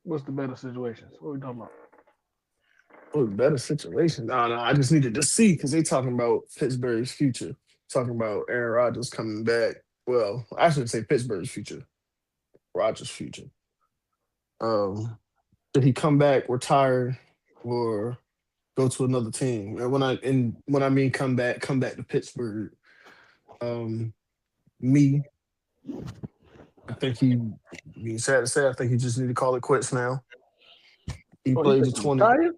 What's the better situations? What are we talking about? Oh, better situation. No, I just needed to see because they talking about Pittsburgh's future. Talking about Aaron Rodgers coming back. Well, I shouldn't say Pittsburgh's future. Rodgers' future. Did he come back, retire, or go to another team? And when I mean come back to Pittsburgh. Um, me, I think he. Being sad to say, I think he just need to call it quits now. He Oh, you played think to he 20. retired?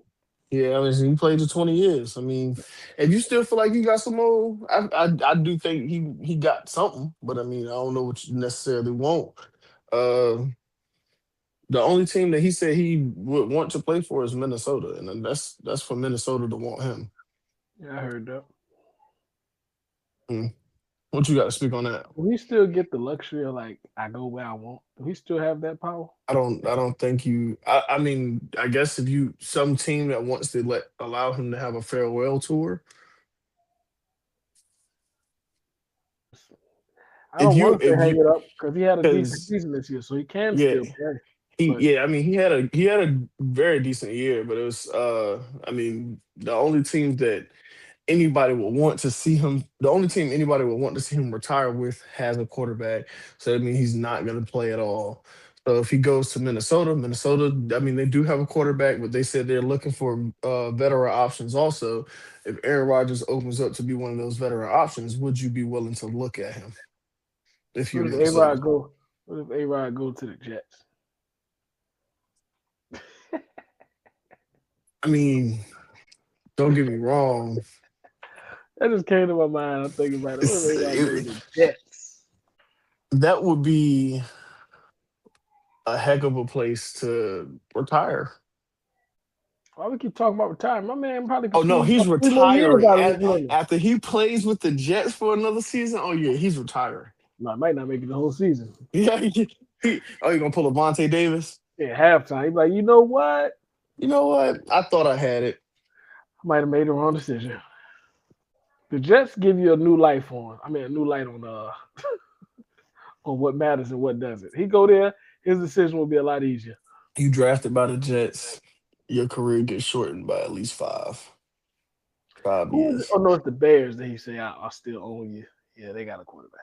Yeah, I mean, he played to 20 years. I mean, if you still feel like you got some more, I do think he got something, but I mean, I don't know what you necessarily want. Uh, the only team that he said he would want to play for is Minnesota, and then that's for Minnesota to want him. Yeah, I heard that. Mm. What you got to speak on that? Will he still get the luxury of like I go where I want? Do he still have that power? I don't think you. I mean, I guess if you some team that wants to allow him to have a farewell tour, I don't want to say if hang you it up because he had a decent because season this year, so he can yeah. still play. He But yeah, I mean he had a very decent year, but it was I mean the only team that anybody would want to see him the only team anybody would want to see him retire with has a quarterback. So I mean he's not gonna play at all. So if he goes to Minnesota, I mean they do have a quarterback, but they said they're looking for veteran options also. If Aaron Rodgers opens up to be one of those veteran options, would you be willing to look at him if you're what if A Rod Minnesota? go? What if A Rod go to the Jets? I mean, don't get me wrong. That just came to my mind. I'm thinking about it. What if A Rod go to It, the Jets? that would be a heck of a place to retire. Why we keep talking about retirement? My man probably could Oh no, squeeze he's about 3 more years retiring out of this money. after he plays with the Jets for another season. Oh yeah, he's retiring. No, I might not make it the whole season. Yeah, oh, you gonna pull a Vontae Davis? At halftime, he's like, you know what? You know what? I thought I had it. I might have made the wrong decision. The Jets give you a new life on. I mean, a new light on what matters and what doesn't. He go there, his decision will be a lot easier. You drafted by the Jets, your career gets shortened by at least five Who is it? years. Oh no, it's the Bears that he say I still own you. Yeah, they got a quarterback.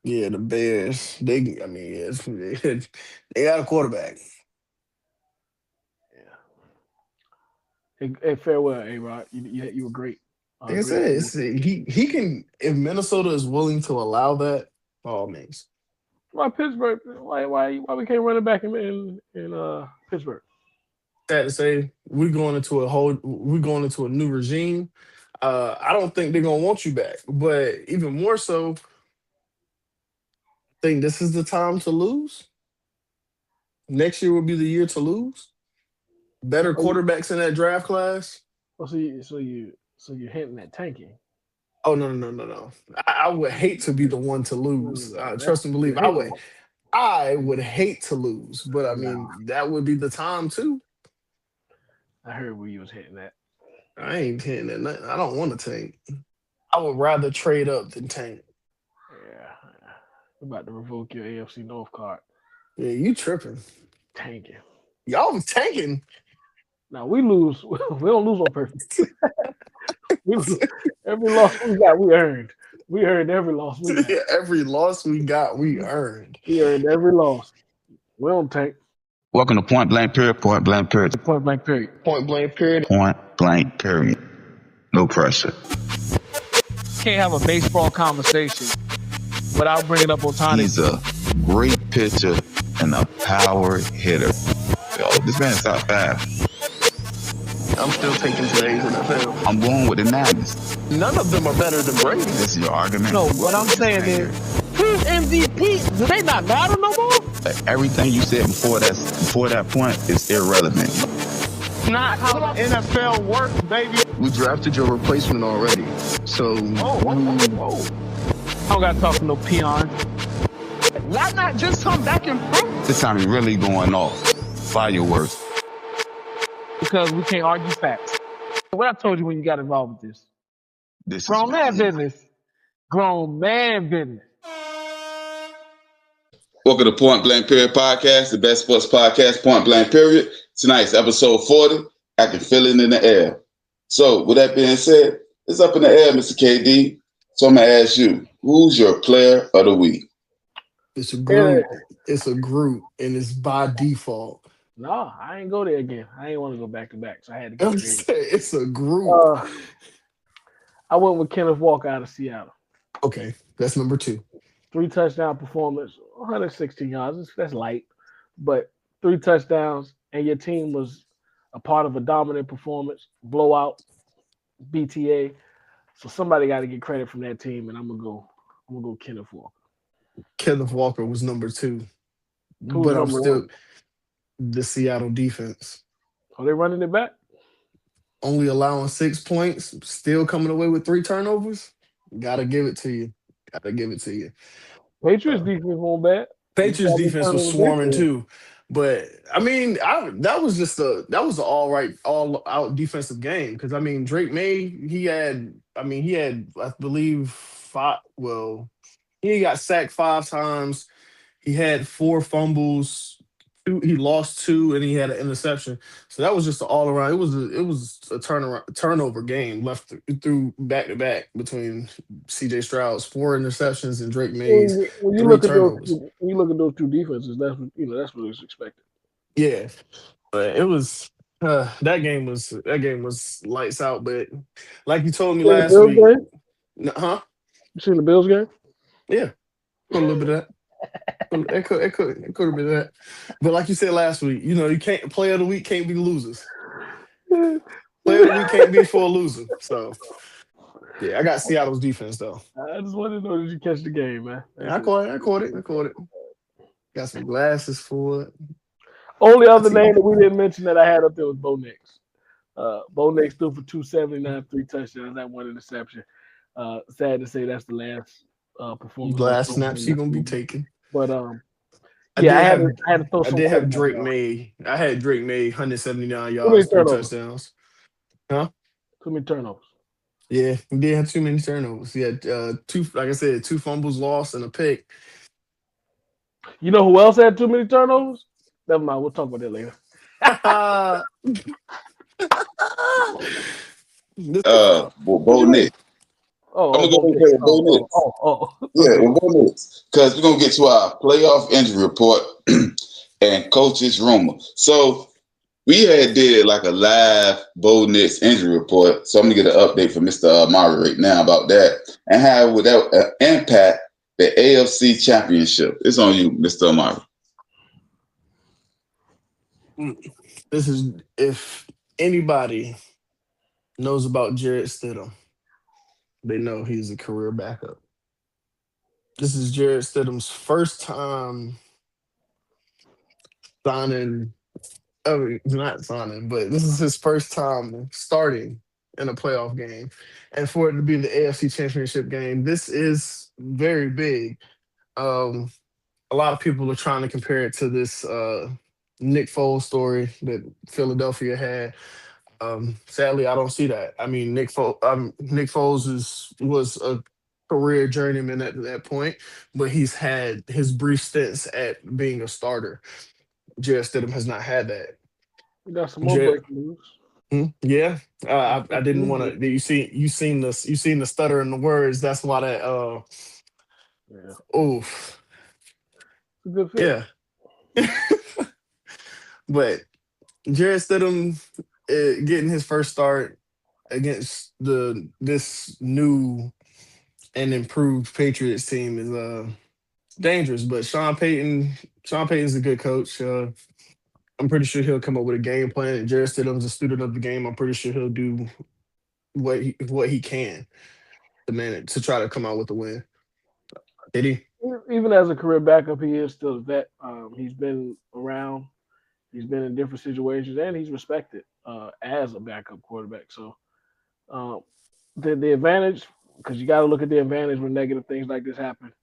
Yeah, the Bears. I mean, they got a quarterback. Yeah. Hey, farewell, A Rod. You were great. Like I Great. said, he can if Minnesota is willing to allow that, by all means. Why Pittsburgh? Why we can't run it back in Pittsburgh? Sad to say, we're going into a new regime. I don't think they're gonna want you back, but even more so, I think this is the time to lose. Next year will be the year to lose. Better Oh, you, quarterbacks in that draft class. so you're hinting at tanking. Oh no. I would hate to be the one to lose. That's Trust and you're believe. hinting at. I would hate to lose, but I Nah, mean that would be the time too. I heard where you was hitting at. I ain't hitting that. I don't want to tank. I would rather trade up than tank. Yeah, we're about to revoke your AFC North card. Yeah, you tripping. Tanking. Y'all was tanking. Now we lose. We don't lose on purpose. We, every loss we got, we earned. We earned every loss we got. Every loss we got, we earned. We earned every loss. We don't tank. Welcome to Point Blank Period, Point Blank Period, Point blank period. Point blank period. Point Blank Period. No pressure. Can't have a baseball conversation without bringing up Otani. He's a great pitcher and a power hitter. Yo, this man's top five. I'm still taking today's NFL. I'm going with the Niners. None of them are better than Brady. This is your argument. No, what I'm saying is, who's MVP? Do they not matter no more? Everything you said before that point is irrelevant. Not how the NFL works, baby. We drafted your replacement already. So I don't got to talk to no peon. why not just come back and prove? This time he's really going off. Fireworks. Because we can't argue facts. What I told you when you got involved with this. This Grown man is business. Grown man business. Welcome to Point Blank Period Podcast, the best sports podcast, Point Blank Period. Tonight's episode 40. I can feel it in the air. So, with that being said, it's up in the air, Mr. KD. So, I'm going to ask you, who's your player of the week? It's a group. It's a group, and it's by default. No, I ain't go there again. I ain't want to go back to back, so I had to get It's a group. I went with Kenneth Walker out of Seattle. Okay, that's number 2. 3 touchdown performance, 116 yards. That's light, but 3 touchdowns, and your team was a part of a dominant performance, blowout, BTA. So somebody got to get credit from that team, and I'm gonna go Kenneth Walker. Kenneth Walker was number 2, Who's but I'm number still 1? the Seattle defense. Are they running it back? Only allowing 6 points, still coming away with 3 turnovers. Gotta give it to you. Patriots defense won't bad. Patriots defense was swarming too, but I mean, that was an all out defensive game because I mean Drake May he had I believe 5. Well, he got sacked 5 times. He had 4 fumbles. He lost 2 and he had an interception. So that was just an all around. It was a turnover game left through back to back between C.J. Stroud's 4 interceptions and Drake May's 3 turnovers. When you look at those 2 defenses, that's what is expected. Yeah, but it was that game was lights out. But like you told me last week, You seen the Bills game? Yeah, a little bit of that. It could have been that, but like you said last week, you can't player of the week can't be losers. Player of the week can't be for a loser. So yeah, I got Seattle's defense though. I just wanted to know, did you catch the game, man? I caught it. Got some glasses for it. Only other name that we didn't mention that I had up there was Bo Nix. Bo Nix threw for 279, 3 touchdowns, that 1 interception. Sad to say that's the last performance. Last snaps you're gonna be taking. But I had to throw some. I did have Drake May. I had Drake May 179 yards, 3 touchdowns. Huh? Too many turnovers. Yeah, he did have too many turnovers. He had 2, like I said, 2 fumbles lost and a pick. You know who else had too many turnovers? Never mind. We'll talk about that later. Bo Nix. I'm gonna go with Bo Nix. Yeah, Bo Nix. Because we're gonna get to our playoff injury report and coach's rumor. So we had did like a live Bo Nix injury report. So I'm gonna get an update from Mr. Amari right now about that and how would that impact the AFC Championship. It's on you, Mr. Amari. This is if anybody knows about Jarrett Stidham, they know he's a career backup. This is Jarrett Stidham's first time signing. Not signing, but this is his first time starting in a playoff game. And for it to be the AFC Championship game, this is very big. A lot of people are trying to compare it to this Nick Foles story that Philadelphia had. Sadly, I don't see that. I mean, Nick Foles was a career journeyman at that point, but he's had his brief stints at being a starter. Jarrett Stidham has not had that. We got some more breaking news. Yeah, I didn't want to. You seen the stutter in the words. That's why that. Oof. It's a good fit. Yeah. But Jarrett Stidham getting his first start against this new and improved Patriots team is dangerous. But Sean Payton's a good coach. I'm pretty sure he'll come up with a game plan. And Jarrett Stidham's a student of the game. I'm pretty sure he'll do what he can to try to come out with a win. Did he? Even as a career backup, he is still a vet. He's been around. He's been in different situations, and he's respected as a backup quarterback. So the advantage, because you got to look at the advantage when negative things like this happen.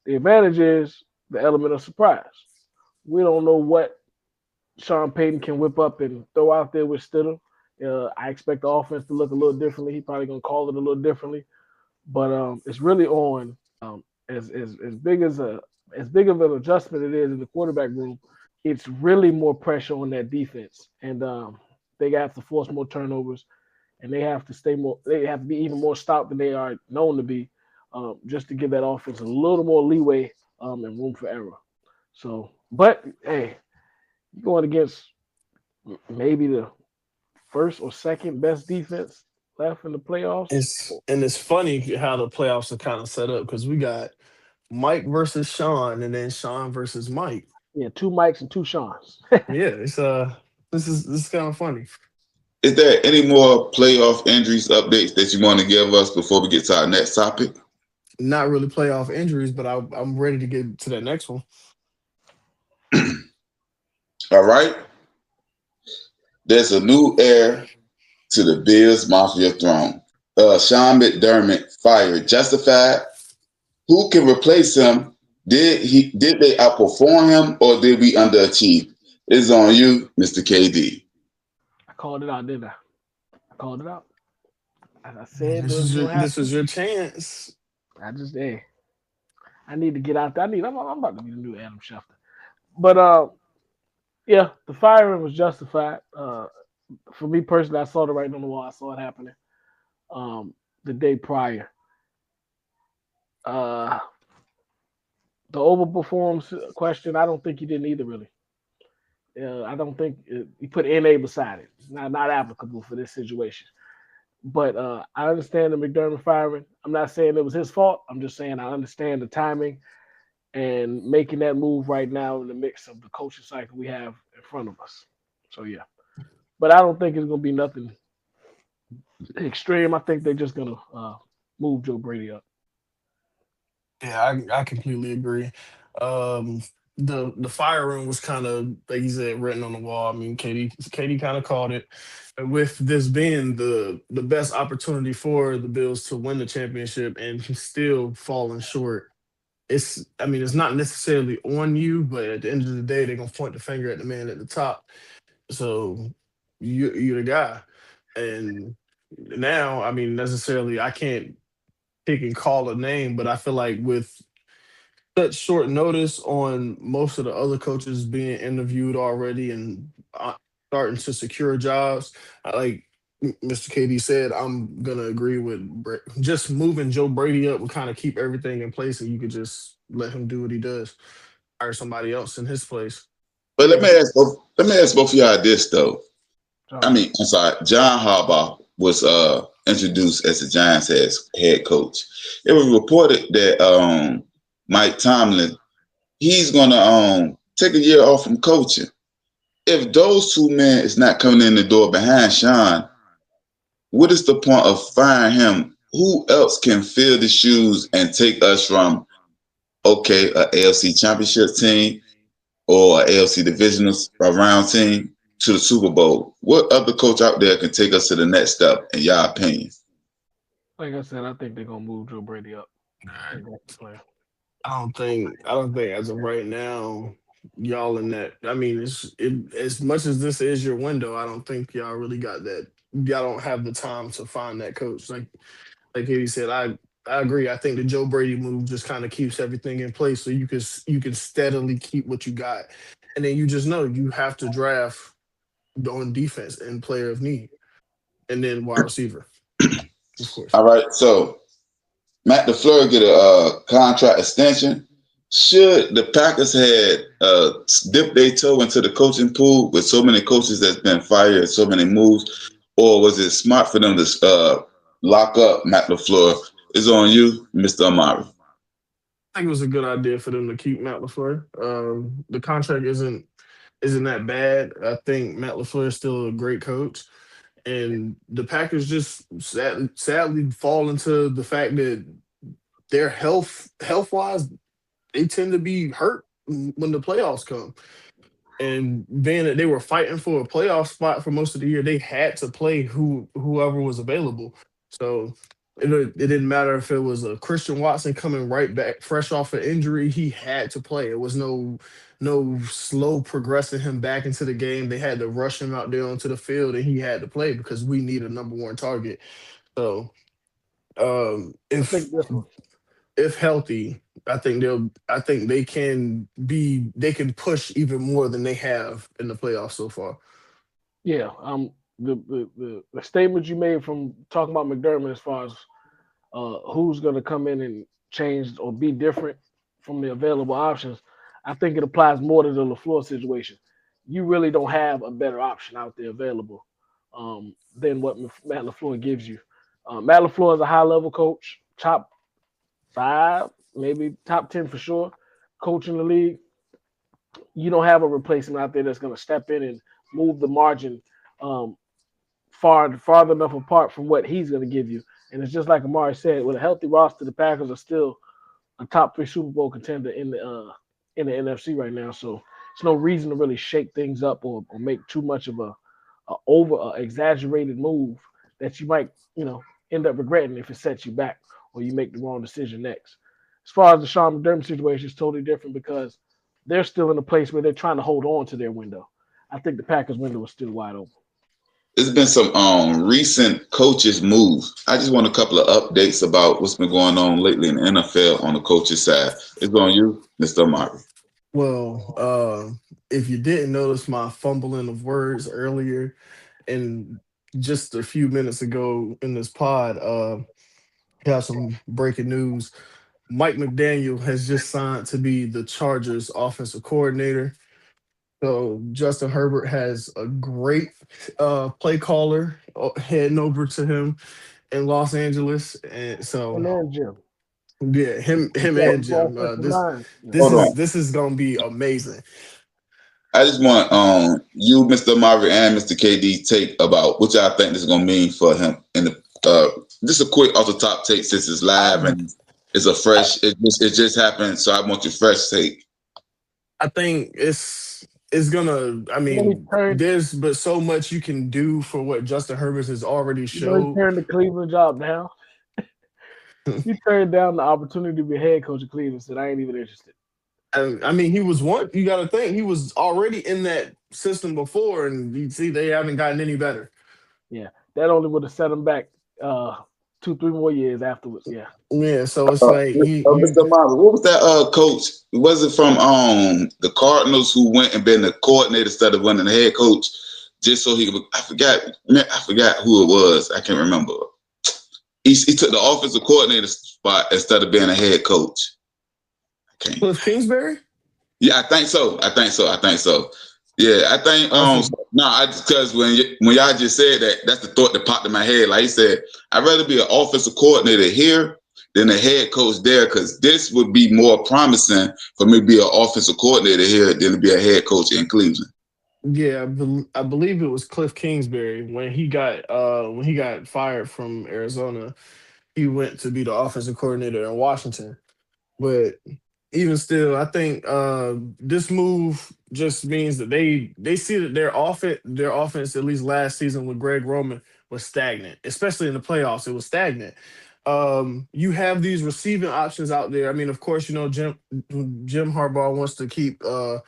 The advantage is the element of surprise. We don't know what Sean Payton can whip up and throw out there with Stidham. I expect the offense to look a little differently. He's probably going to call it a little differently. But it's really on as big as a as big of an adjustment it is in the quarterback room, it's really more pressure on that defense, and they have to force more turnovers, and they have to stay more. They have to be even more stout than they are known to be, just to give that offense a little more leeway and room for error. So, but hey, you're going against maybe the first or second best defense left in the playoffs. It's funny how the playoffs are kind of set up because we got Mike versus Sean, and then Sean versus Mike. Yeah, 2 Mikes and 2 Seans. Yeah, it's this is kind of funny. Is there any more playoff injuries updates that you want to give us before we get to our next topic? Not really playoff injuries, but I'm ready to get to that next one. All right. There's a new heir to the Bills Mafia throne. Sean McDermott fired. Justified. Who can replace him? Did they outperform him or did we underachieve? It's on you, Mr. KD. I called it out, didn't I? I called it out. As I said, this is your chance. I need to get out there. I'm about to be the new Adam Schefter. But yeah, the firing was justified. For me personally, I saw the writing on the wall. I saw it happening the day prior. The overperforms question, I don't think he didn't either, really. I don't think he put NA beside it. It's not applicable for this situation. But I understand the McDermott firing. I'm not saying it was his fault. I'm just saying I understand the timing and making that move right now in the mix of the coaching cycle we have in front of us. So, yeah. But I don't think it's going to be nothing extreme. I think they're just going to move Joe Brady up. Yeah, I completely agree. Um, the fire room was kind of like you said, written on the wall. I mean, Katie kind of called it. And with this being the best opportunity for the Bills to win the championship and still falling short. It's not necessarily on you, but at the end of the day, they're gonna point the finger at the man at the top. So you're the guy. And now, necessarily I can't pick and call a name, but I feel like with such short notice on most of the other coaches being interviewed already and starting to secure jobs, like Mr. KD said, I'm gonna agree with just moving Joe Brady up will kind of keep everything in place, and you could just let him do what he does, hire somebody else in his place. But let me ask both of y'all this though. I'm sorry, John Harbaugh was introduced as the Giants head coach. It was reported that Mike Tomlin, he's gonna take a year off from coaching. If those two men is not coming in the door behind Sean, what is the point of firing him? Who else can fill the shoes and take us from a AFC championship team or a AFC divisional round team to the Super Bowl? What other coach out there can take us to the next step, in your opinion? Like I said, I think they're gonna move Joe Brady up. I don't think as of right now, y'all in that. As much as this is your window, I don't think y'all really got that. Y'all don't have the time to find that coach. Like Katie said, I agree. I think the Joe Brady move just kind of keeps everything in place, so you can steadily keep what you got, and then you just know you have to draft on defense and player of need, and then wide receiver, of course. All right, so Matt LaFleur get a contract extension. Should the Packers had dipped their toe into the coaching pool with so many coaches that's been fired, so many moves, or was it smart for them to lock up Matt LaFleur? It's on you, Mr. Amari. I think it was a good idea for them to keep Matt LaFleur. The contract isn't that bad. I think Matt LaFleur is still a great coach. And the Packers just sadly fall into the fact that their health-wise, they tend to be hurt when the playoffs come. And being that they were fighting for a playoff spot for most of the year, they had to play whoever was available. So it didn't matter if it was a Christian Watson coming right back fresh off an injury. He had to play. It was no slow progressing him back into the game. They had to rush him out there onto the field, and he had to play because we need a number one target. So if healthy, I think they can push even more than they have in the playoffs so far. Yeah. The statement you made from talking about McDermott as far as who's going to come in and change or be different from the available options, I think it applies more to the LaFleur situation. You really don't have a better option out there available than what Matt LaFleur gives you. Matt LaFleur is a high level coach, top five, maybe top 10 for sure, coach in the league. You don't have a replacement out there that's going to step in and move the margin um, farther enough apart from what he's going to give you. And it's just like Amari said, with a healthy roster, the Packers are still a top three Super Bowl contender in the NFC right now. So there's no reason to really shake things up or make too much of a exaggerated move that you might end up regretting if it sets you back or you make the wrong decision next. As far as the Sean McDermott situation, it's totally different because they're still in a place where they're trying to hold on to their window. I think the Packers' window is still wide open. There's been some recent coaches moves. I just want a couple of updates about what's been going on lately in the NFL on the coaches side. It's on you, Mr. Amari. Well, if you didn't notice my fumbling of words earlier, and just a few minutes ago in this pod, we have some breaking news. Mike McDaniel has just signed to be the Chargers offensive coordinator. So Justin Herbert has a great play caller heading over to him in Los Angeles, and so And then Jim. yeah, him and Jim. This is gonna be amazing. I just want you, Mr. Amari, and Mr. KD take about what y'all think this is gonna mean for him. And just a quick off the top take since it's live and it's a fresh. It just happened, so I want your fresh take. I think it's gonna. I mean, there's but so much you can do for what Justin Herbert has already showed. He turned the Cleveland job down. He turned down the opportunity to be head coach of Cleveland. Said, "I ain't even interested." I mean, he was one. You got to think he was already in that system before, and you see they haven't gotten any better. Yeah, that only would have set him back 2-3 more years afterwards. Yeah. Yeah. So it's like Mr. Amari, what was that coach? Was it from the Cardinals who went and been the coordinator instead of winning the head coach, just so he could? I forgot who it was. I can't remember. He took the offensive coordinator spot instead of being a head coach. Cliff Kingsbury? Yeah, I think so. Yeah, I think because when y'all just said that, that's the thought that popped in my head. Like he said, I'd rather be an offensive coordinator here than a head coach there, because this would be more promising for me to be an offensive coordinator here than to be a head coach in Cleveland. Yeah, I believe it was Cliff Kingsbury when he got fired from Arizona. He went to be the offensive coordinator in Washington, but even still, I think this move just means that they see that their offense, at least last season with Greg Roman, was stagnant, especially in the playoffs. It was stagnant. You have these receiving options out there. I mean, of course, Jim Harbaugh wants to keep a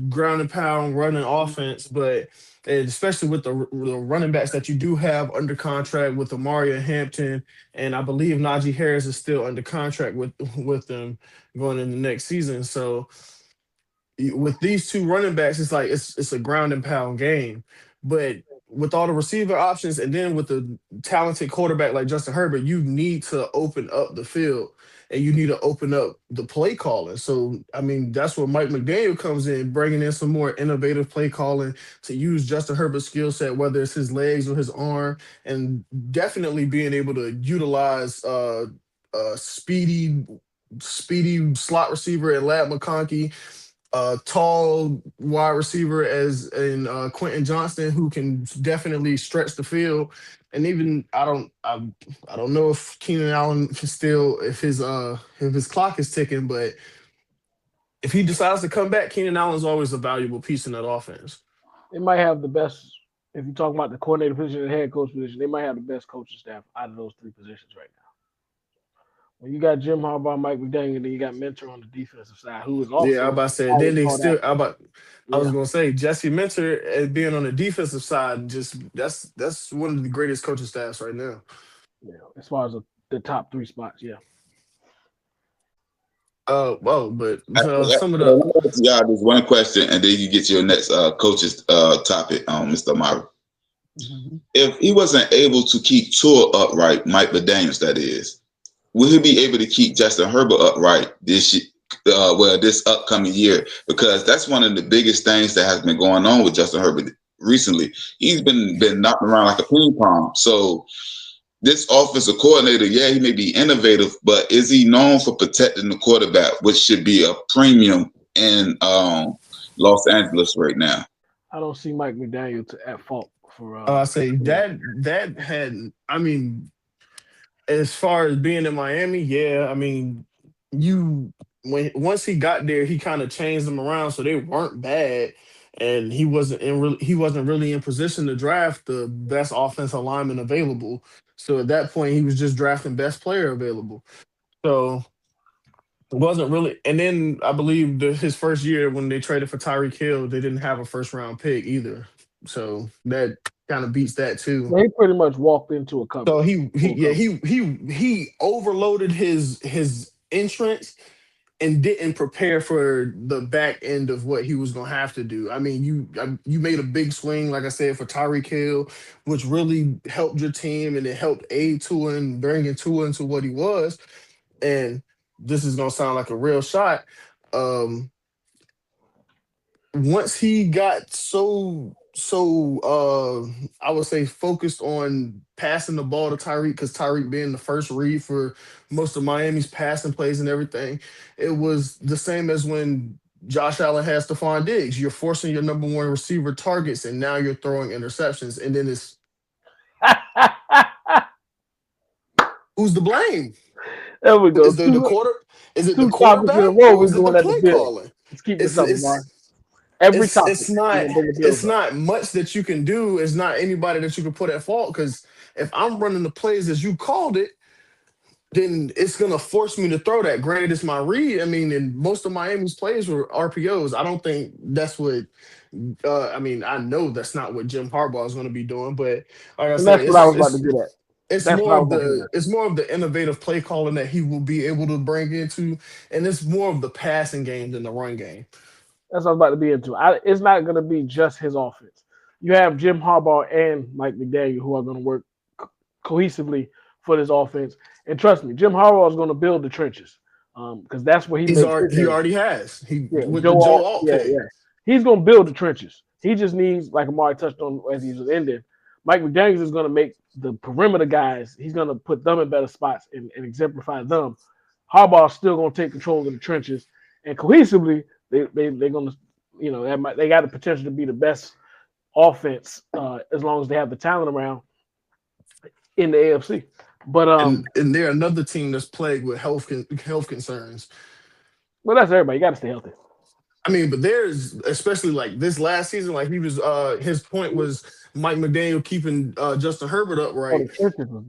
ground and pound running offense, but especially with the running backs that you do have under contract with Amari and Hampton, and I believe Najee Harris is still under contract with them going into next season. So with these two running backs, it's like it's a ground and pound game. But with all the receiver options and then with the talented quarterback like Justin Herbert, you need to open up the field and you need to open up the play calling. So, I mean, that's where Mike McDaniel comes in, bringing in some more innovative play calling to use Justin Herbert's skill set, whether it's his legs or his arm, and definitely being able to utilize speedy slot receiver and Lad McConkey, tall wide receiver as in Quentin Johnston, who can definitely stretch the field. And even I don't know if Keenan Allen can still if his clock is ticking, but if he decides to come back, Keenan Allen's always a valuable piece in that offense. They might have the best. If you talk about the coordinator position and head coach position, they might have the best coaching staff out of those three positions right now. When you got Jim Harbaugh, Mike McDaniel, then you got Mentor on the defensive side, who is also. Yeah, I about to say. Then they still. I was gonna say Jesse Mentor being on the defensive side. Just that's one of the greatest coaching staffs right now. Yeah, as far as the top three spots, yeah. But some of Let the me ask y'all this one question, and then you get your next coach's topic, Mr. Amari. If he wasn't able to keep Tua upright, Mike McDaniels, that is, will he be able to keep Justin Herbert upright this upcoming year? Because that's one of the biggest things that has been going on with Justin Herbert recently. He's been knocked around like a ping pong. So this offensive coordinator, yeah, he may be innovative, but is he known for protecting the quarterback, which should be a premium in Los Angeles right now? I don't see Mike McDaniel at fault for. I say that had. I mean, as far as being in Miami, yeah. I mean, once he got there, he kind of changed them around so they weren't bad, and he wasn't really in position to draft the best offensive lineman available. So at that point, he was just drafting best player available. So it wasn't really. And then I believe his first year when they traded for Tyreek Hill, they didn't have a first round pick either. So that kind of beats that too. Well, he pretty much walked into a cover. So he overloaded his entrance and didn't prepare for the back end of what he was gonna have to do. I mean, you made a big swing, like I said, for Tyreek Hill, which really helped your team and it helped aid Tua and bringing Tua into what he was. And this is gonna sound like a real shot. Once he got so I would say focused on passing the ball to Tyreek, because Tyreek being the first read for most of Miami's passing plays and everything, it was the same as when Josh Allen has Stephon Diggs. You're forcing your number one receiver targets, and now you're throwing interceptions, and then it's who's the blame? There we go. Is it the quarterback? Or is it the play calling? Let's keep this up, Mark. It's not much that you can do. It's not anybody that you can put at fault, because if I'm running the plays as you called it, then it's gonna force me to throw that. Granted, it's my read. I mean, and most of Miami's plays were RPOs. I don't think that's what. I mean, I know that's not what Jim Harbaugh is going to be doing, but like I said, that's what I was about to do that. It's more of the innovative play calling that he will be able to bring into, and it's more of the passing game than the run game. That's what I was about to be into. It's not going to be just his offense. You have Jim Harbaugh and Mike McDaniel who are going to work cohesively for this offense. And trust me, Jim Harbaugh is going to build the trenches because that's what he already has. With Joe Alt. He's going to build the trenches. He just needs, like Amari touched on as he was ending, Mike McDaniel is going to make the perimeter guys, he's going to put them in better spots and exemplify them. Harbaugh's still going to take control of the trenches. And cohesively, they're going to, they got the potential to be the best offense as long as they have the talent around in the AFC. But and they're another team that's plagued with health concerns. Well, that's everybody. You got to stay healthy. I mean, but there's, especially like this last season, like he was, his point was Mike McDaniel keeping Justin Herbert upright.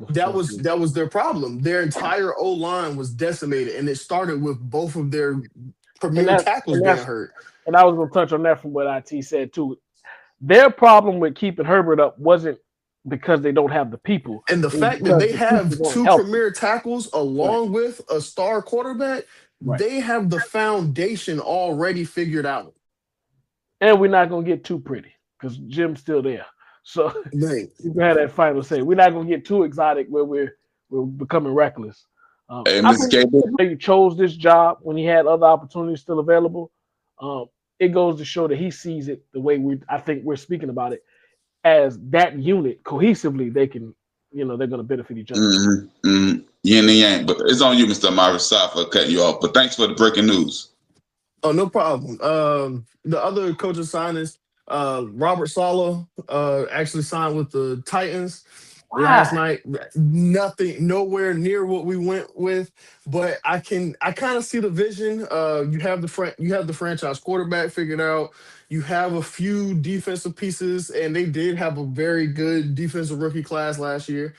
That was their problem. Their entire O-line was decimated, and it started with both of their premier tackles being hurt. And I was going to touch on that from what IT said too. Their problem with keeping Herbert up wasn't because they don't have the people. And the fact that they have two premier tackles along with a star quarterback, they have the foundation already figured out. And we're not going to get too pretty because Jim's still there. So you can have that final say. We're not going to get too exotic where we're becoming reckless. Hey, Mr. He chose this job when he had other opportunities still available. It goes to show that he sees it the way I think we're speaking about it, as that unit cohesively. They can, they're going to benefit each other. Yin and yang, but it's on you, Mr. Amari. Sorry for cutting you off, but thanks for the breaking news. Oh, no problem. The other coaching signings, Robert Saleh actually signed with the Titans last night. Nowhere near what we went with, but I kind of see the vision. You have the franchise quarterback figured out. You have a few defensive pieces, and they did have a very good defensive rookie class last year.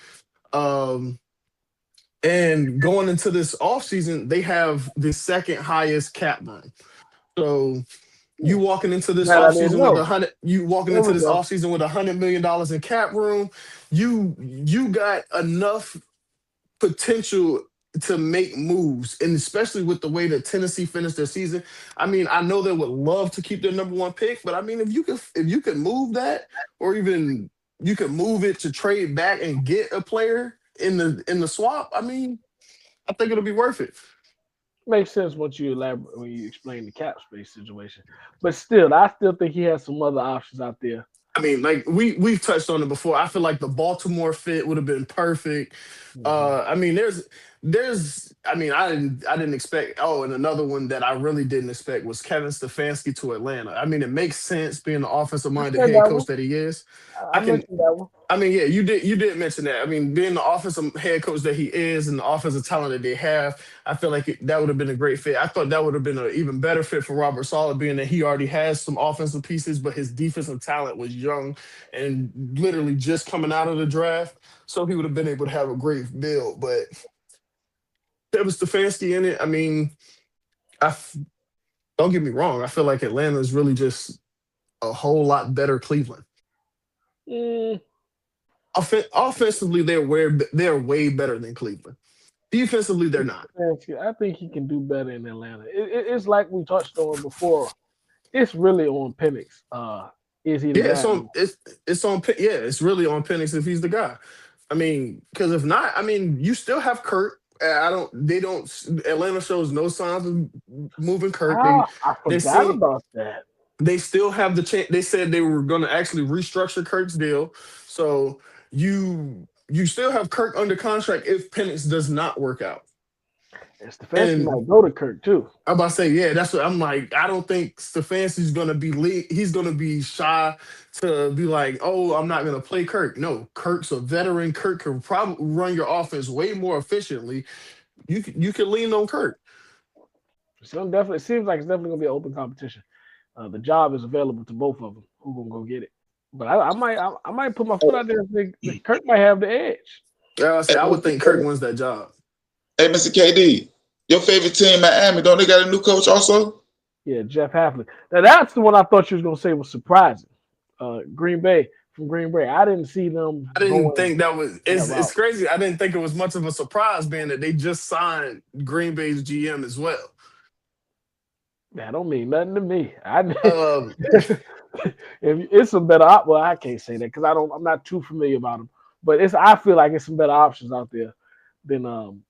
And going into this offseason, they have the second highest cap room. So you walking into this offseason with $100 million in cap room, you got enough potential to make moves, and especially with the way that Tennessee finished their season. I mean, I know they would love to keep their number one pick, but I mean, if you could move that, or even you could move it to trade back and get a player in the swap, I mean, I think it'll be worth it. Makes sense once you elaborate when you explain the cap space situation. But still, I still think he has some other options out there. I mean, like we've touched on it before. I feel like the Baltimore fit would have been perfect. I mean, there's I mean, I didn't expect. Oh, and another one that I really didn't expect was Kevin Stefanski to Atlanta. I mean, it makes sense being the offensive I minded said head that coach one. that he is. I I can mentioned that one. I mean, yeah, you did mention that. I mean, being the offensive head coach that he is and the offensive talent that they have, I feel like that would have been a great fit. I thought that would have been an even better fit for Robert Saleh, being that he already has some offensive pieces, but his defensive talent was young and literally just coming out of the draft, so he would have been able to have a great build. But there was Stefanski in it. I mean, I f- don't get me wrong. I feel like Atlanta is really just a whole lot better Cleveland. Mm, Offensively, they're way better than Cleveland. Defensively, they're not. I think he can do better in Atlanta. It's like we touched on before. It's really on Penix. Is he the Yeah, guy? it's really on Penix if he's the guy. I mean, because if not, I mean, you still have Kirk. I don't. They don't. Atlanta shows no signs of moving Kirk. I They forgot seem about that. they still have the chance. They said they were going to actually restructure Kirk's deal. So you still have Kirk under contract if Penix does not work out. And Stefanski And might go to Kirk too. I'm about to say, yeah, that's what I'm like. I don't think Stefanski's gonna be he's gonna be shy to be like, oh, I'm not gonna play Kirk. No, Kirk's a veteran. Kirk can probably run your offense way more efficiently. You can lean on Kirk. So definitely, it seems like it's definitely gonna be an open competition. The job is available to both of them. Who gonna go get it? But I might put my foot out there and think that Kirk might have the edge. Yeah, I Hey, say I would think Kirk wins that job. Mr. KD, your favorite team, Miami, don't they got a new coach also? Yeah, Jeff Hafley. Now that's the one I thought you was gonna say was surprising. Green Bay from Green Bay. I didn't see them I didn't going think that was. that It's route. crazy. I didn't think it was much of a surprise, being that they just signed Green Bay's GM as well. That don't mean nothing to me. Um, If it's some better well, I can't say that because I'm not too familiar about them. But I feel like it's some better options out there than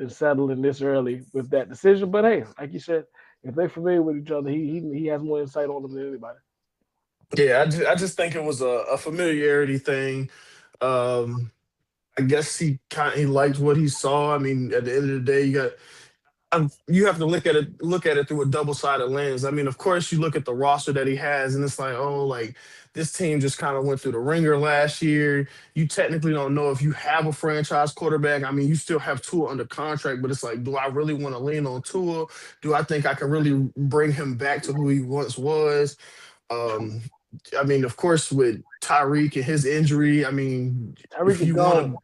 settling this early with that decision. But hey, like you said, if they're familiar with each other, he has more insight on them than anybody. yeah, I just think it was a familiarity thing. Um, I guess he liked what he saw. I mean, at the end of the day, you have to look at it through a double sided lens. I mean, of course, you look at the roster that he has, and it's like, oh, like this team just kind of went through the ringer last year. You technically don't know if you have a franchise quarterback. I mean, you still have Tua under contract, but it's like, do I really want to lean on Tua? Do I think I can really bring him back to who he once was? Um, I mean, of course, with Tyreek and his injury, I mean, Tyreek if is you want gone. to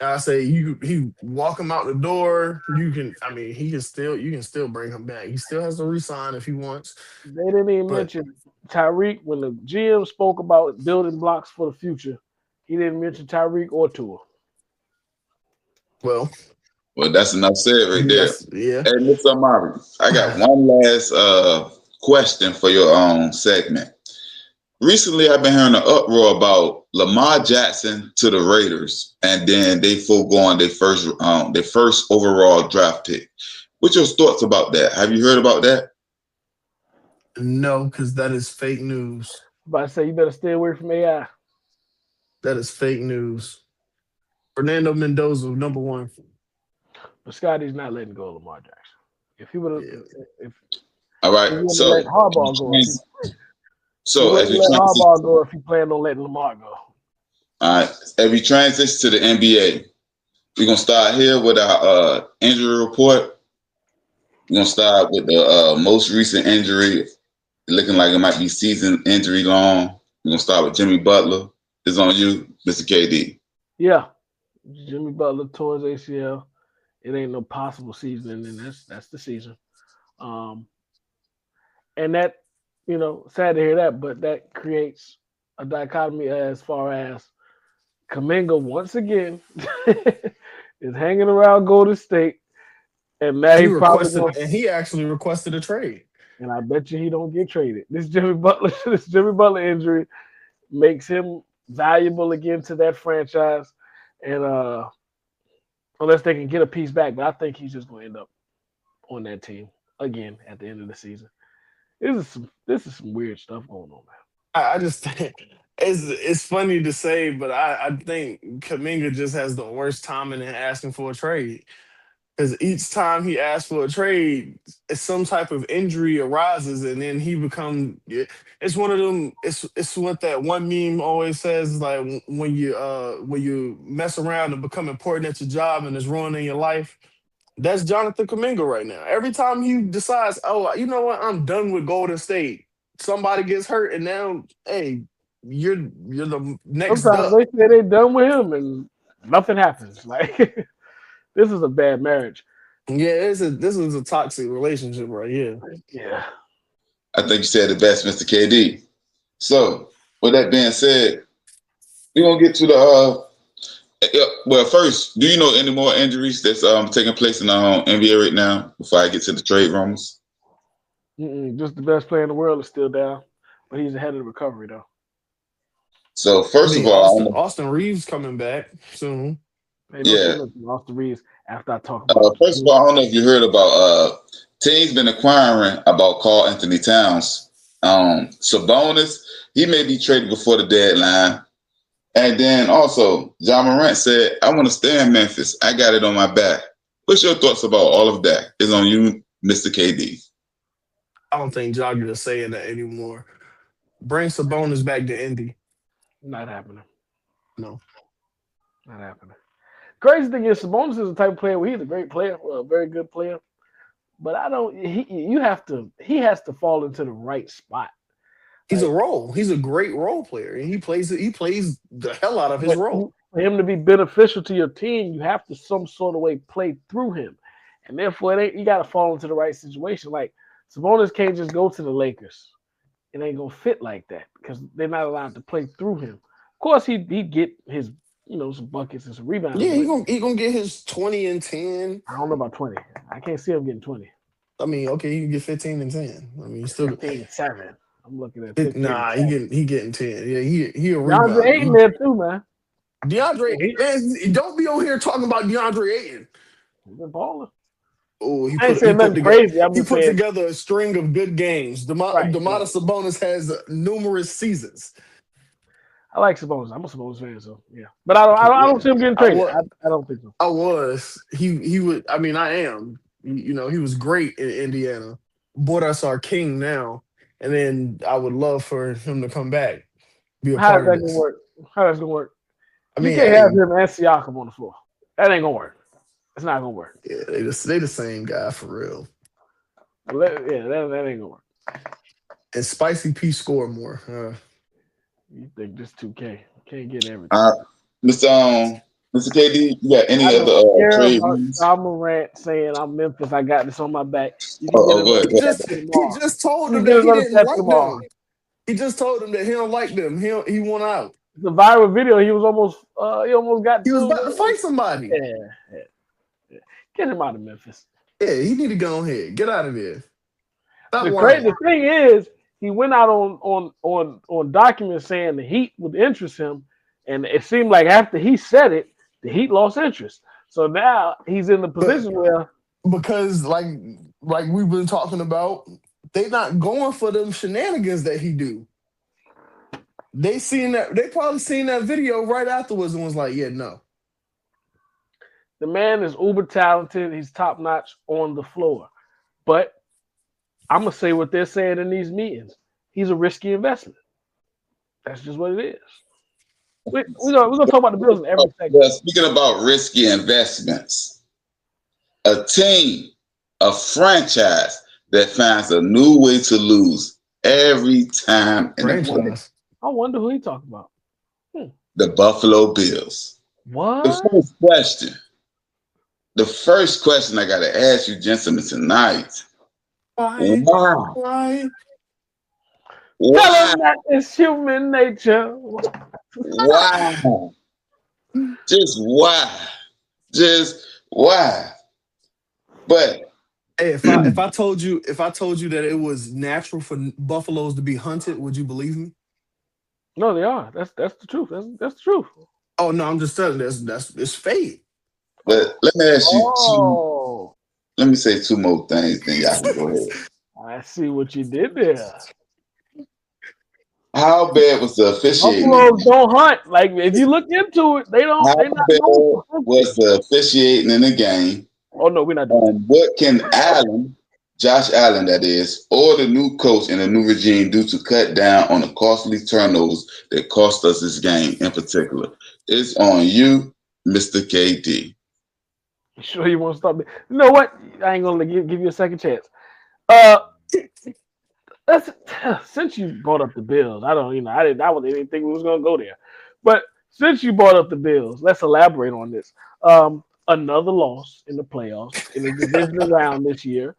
I say he walk him out the door. You can. I mean, you can still bring him back. He still has to resign if he wants. They didn't even But mention Tyreek when the GM spoke about building blocks for the future. He didn't mention Tyreek or Tua. well, Well, that's enough said right there. yeah. Hey, Mr. Amari, I got one last question for your own segment. Recently, I've been hearing an uproar about Lamar Jackson to the Raiders, and then they foregoing their first overall draft pick. What's your thoughts about that? Have you heard about that? No, because that is fake news. But I say you better stay away from AI. That is fake news. Fernando Mendoza, number one. But Scotty's not letting go of Lamar Jackson. If he would have, Yeah. if All he right. wouldn't So, let Harbaugh go, he so as wouldn't we let transition, Harbaugh go if he planned on letting Lamar go. all right, as we transition to the NBA, we're gonna start here with our injury report. We're gonna start with the most recent injury, looking like it might be season injury long. We're gonna start with Jimmy Butler. It's on you, Mr. KD. Yeah, Jimmy Butler tore his ACL. It ain't no possible season, and that's the season. Um, and that, sad to hear that, but that creates a dichotomy as far as Kaminga once again is hanging around Golden State, and now he actually requested a trade. And I bet you he don't get traded. This Jimmy Butler injury makes him valuable again to that franchise, and unless they can get a piece back, but I think he's just going to end up on that team again at the end of the season. This is some weird stuff going on, man. I just think it's funny to say, but I think Kuminga just has the worst timing in asking for a trade. Because each time he asks for a trade, some type of injury arises, and then he becomes. It's one of them. It's what that one meme always says, like when you mess around and become important at your job and it's ruining your life. That's Jonathan Kuminga right now. Every time he decides, oh, you know what, I'm done with Golden State. Somebody gets hurt, and now, hey, you're the next. Sometimes they say they're done with him, and nothing happens. Like. This is a bad marriage. Yeah, this is a toxic relationship right here. Yeah. I think you said the best, Mr. KD. So, with that being said, we're going to get to the well, first, do you know any more injuries that's taking place in the NBA right now before I get to the trade rumors? Just the best player in the world is still down, but he's ahead of the recovery, though. So, first of all, Austin Reeves coming back soon. Austin Reeves. After I talk about first of all, I don't know if you heard about teams been acquiring about Karl Anthony Towns. Sabonis, he may be traded before the deadline. And then also, John Morant said, I want to stay in Memphis. I got it on my back. What's your thoughts about all of that? It's on you, Mr. KD. I don't think Joggers is saying that anymore. Bring Sabonis back to Indy. Not happening. No. Not happening. Crazy thing is, Sabonis is the type of player where he's a great player, a very good player. But he has to fall into the right spot. He's a role. He's a great role player, and he plays the hell out of his role. For him to be beneficial to your team, you have to some sort of way play through him, and therefore you got to fall into the right situation. Like Sabonis can't just go to the Lakers; it ain't gonna fit like that because they're not allowed to play through him. Of course, he'd get his some buckets and some rebounds. Yeah, he gonna get his 20 and 10. I don't know about 20. I can't see him getting 20. I mean, okay, he can get 15 and 10. I mean, still 15 and 7. I'm looking at 15. Nah, he getting 10. Yeah, he a rebound. DeAndre Ayton there too, man. Man, don't be on here talking about DeAndre Ayton. He's been balling. Oh, he put together a string of good games. Domantas Sabonis has numerous seasons. I like Sabonis. I'm a Sabonis fan, so yeah. But I don't see him getting traded. I don't think so. I was. He would. I mean, I am. He was great in Indiana. Bought our king now, and then I would love for him to come back. How that's gonna work? How that's gonna work? I mean, you can't have him and Siakam on the floor. That ain't gonna work. It's not gonna work. Yeah, they the same guy for real. That ain't gonna work. And Spicy P score more. You think this 2K can't get everything? Mr. KD, you got any other trade? John Morant saying, "I'm Memphis. I got this on my back." He just told them that he didn't like them. He just told them that he don't like them. He won out. The viral video. He almost got. He was about to fight somebody. Yeah. Get him out of Memphis. Yeah, he need to go ahead. Get out of there. The thing is, he went out on documents saying the Heat would interest him, and it seemed like after he said it, the Heat lost interest. So now he's in the position where because like we've been talking about, they not going for them shenanigans that he do. They probably seen that video right afterwards and was like, yeah, no. The man is uber talented. He's top notch on the floor, but I'm gonna say what they're saying in these meetings. He's a risky investment. That's just what it is. We're gonna talk about the Bills in every second. Speaking about risky investments, a team, a franchise that finds a new way to lose every time in the playoffs. I wonder who he talking about. The Buffalo Bills. What? The first question I got to ask you, gentlemen, tonight. Why? Tell him that it's human nature. Why? Just why Just why? But hey, if I told you that it was natural for buffaloes to be hunted, would you believe me? No, they are. That's the truth. That's the truth. Oh no, I'm just telling you, it's fate. let me ask you Oh, let me say two more things, then y'all can go ahead. I see what you did there. How bad was the officiating? Buffaloes don't hunt. Like if you look into it, they don't. How They not bad known for was the officiating in the game? Oh no, we're not doing And what can Josh Allen, that is, or the new coach and the new regime do to cut down on the costly turnovers that cost us this game in particular? It's on you, Mr. KD. You sure you want to stop me? You know what? I ain't gonna give you a second chance. Since you brought up the Bills, I didn't think we was gonna go there. But since you brought up the Bills, let's elaborate on this. Another loss in the playoffs in the divisional round this year.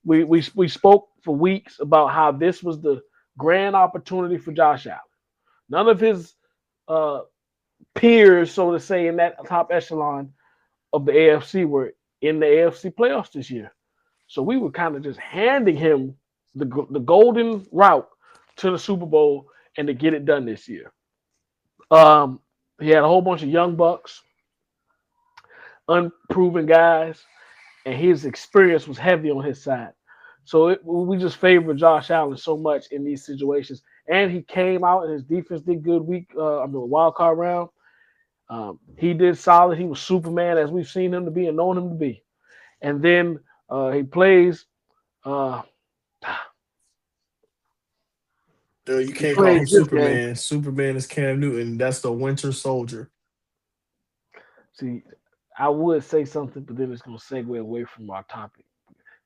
We spoke for weeks about how this was the grand opportunity for Josh Allen. None of his peers, so to say, in that top echelon of the AFC were in the AFC playoffs this year. So we were kind of just handing him the golden route to the Super Bowl and to get it done this year. He had a whole bunch of young bucks, unproven guys, and his experience was heavy on his side. So we just favor Josh Allen so much in these situations. And he came out and his defense did good wild card round. He did solid. He was Superman as we've seen him to be and known him to be. And then he plays. You can't call him Superman. Game. Superman is Cam Newton. That's the Winter Soldier. See, I would say something, but then it's going to segue away from our topic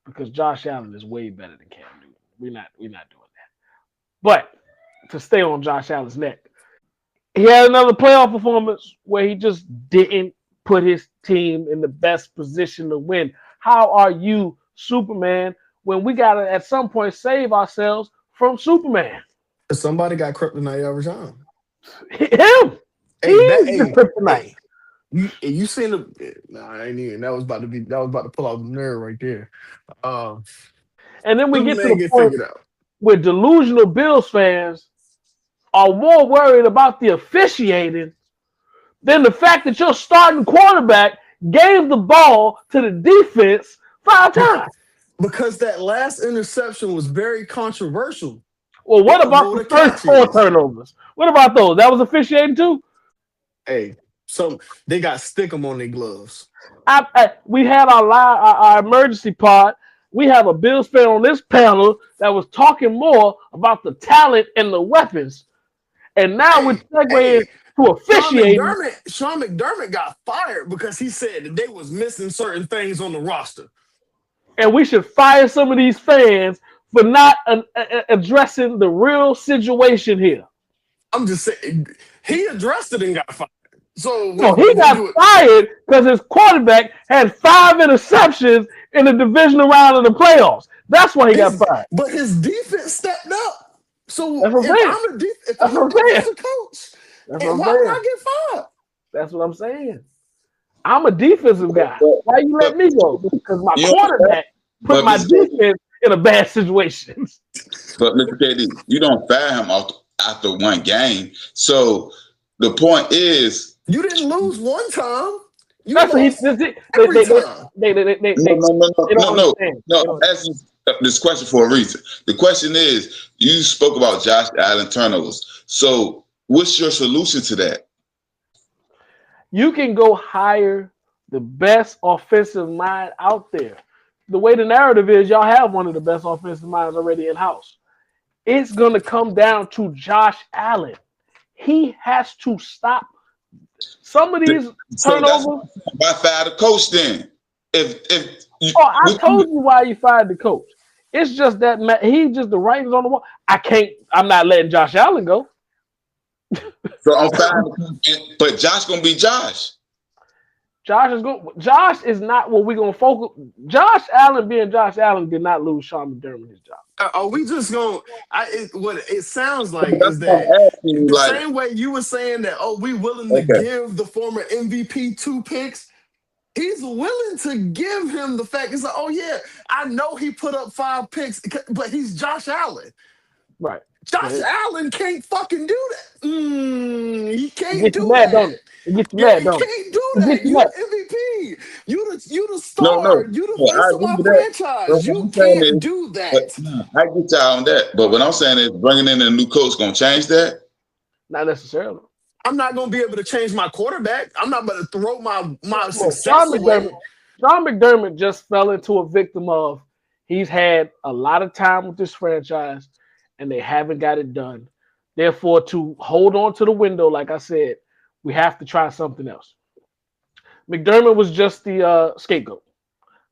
because Josh Allen is way better than Cam Newton. We're not doing that. But to stay on Josh Allen's neck, he had another playoff performance where he just didn't put his team in the best position to win. How are you, Superman, when we got to, at some point, save ourselves from Superman? Somebody got kryptonite every time. Him. He's the kryptonite. You seen the? Nah, I ain't even. That was about to pull out the nerve right there. And then we get to the point where delusional Bills fans are more worried about the officiating than the fact that your starting quarterback gave the ball to the defense 5 times. Because that last interception was very controversial. Well, what about the first 4 turnovers? What about those? That was officiating too? Hey, so they got stick 'em on their gloves. We had our emergency pod. We have a Bills fan on this panel that was talking more about the talent and the weapons. And now we're segueing to officiating. Sean McDermott got fired because he said that they was missing certain things on the roster. And we should fire some of these fans for not addressing the real situation here. I'm just saying, he addressed it and got fired. So he got fired because his quarterback had 5 interceptions in the divisional round of the playoffs. That's why he got fired. But his defense stepped up. So if I'm a defensive coach, why would I get fired? That's what I'm saying. I'm a defensive guy. Why you let me go? Because my quarterback put my defense in a bad situation. But Mr. KD, you don't fire him after one game. So the point is, you didn't lose one time. No. I'm asking this question for a reason. The question is, you spoke about Josh Allen turnovers. So what's your solution to that? You can go hire the best offensive mind out there. The way the narrative is, y'all have one of the best offensive minds already in-house. It's going to come down to Josh Allen. He has to stop some of these turnovers. Why fire the coach then? I told you why you fired the coach. It's just that he just the writings on the wall. I'm not letting Josh Allen go. So I'm firing, but Josh gonna be Josh. Josh is not what we're gonna focus. Josh Allen being Josh Allen did not lose Sean McDermott his job. Are we just going? What it sounds like is that the same way you were saying that. Oh, we willing to give the former MVP 2 picks. He's willing to give him the fact. It's like, oh yeah, I know he put up 5 picks, but he's Josh Allen. Right. Josh Allen can't fucking do that. He can't do mad, that. Don't it? It gets you mad, don't it? He can't do that. You the MVP. You the star. No. You the face of my franchise. You can't do that. I get y'all on that. But what I'm saying is bringing in a new coach going to change that? Not necessarily. I'm not going to be able to change my quarterback. I'm not going to throw my success away. Sean McDermott just fell into a victim of he's had a lot of time with this franchise and they haven't got it done. Therefore, to hold on to the window, like I said, we have to try something else. McDermott was just the scapegoat.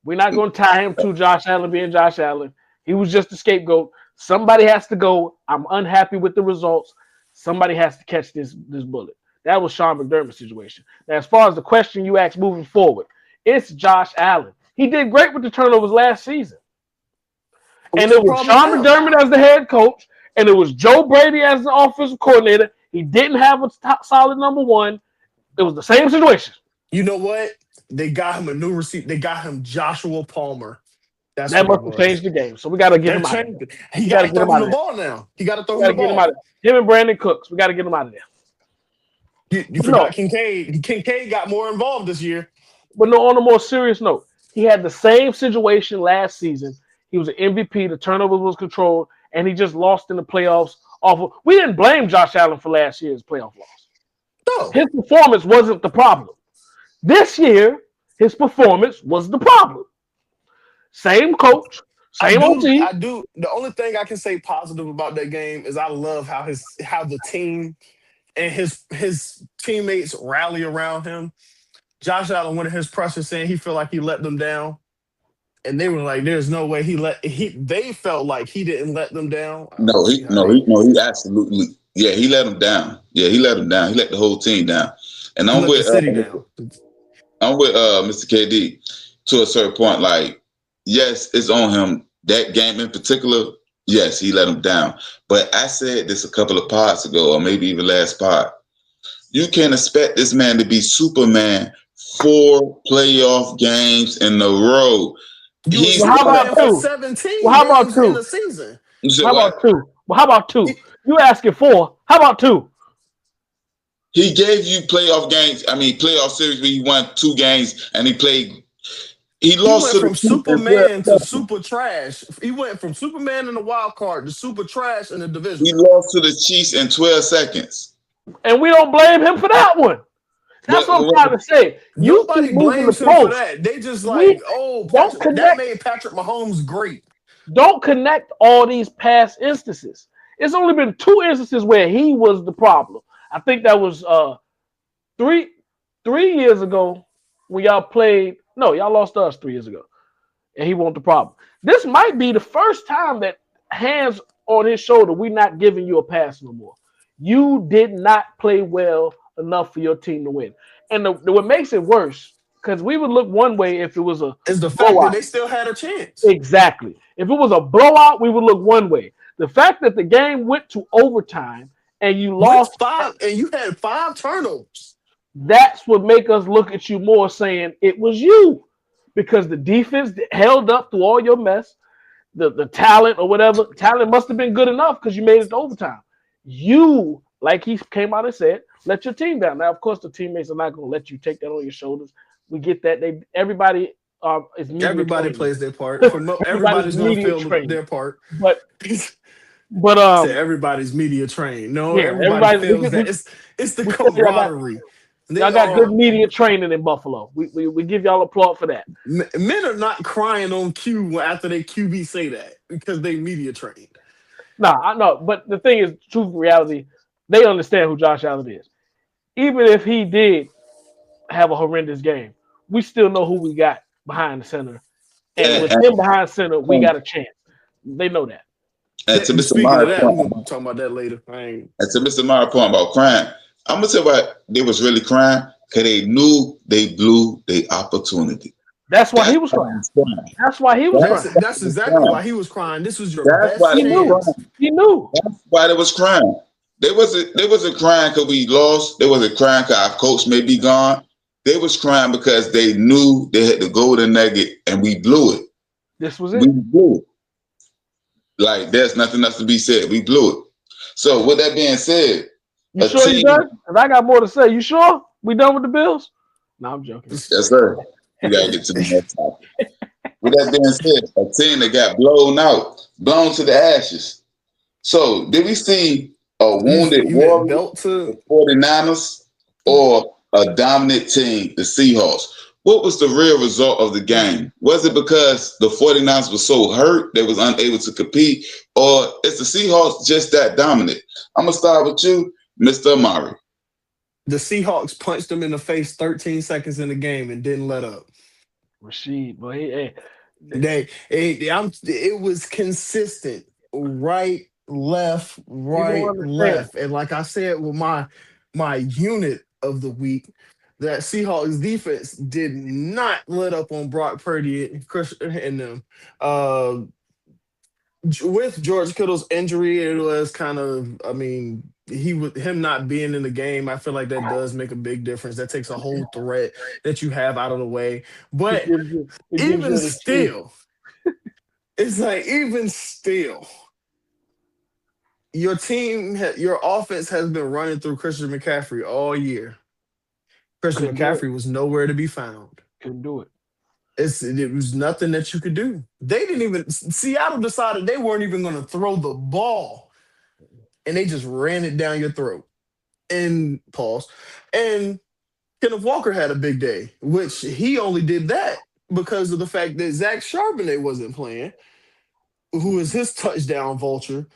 We're not going to tie him to Josh Allen being Josh Allen. He was just the scapegoat. Somebody has to go. I'm unhappy with the results. Somebody has to catch this bullet. That was Sean McDermott's situation. Now, as far as the question you asked moving forward, it's Josh Allen. He did great with the turnovers last season. And it was Sean McDermott as the head coach, and it was Joe Brady as the offensive coordinator. He didn't have a solid number one. It was the same situation. You know what? They got him a new receiver. They got him Joshua Palmer. That must have changed the game. So we got to get him out of there. He got to throw him the ball now. He got to throw him the ball. Him and Brandon Cooks. We got to get him out of there. You forgot Kincaid. Kincaid got more involved this year. But no, on a more serious note, he had the same situation last season. He was an MVP. The turnovers was controlled, and he just lost in the playoffs. We didn't blame Josh Allen for last year's playoff loss. No. His performance wasn't the problem. This year, his performance was the problem. Same coach, same OT. I do. The only thing I can say positive about that game is I love how the team and his teammates rally around him. Josh Allen went in his presser saying he felt like he let them down. And they were like, "There's no way they felt like he didn't let them down." He absolutely, he let them down. Yeah, he let them down. He let the whole team down. And I'm with Mr. KD to a certain point. Like, yes, it's on him. That game in particular, yes, he let them down. But I said this a couple of pods ago, or maybe even last pod. You can't expect this man to be Superman 4 playoff games in a row. How about 2? 17 how about 2 in the season? How about 2? Well, how about 2? You asking 4? How about 2? He gave you playoff games. I mean, playoff series where he won 2 games and he played. He lost went from Superman to super trash. He went from Superman in the wild card to super trash in the division. He lost to the Chiefs in 12 seconds. And we don't blame him for that one. That's what I'm trying to say. Nobody blames him for that. They just that made Patrick Mahomes great. Don't connect all these past instances. It's only been 2 instances where he was the problem. I think that was 3 years ago when y'all played. No, y'all lost to us 3 years ago, and he wasn't the problem. This might be the first time that hands on his shoulder, we're not giving you a pass no more. You did not play well enough for your team to win. And what makes it worse, because we would look one way if it was is the fact that they still had a chance. Exactly. If it was a blowout, we would look one way. The fact that the game went to overtime and you lost 5 and you had 5 turnovers. That's what make us look at you more saying it was you, because the defense held up through all your mess. The talent or whatever, talent must have been good enough because you made it to overtime. You, like he came out and said, let your team down. Now, of course, the teammates are not going to let you take that on your shoulders. We get that. Everybody is media everybody trained. Plays their part. Everybody's going to feel their part. But everybody's media trained. No, everybody feels that. It's the camaraderie. Y'all got good media training in Buffalo. We give y'all applause for that. Men are not crying on cue after they QB say that because they media trained. Nah, I know. But the thing is, truth reality, they understand who Josh Allen is. Even if he did have a horrendous game, we still know who we got behind the center. And with him behind center, we got a chance. They know that. And to Mr. Meyer's point, we'll talk about that later. And to Mr. Meyer's point about crying, I'm gonna tell you why they was really crying, because they knew they blew their opportunity. That's why he was crying. That's why he was crying. That's exactly why he was crying. This was your best why chance. He knew. That's why they was crying. They wasn't crying because we lost. They wasn't crying because our coach may be gone. They was crying because they knew they had the golden nugget and we blew it. This was it. We blew it. Like, there's nothing else to be said. We blew it. So with that being said, you sure you done? Because I got more to say. You sure we done with the Bills? No, I'm joking. Yes, sir. You gotta get to the next topic. With that being said, a team that got blown to the ashes. So did we see a wounded warrior to the 49ers or a dominant team, the Seahawks? What was the real result of the game? Was it because the 49ers were so hurt they was unable to compete, or is the Seahawks just that dominant? I'm gonna start with you, Mr. Amari. The Seahawks punched them in the face 13 seconds in the game and didn't let up. Rashid, boy, it was consistent. Right, left, left. And like I said with my unit of the week, that Seahawks defense did not let up on Brock Purdy and them. With George Kittle's injury, it was kind of, him not being in the game, I feel like that does make a big difference. That takes a whole threat that you have out of the way. But even still, it's like, even still, your team, your offense has been running through Christian McCaffrey all year. Christian McCaffrey was nowhere to be found. Couldn't do it. It was nothing that you could do. Seattle decided they weren't even going to throw the ball, and they just ran it down your throat. And pause. And Kenneth Walker had a big day, which he only did that because of the fact that Zach Charbonnet wasn't playing, who is his touchdown vulture.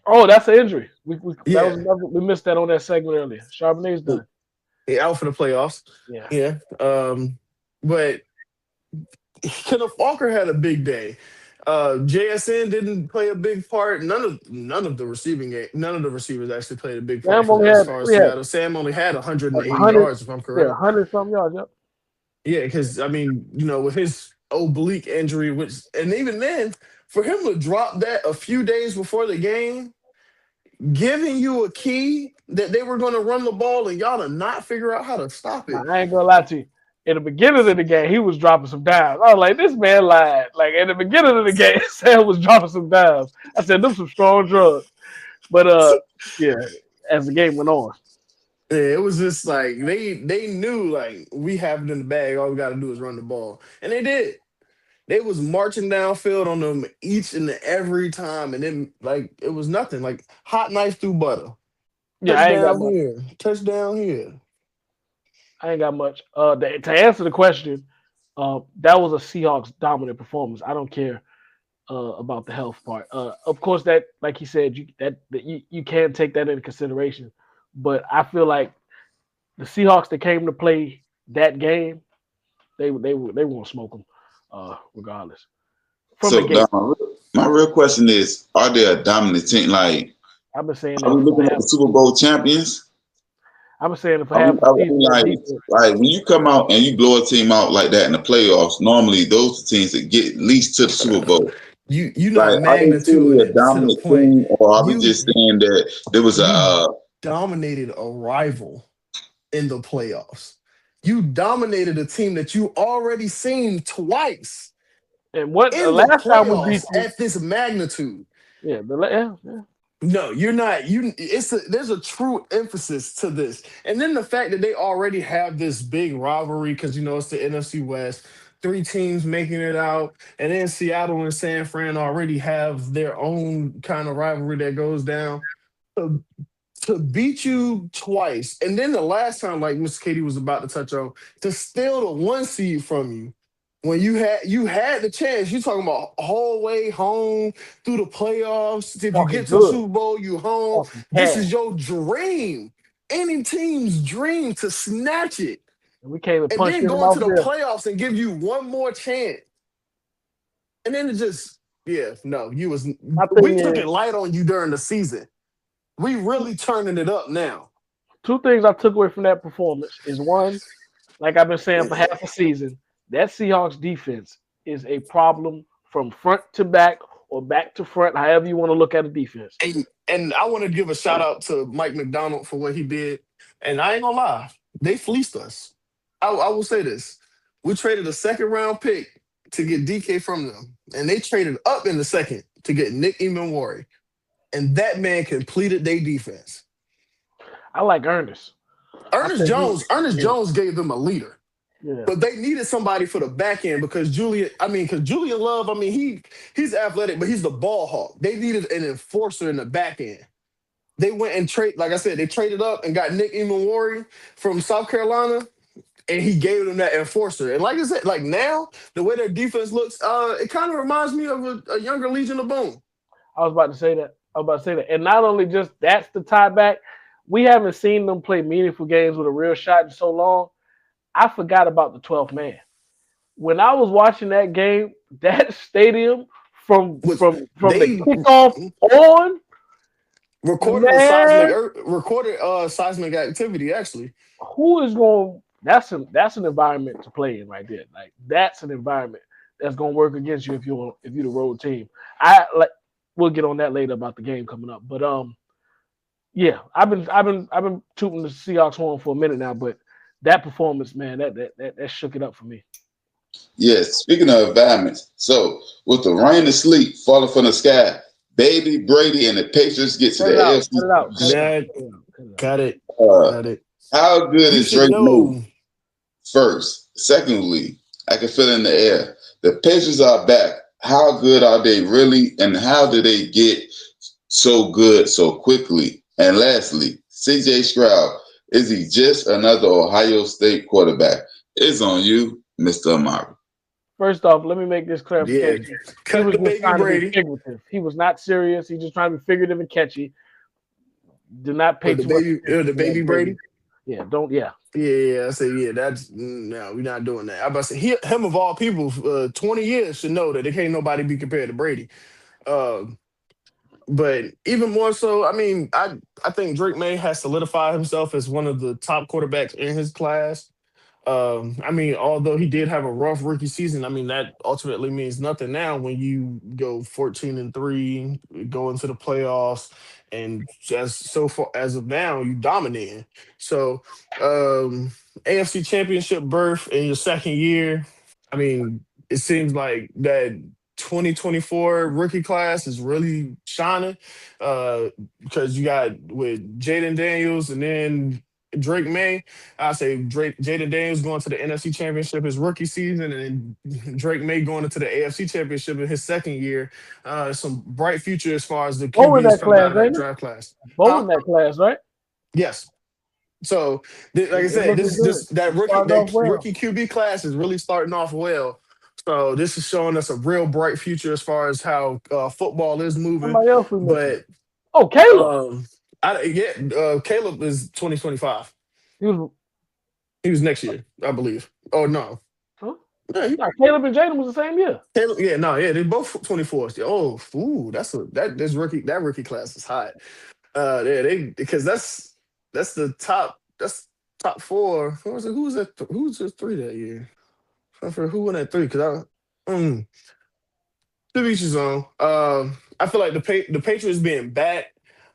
Oh, that's an injury. We missed that on that segment earlier. Charbonnet's done. Out for the playoffs. Yeah. But Kenneth Walker had a big day. JSN didn't play a big part. None of the receivers actually played a big part. Sam only had 180 yards, if I'm correct. 100 something yards. Yep. Yeah, because with his oblique injury, and even then, for him to drop that a few days before the game, giving you a key that they were going to run the ball and y'all to not figure out how to stop it. I ain't gonna lie to you. In the beginning of the game, he was dropping some dimes. I was like, this man lied. Like, in the beginning of the game, Sam was dropping some dimes. I said, them some strong drugs. But, as the game went on. Yeah, it was just like, they knew, like, we have it in the bag. All we got to do is run the ball. And they did. They was marching downfield on them each and every time. And then, like, it was nothing. Like, hot knife through butter. Yeah, I ain't got much. Touchdown here. I ain't got much. To answer the question, that was a Seahawks dominant performance. I don't care about the health part. Of course, that, like he said, you can take that into consideration. But I feel like the Seahawks that came to play that game, they were gonna smoke them, regardless. My real question is: are they a dominant team? Like, I've been saying, are we looking at the Super Bowl champions? I've been saying it for half the season. Like when you come out and you blow a team out like that in the playoffs, normally those are teams that get at least to the Super Bowl. You know, magnitude a dominant team, or are we just saying that there was a dominated a rival in the playoffs? You dominated a team that you already seen twice. And what the last time we beat at this magnitude? Yeah. No, you're not. There's a true emphasis to this, and then the fact that they already have this big rivalry because it's the NFC West, 3 teams making it out, and then Seattle and San Fran already have their own kind of rivalry that goes down. To beat you twice, and then the last time, like Mr. Katie was about to touch on, to steal the 1 seed from you. When you had the chance, you're talking about whole way home through the playoffs. If you get to the Super Bowl, you home. This is your dream. Any team's dream to snatch it. We came and then go into the playoffs and give you one more chance. And then it just, we took it light on you during the season. We really turning it up now. 2 things I took away from that performance is, one, like I've been saying for half a season, that Seahawks defense is a problem from front to back or back to front, however you want to look at a defense. And I want to give a shout out to Mike McDonald for what he did. And I ain't gonna lie, they fleeced us. I will say this: we traded a 2nd-round pick to get DK from them, and they traded up in the 2nd to get Nick Emanwari, and that man completed their defense. I like Ernest. Ernest Jones gave them a leader. Yeah. But they needed somebody for the back end because Julian Love, he's athletic, but he's the ball hawk. They needed an enforcer in the back end. They went and they traded up and got Nick Emanwari from South Carolina, and he gave them that enforcer. And like I said, like now, the way their defense looks, it kind of reminds me of a younger Legion of Boom. I was about to say that. And not only just that's the tie back, we haven't seen them play meaningful games with a real shot in so long. I forgot about the 12th man. When I was watching that game, that stadium from the kickoff on recorded seismic activity. Actually, who is going? That's an environment to play in right there. Like that's an environment that's going to work against you if you're the road team. We'll get on that later about the game coming up. But yeah, I've been tooting the Seahawks horn for a minute now, but that performance, man, that shook it up for me. Yes, speaking of environments, so with the rain and sleet falling from the sky, Baby Brady and the Patriots get to the AFC. Got it. How good is Drake May? First. Secondly, I can feel it in the air. The Patriots are back. How good are they really, and how do they get so good so quickly? And lastly, C.J. Stroud. Is he just another Ohio State quarterback? It's on you, Mr. Amari. First off, let me make this clarification. Yeah. Cut the Baby Brady. He was not serious. He just trying to be figurative and catchy. Do not pay too much. The Baby Brady? Yeah, don't. Yeah. Yeah, I say, yeah, that's, no, we're not doing that. I'm about to say, him of all people, 20 years should know that there can't nobody be compared to Brady. But even more so, I mean, I think Drake May has solidified himself as one of the top quarterbacks in his class. I mean, although he did have a rough rookie season, I mean, that ultimately means nothing now when you go 14-3, go into the playoffs, and so far as of now, you dominating. So, AFC Championship berth in your 2nd year, I mean, it seems like that 2024 rookie class is really shining because you got with Jaden Daniels and then Drake May. I say Jaden Daniels going to the NFC Championship his rookie season, and then Drake May going into the AFC Championship in his 2nd year. Some bright future as far as the QBs coming out of that draft class. Both in that class, right? Yes. So, like I said, that rookie QB class is really starting off well. So this is showing us a real bright future as far as how football is moving. Caleb. Caleb is 2025. He was next year, I believe. Oh no. Huh? Yeah, Caleb and Jaden was the same year. They both 24s. Oh, that rookie class is hot. Because that's the top. That's top 4. Who was the 3 that year? For who won at 3? Because to each his own. I feel like the Patriots being back.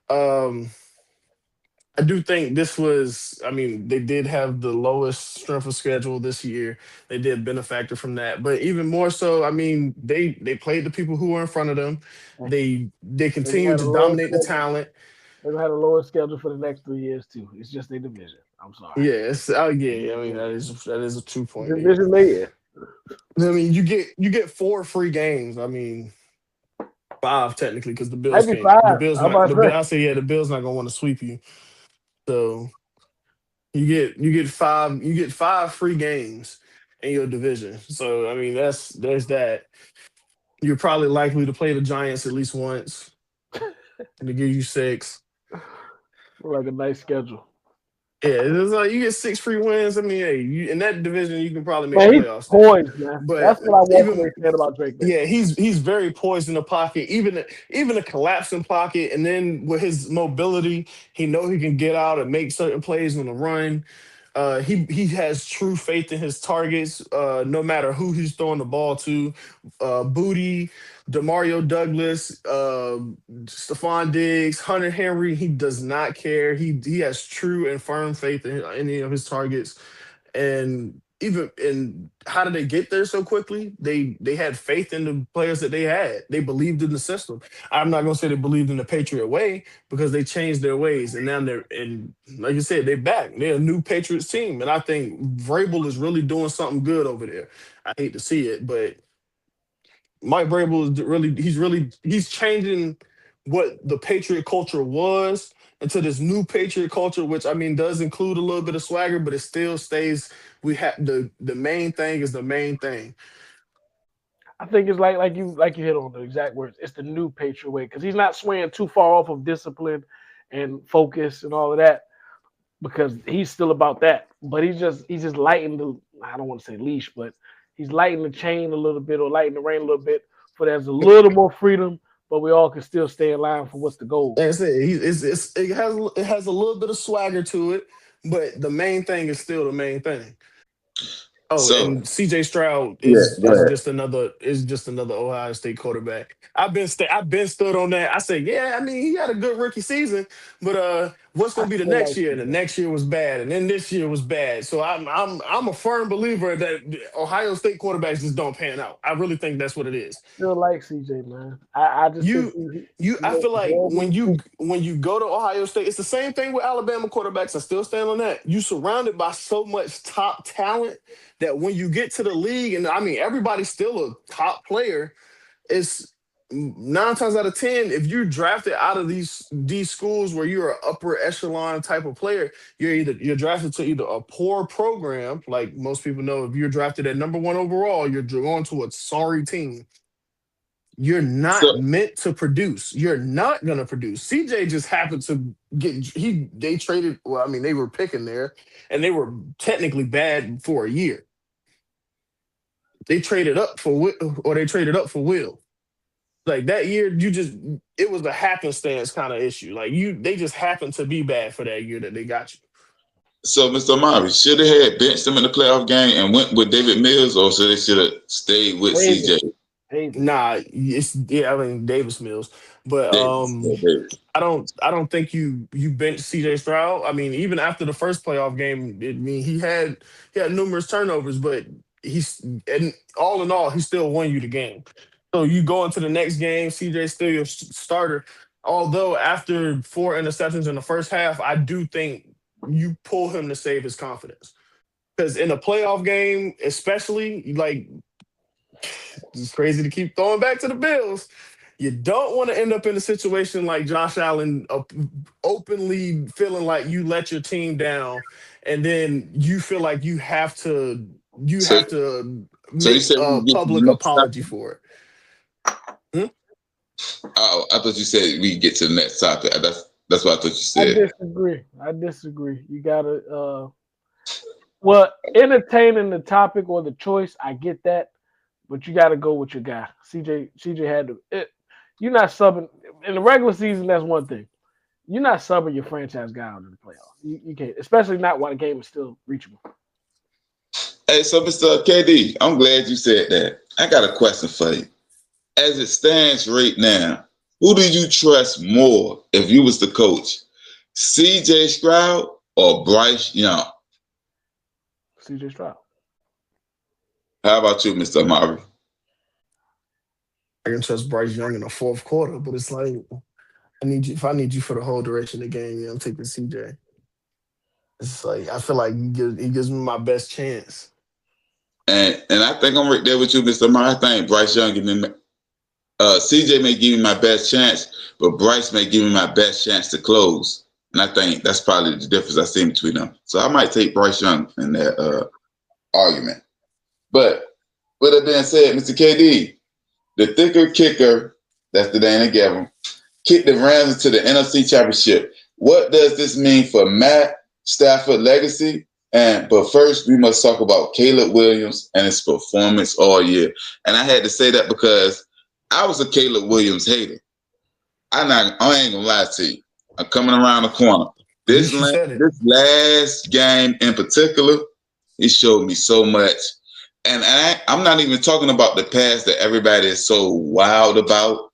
I do think this was. I mean, they did have the lowest strength of schedule this year. They did benefactor from that, but even more so, I mean, they played the people who were in front of them. They continued to dominate the talent. They've had a lower schedule for the next 3 years too. It's just their division. I'm sorry. Yeah, I mean, that is a true point. Division they in. I mean, you get 4 free games. I mean, 5 technically because the Bills can't. The Bills not gonna want to sweep you. So you get 5 free games in your division. So I mean, there's that. You're probably likely to play the Giants at least once, and to give you 6. Like a nice schedule. Yeah, it's like you get 6 free wins. I mean, hey, in that division, you can probably make the playoffs. Poised, man. But that's what I want to say about Drake. Yeah, he's very poised in the pocket, even a collapsing pocket, and then with his mobility, he can get out and make certain plays on the run. He has true faith in his targets, no matter who he's throwing the ball to. Booty, Demario Douglas, Stephon Diggs, Hunter Henry. He does not care. He has true and firm faith in any of his targets. And how did they get there so quickly? They had faith in the players that they had. They believed in the system. I'm not gonna say they believed in the Patriot way because they changed their ways, and now like you said, they're back. They're a new Patriots team, and I think Vrabel is really doing something good over there. I hate to see it, but Mike Vrabel is he's changing what the Patriot culture was into this new Patriot culture, which I mean does include a little bit of swagger, but it still stays. We have the main thing is the main thing. I think it's like you hit on the exact words. It's the new Patriot way because he's not swaying too far off of discipline and focus and all of that because he's still about that. But he's just lighting the, I don't want to say leash, but he's lighting the chain a little bit or lighting the rein a little bit for there's a little more freedom, but we all can still stay in line for what's the goal. That's it. It has a little bit of swagger to it, but the main thing is still the main thing. Oh, and CJ Stroud is just another Ohio State quarterback. I've been stood on that. I said, yeah, I mean, he had a good rookie season, but what's going to be the next year? And the next year was bad, and then this year was bad. So I'm a firm believer that Ohio State quarterbacks just don't pan out. I really think that's what it is. Still like CJ, man. I feel like when you go to Ohio State, it's the same thing with Alabama quarterbacks. I still stand on that. You surrounded by so much top talent that when you get to the league, and I mean everybody's still a top player, it's 9 times out of 10, if you're drafted out of these schools where you're an upper echelon type of player, you're drafted to either a poor program, like most people know, if you're drafted at number 1 overall, you're going to a sorry team. You're not meant to produce. You're not gonna produce. CJ just happened to they traded. Well, I mean, they were picking there, and they were technically bad for a year. They traded up for Will. Like that year, it was a happenstance kind of issue. Like they just happened to be bad for that year that they got you. So, Mr. Amari, should have had benched them in the playoff game and went with David Mills, or should they should have stayed with CJ? Nah, I mean Davis Mills, but I don't think you bench CJ Stroud. I mean, even after the first playoff game, he had numerous turnovers, but and all in all, he still won you the game. So you go into the next game, CJ's still your starter. Although after 4 interceptions in the first half, I do think you pull him to save his confidence. Because in a playoff game, especially, like, it's crazy to keep throwing back to the Bills. You don't want to end up in a situation like Josh Allen openly feeling like you let your team down, and then you feel like you have to make a public apology for it. Oh, I thought you said we get to the next topic. That's what I thought you said. I disagree. You gotta entertaining the topic or the choice, I get that, but you gotta go with your guy. CJ had to. You're not subbing in the regular season. That's one thing. You're not subbing your franchise guy out in the playoffs. You can't, especially not while the game is still reachable. Hey, so Mr. KD, I'm glad you said that. I got a question for you. As it stands right now, who do you trust more if you was the coach? CJ Stroud or Bryce Young? CJ Stroud. How about you, Mr. Amari? I can trust Bryce Young in the fourth quarter, but it's like if I need you for the whole duration of the game, I'm taking CJ. It's like I feel like he gives me my best chance. And I think I'm right there with you, Mr. Amari. I think Bryce Young CJ may give me my best chance, but Bryce may give me my best chance to close. And I think that's probably the difference I see between them. So I might take Bryce Young in that argument. But with that being said, Mr. KD, the thicker kicker, that's the Dana Gavin, kicked the Rams into the NFC Championship. What does this mean for Matt Stafford legacy? But first, we must talk about Caleb Williams and his performance all year. And I had to say that because I was a Caleb Williams hater. I ain't gonna lie to you. I'm coming around the corner. This last game in particular, it showed me so much. And I'm not even talking about the past that everybody is so wild about.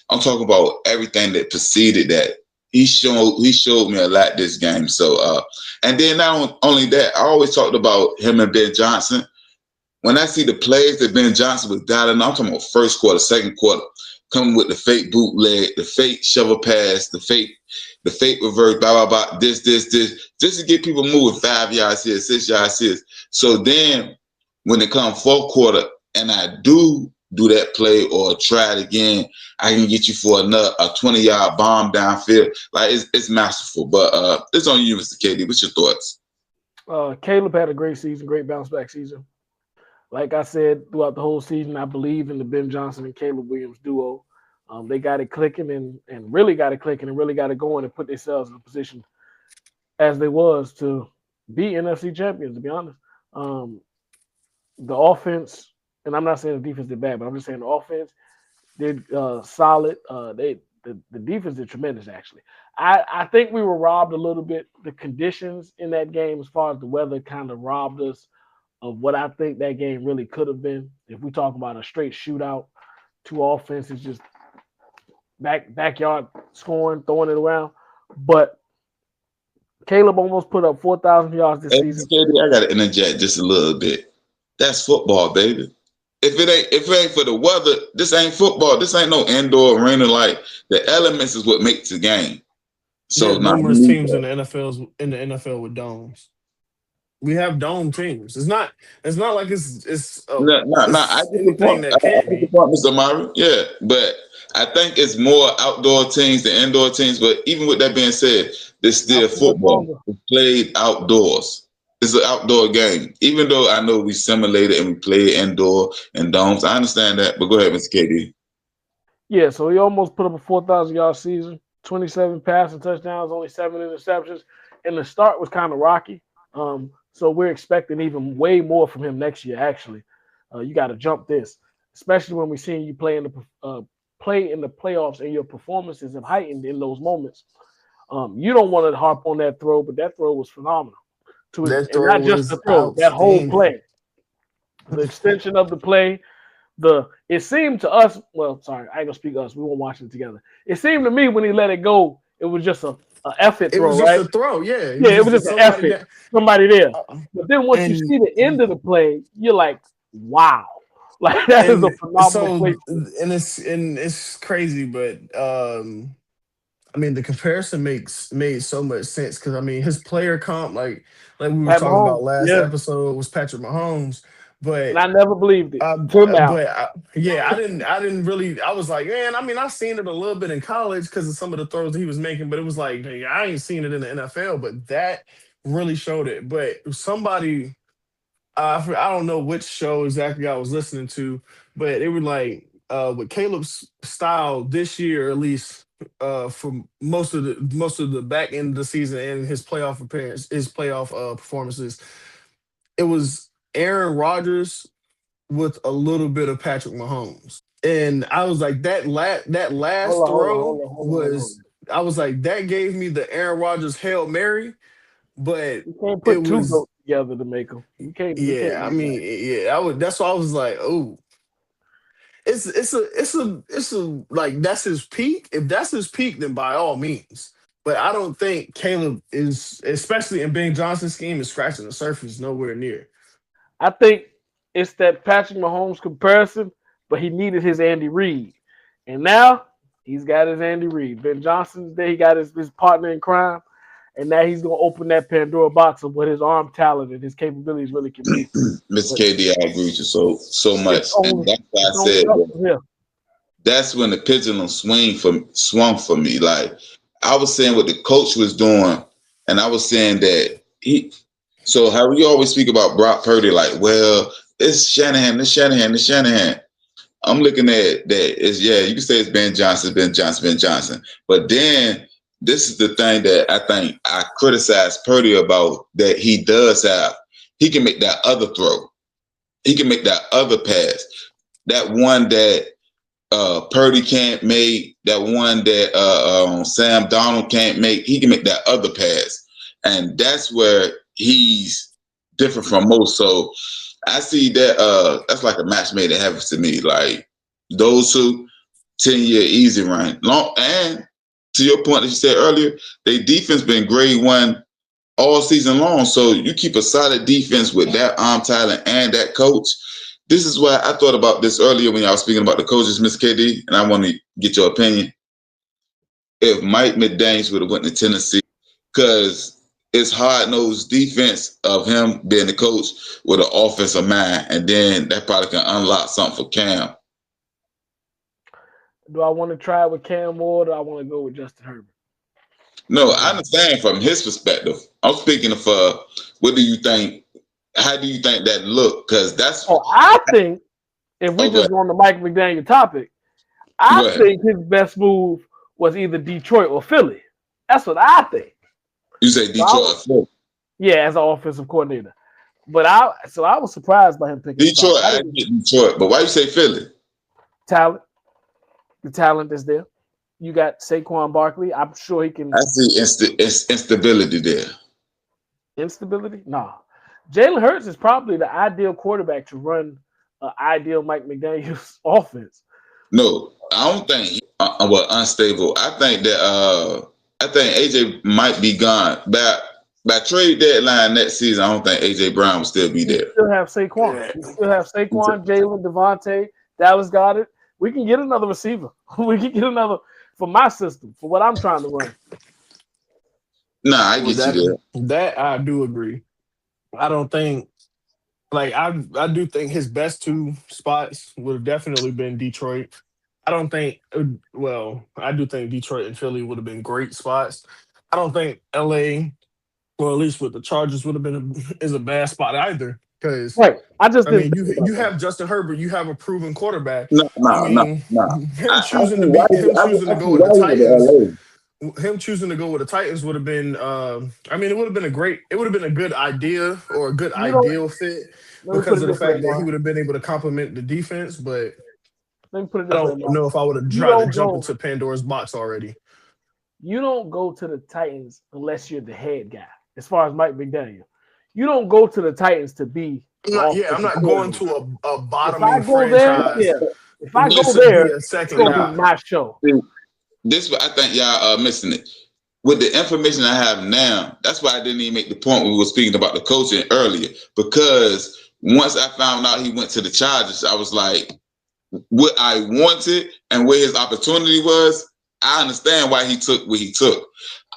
I'm talking about everything that preceded that. He showed me a lot this game. So, and then not only that, I always talked about him and Ben Johnson. When I see the plays that Ben Johnson was dialing, I'm talking about first quarter, second quarter, coming with the fake bootleg, the fake shovel pass, the fake reverse, blah, blah, blah, this, just to get people moving 5 yards here, 6 yards here. So then when it comes fourth quarter and I do that play or try it again, I can get you for a 20-yard bomb downfield. Like, it's masterful. But it's on you, Mr. KD. What's your thoughts? Caleb had a great season, great bounce-back season. Like I said, throughout the whole season, I believe in the Ben Johnson and Caleb Williams duo. They got it clicking and really got it clicking and really got it going and put themselves in a position as they was to be NFC champions, to be honest. The offense, and I'm not saying the defense did bad, but I'm just saying the offense did solid. The defense did tremendous, actually. I think we were robbed a little bit. The conditions in that game, as far as the weather, kind of robbed us of what I think that game really could have been. If we talk about a straight shootout, two offenses just backyard scoring, throwing it around. But Caleb almost put up 4,000 yards this season. I got to interject just a little bit. That's football, baby. If it ain't for the weather, this ain't football. This ain't no indoor arena. Like, the elements is what makes the game. So numerous teams in the NFL with domes. We have dome teams. It's not like it's no. I get the point, Mr. Amari. Yeah, but I think it's more outdoor teams than indoor teams. But even with that being said, it's still football. It's played outdoors. It's an outdoor game. Even though I know we simulated and we played indoor and domes, I understand that. But go ahead, Mr. KD. Yeah, so he almost put up a 4,000-yard season, 27 passing touchdowns, only 7 interceptions, and the start was kind of rocky. So we're expecting even way more from him next year. Actually, you got to jump this, especially when we're seeing you play in the playoffs and your performances have heightened in those moments. You don't want to harp on that throw, but that throw was phenomenal. And not just the throw, that whole play, the extension of the play. It seemed to us. Well, sorry, I ain't gonna speak us. We won't watch it together. It seemed to me when he let it go, it was just an effort throw, right? It was just a throw, yeah. It was just an effort. Somebody there. But then once you see the end of the play, you're like, wow. Like, that is a phenomenal play. And it's crazy, but I mean, the comparison made so much sense because, I mean, his player comp, like we were talking about last episode, was Patrick Mahomes. But and I never believed it. I didn't really. I was like, man, I mean, I've seen it a little bit in college because of some of the throws he was making, but it was like, hey, I ain't seen it in the NFL. But that really showed it. But somebody, I don't know which show exactly I was listening to, but it was like with Caleb's style this year, at least for most of the back end of the season and his playoff performances, it was Aaron Rodgers with a little bit of Patrick Mahomes. And I was like, that last throw was, I was like, that gave me the Aaron Rodgers Hail Mary, but you can't put two goats together to make them. You can't. That's why I was like, oh, it's a like, that's his peak. If that's his peak, then by all means. But I don't think Caleb is, especially in Ben Johnson's scheme, is scratching the surface nowhere near. I think it's that Patrick Mahomes comparison, but he needed his Andy Reid. And now he's got his Andy Reid. Ben Johnson's there, he got his partner in crime. And now he's going to open that Pandora box of what his arm talent and his capabilities really can be. Mr. KD, I agree with you so much. And that's why I said that's when the pendulum swung for me. Like, I was saying what the coach was doing, and I was saying that so how we always speak about Brock Purdy, like, well, it's Shanahan. I'm looking at that. You can say it's Ben Johnson. But then this is the thing that I think I criticize Purdy about, that he does have. He can make that other throw. He can make that other pass. That one that Purdy can't make, that one that Sam Darnold can't make. He can make that other pass, and that's where he's different from most. So I see that that's like a match made in heaven to me. Like those two, 10-year easy run. Long, and to your point that you said earlier, their defense been grade 1 all season long. So you keep a solid defense with that arm talent and that coach. This is why I thought about this earlier when y'all was speaking about the coaches, Miss KD, and I want to get your opinion. If Mike McDaniels would have went to Tennessee, because it's hard-nosed defense of him being the coach with an offensive mind, and then that probably can unlock something for Cam. Do I want to try with Cam Moore, or do I want to go with Justin Herbert? No, I understand from his perspective. I'm speaking of what do you think? How do you think that look? Because that's. Oh, I think if we just go on the Mike McDaniel topic, I think his best move was either Detroit or Philly. That's what I think. You say Detroit or Philly? Yeah, as an offensive coordinator. But I was surprised by him picking Detroit. I didn't get Detroit, but why you say Philly? Talent. The talent is there. You got Saquon Barkley. I'm sure he can. I see instability there. Instability? Nah. Jalen Hurts is probably the ideal quarterback to run an ideal Mike McDaniels offense. No, I don't think unstable. I think that AJ might be gone. By trade deadline next season, I don't think AJ Brown will still be there. You still have Saquon. You still have Saquon, Jalen, Devontae, Dallas Goedert. We can get another receiver. We can get another for my system, for what I'm trying to run. Nah, I get you there. That I do agree. I don't think, like, I do think his best 2 spots would have definitely been Detroit. I don't think, I do think Detroit and Philly would have been great spots. I don't think LA, or at least with the Chargers, would have been is a bad spot either. Because right, you have Justin Herbert, you have a proven quarterback. No. Him choosing to go with the Titans. Him choosing to go with the Titans would have been. It would have been a good idea or a good ideal fit because of the fact that he would have been able to complement the defense. But let me put it I don't know if I would have tried to jump into Pandora's box already. You don't go to the Titans unless you're the head guy. As far as Mike McDaniel, you don't go to the Titans to be. I'm not going to a bottoming franchise. If I go there, it's going to be my show. This I think y'all missing it. With the information I have now, that's why I didn't even make the point when we were speaking about the coaching earlier. Because once I found out he went to the Chargers, I was like, what I wanted and where his opportunity was, I understand why he took what he took.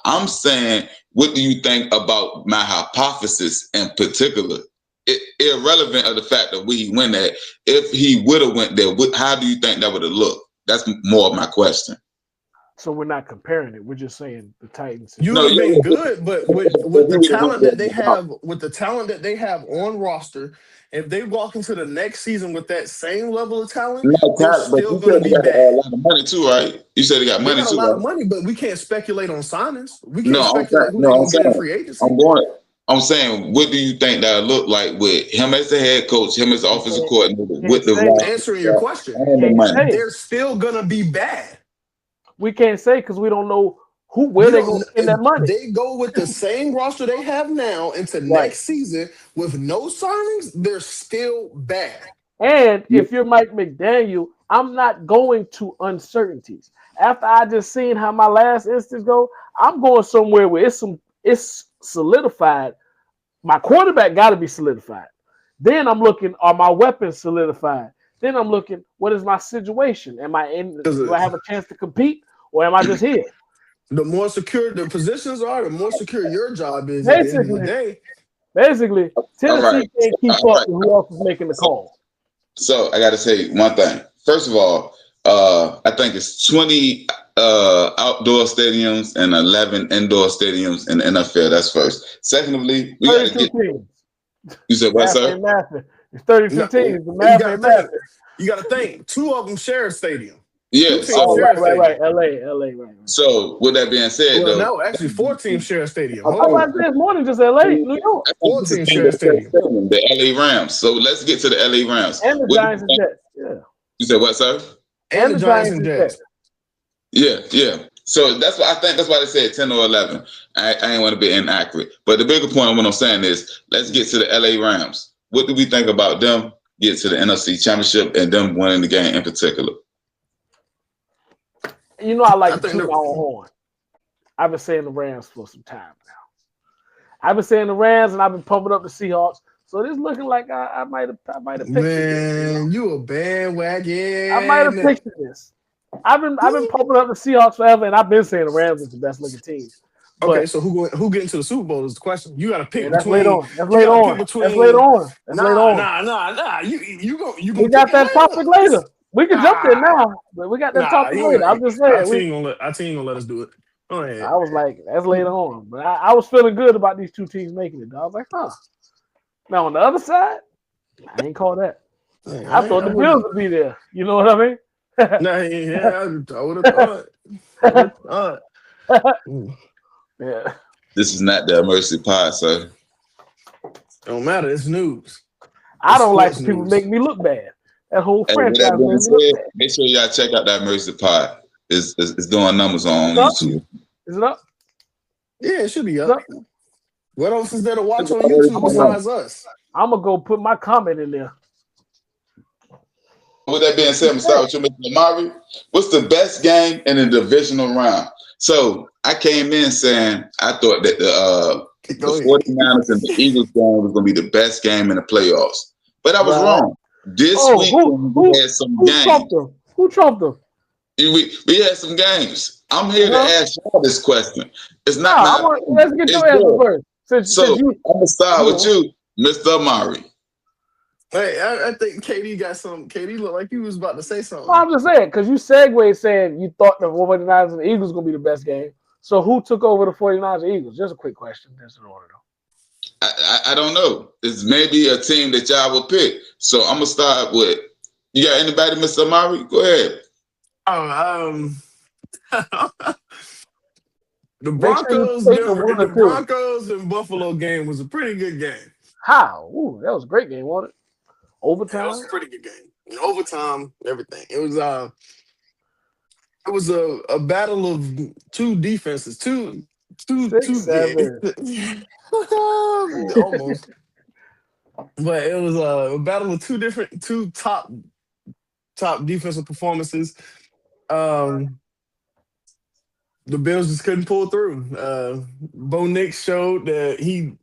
I'm saying, what do you think about my hypothesis in particular? Irrelevant of the fact that he went there. If he would have went there, how do you think that would have looked? That's more of my question. So we're not comparing it. We're just saying the Titans. You would have been good, but with the talent that they have, on roster, if they walk into the next season with that same level of talent, they're still going to be bad. A lot of money too, right? You said they got money too. A lot of money, but we can't speculate on signings. We can't speculate who they're going to get in free agency. I'm saying, what do you think that look like with him as the head coach, him as the offensive coordinator, with the answering your question? They're still going to be bad. We can't say because we don't know where they're going to spend that money. They go with the same roster they have now into next season with no signings, they're still bad. And if you're Mike McDaniel, I'm not going to uncertainties. After I just seen how my last instance go, I'm going somewhere where it's solidified. My quarterback got to be solidified. Then I'm looking, are my weapons solidified? Then I'm looking, what is my situation? Do I have a chance to compete, or am I just here? The more secure the positions are, the more secure your job is at the end of the day. Basically, Tennessee can't keep up with who else is making the call. So I got to say one thing. First of all, I think it's 20 outdoor stadiums and 11 indoor stadiums in the NFL. That's first. Secondly, we got to get. Teams. You said what, sir? It's 32 teams. You got to think. 2 of them share a stadium. Yeah. So, right. LA. So with that being said, no, actually 4 teams share a stadium. There's more than just LA, New York. 4 teams share a stadium. The LA Rams. So let's get to the LA Rams. And the Giants and Jets. Yeah. You said what, sir? And the Giants and Jets. Yeah. So that's why I think that's why they said 10 or 11. I ain't want to be inaccurate. But the bigger point of what I'm saying is, let's get to the LA Rams. What do we think about them getting to the NFC Championship and them winning the game in particular? You know, I like to toot my own horn. I've been saying the Rams for some time now. I've been saying the Rams, and I've been pumping up the Seahawks. So it's looking like I might have pictured this. Man, you a bandwagon. I might have pictured this. I've been pumping up the Seahawks forever, and I've been saying the Rams is the best looking team. Okay, so who getting to the Super Bowl is the question. You got to pick. That's later on. That's later on. Nah. You we got that topic later. We can jump there now, but we got that topic later. I'm just saying. Our team gonna let us do it. Go ahead. I was like, that's later on, but I was feeling good about these two teams making it. I was like, Now on the other side, I ain't call that. I thought the Bills would be there. You know what I mean? I would have thought. Yeah. This is not the Mercy Pod, sir. Don't matter. It's news. I don't like when people make me look bad. That whole franchise. Make sure y'all check out that Mercy Pod. It's doing numbers on YouTube. Is it up? Yeah, it should be up. What else is there to watch on YouTube besides us? I'm gonna go put my comment in there. With that being said, I'm gonna start with you, Mr. Amari. What's the best game in the divisional round? So I came in saying I thought that the 49ers and the Eagles game was gonna be the best game in the playoffs, but I was wrong. This week we had some games. Who trumped them? We had some games. I'm here to ask you this question. It's not. Let's get your answer first. I'm gonna start with you, Mr. Amari. Hey, I think KD got some. KD looked like he was about to say something. Well, I'm just saying, because you segued saying you thought the 49ers and the Eagles going to be the best game. So who took over the 49ers and Eagles? Just a quick question. That's in order, though. I don't know. It's maybe a team that y'all will pick. So I'm going to start with, you got anybody, Mr. Amari? Go ahead. The Broncos and Buffalo game was a pretty good game. How? Ooh, that was a great game, wasn't it? Overtime. It was a pretty good game. Overtime, everything. It was a battle of two defenses, two almost. But it was a battle of two top defensive performances. The Bills just couldn't pull through. Bo Nix showed that he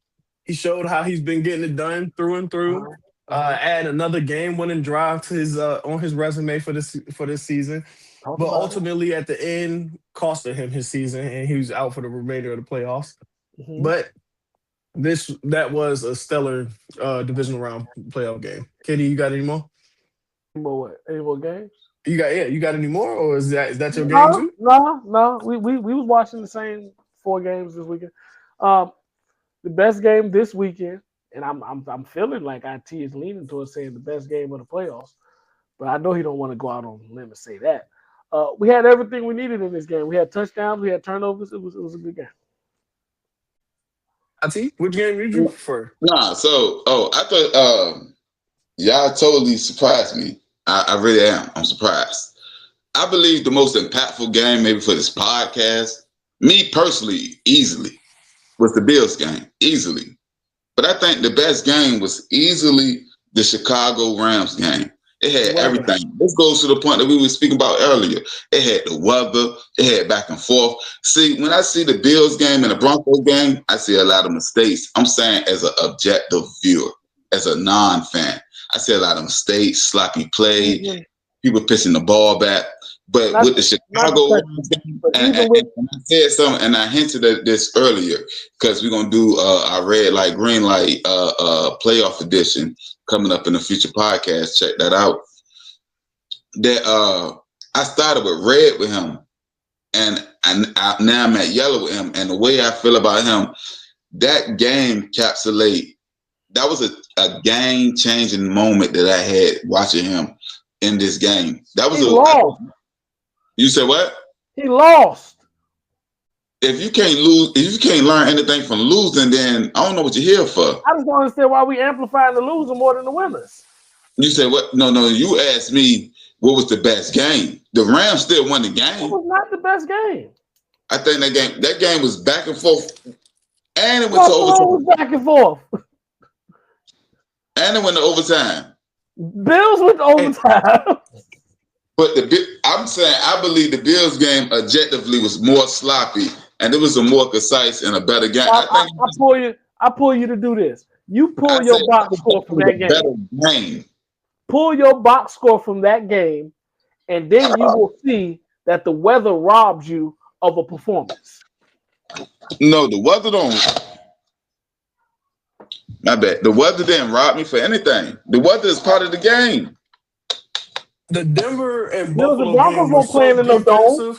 showed how he's been getting it done through and through. Add another game-winning drive to his on his resume for this season, but ultimately at the end costed him his season, and he was out for the remainder of the playoffs. Mm-hmm. But that was a stellar divisional round playoff game. Katie, you got any more? Any more games? You got any more, or is that your game too? No. We was watching the same 4 games this weekend. The best game this weekend, and I'm feeling like IT is leaning towards saying the best game of the playoffs, but I know he don't want to go out on a limb and say that. We had everything we needed in this game. We had touchdowns, we had turnovers. It was a good game. IT, which game did you prefer? I thought y'all totally surprised me. I really am. I'm surprised. I believe the most impactful game maybe for this podcast, me personally, easily, was the Bills game. Easily. But I think the best game was easily the Chicago Rams game. It had everything. This goes to the point that we were speaking about earlier. It had the weather. It had back and forth. See, when I see the Bills game and the Broncos game, I see a lot of mistakes. I'm saying as an objective viewer, as a non-fan. I see a lot of mistakes, sloppy play, people pitching the ball back. But with the Chicago Rams game, and I said something, and I hinted at this earlier, because we're going to do our red light, green light playoff edition coming up in the future podcast. Check that out. That I started with red with him, and now I'm at yellow with him. And the way I feel about him, that game encapsulate. That was a game-changing moment that I had watching him in this game. That was You said what? He lost. If you can't lose, if you can't learn anything from losing, then I don't know what you're here for. I just don't understand why we amplifying the loser more than the winners. You said what? No. You asked me what was the best game. The Rams still won the game. It was not the best game. I think that game was back and forth, and it went to overtime. Was back and forth. And it went to overtime. Bills went to overtime. But I'm saying I believe the Bills game objectively was more sloppy, and it was a more concise and a better game. I pull you to do this. You pull your box score from that game. Pull your box score from that game, and then you will see that the weather robs you of a performance. No, the weather don't. My bad. The weather didn't rob me for anything. The weather is part of the game. The Denver and Buffalo Broncos won't play in the dome.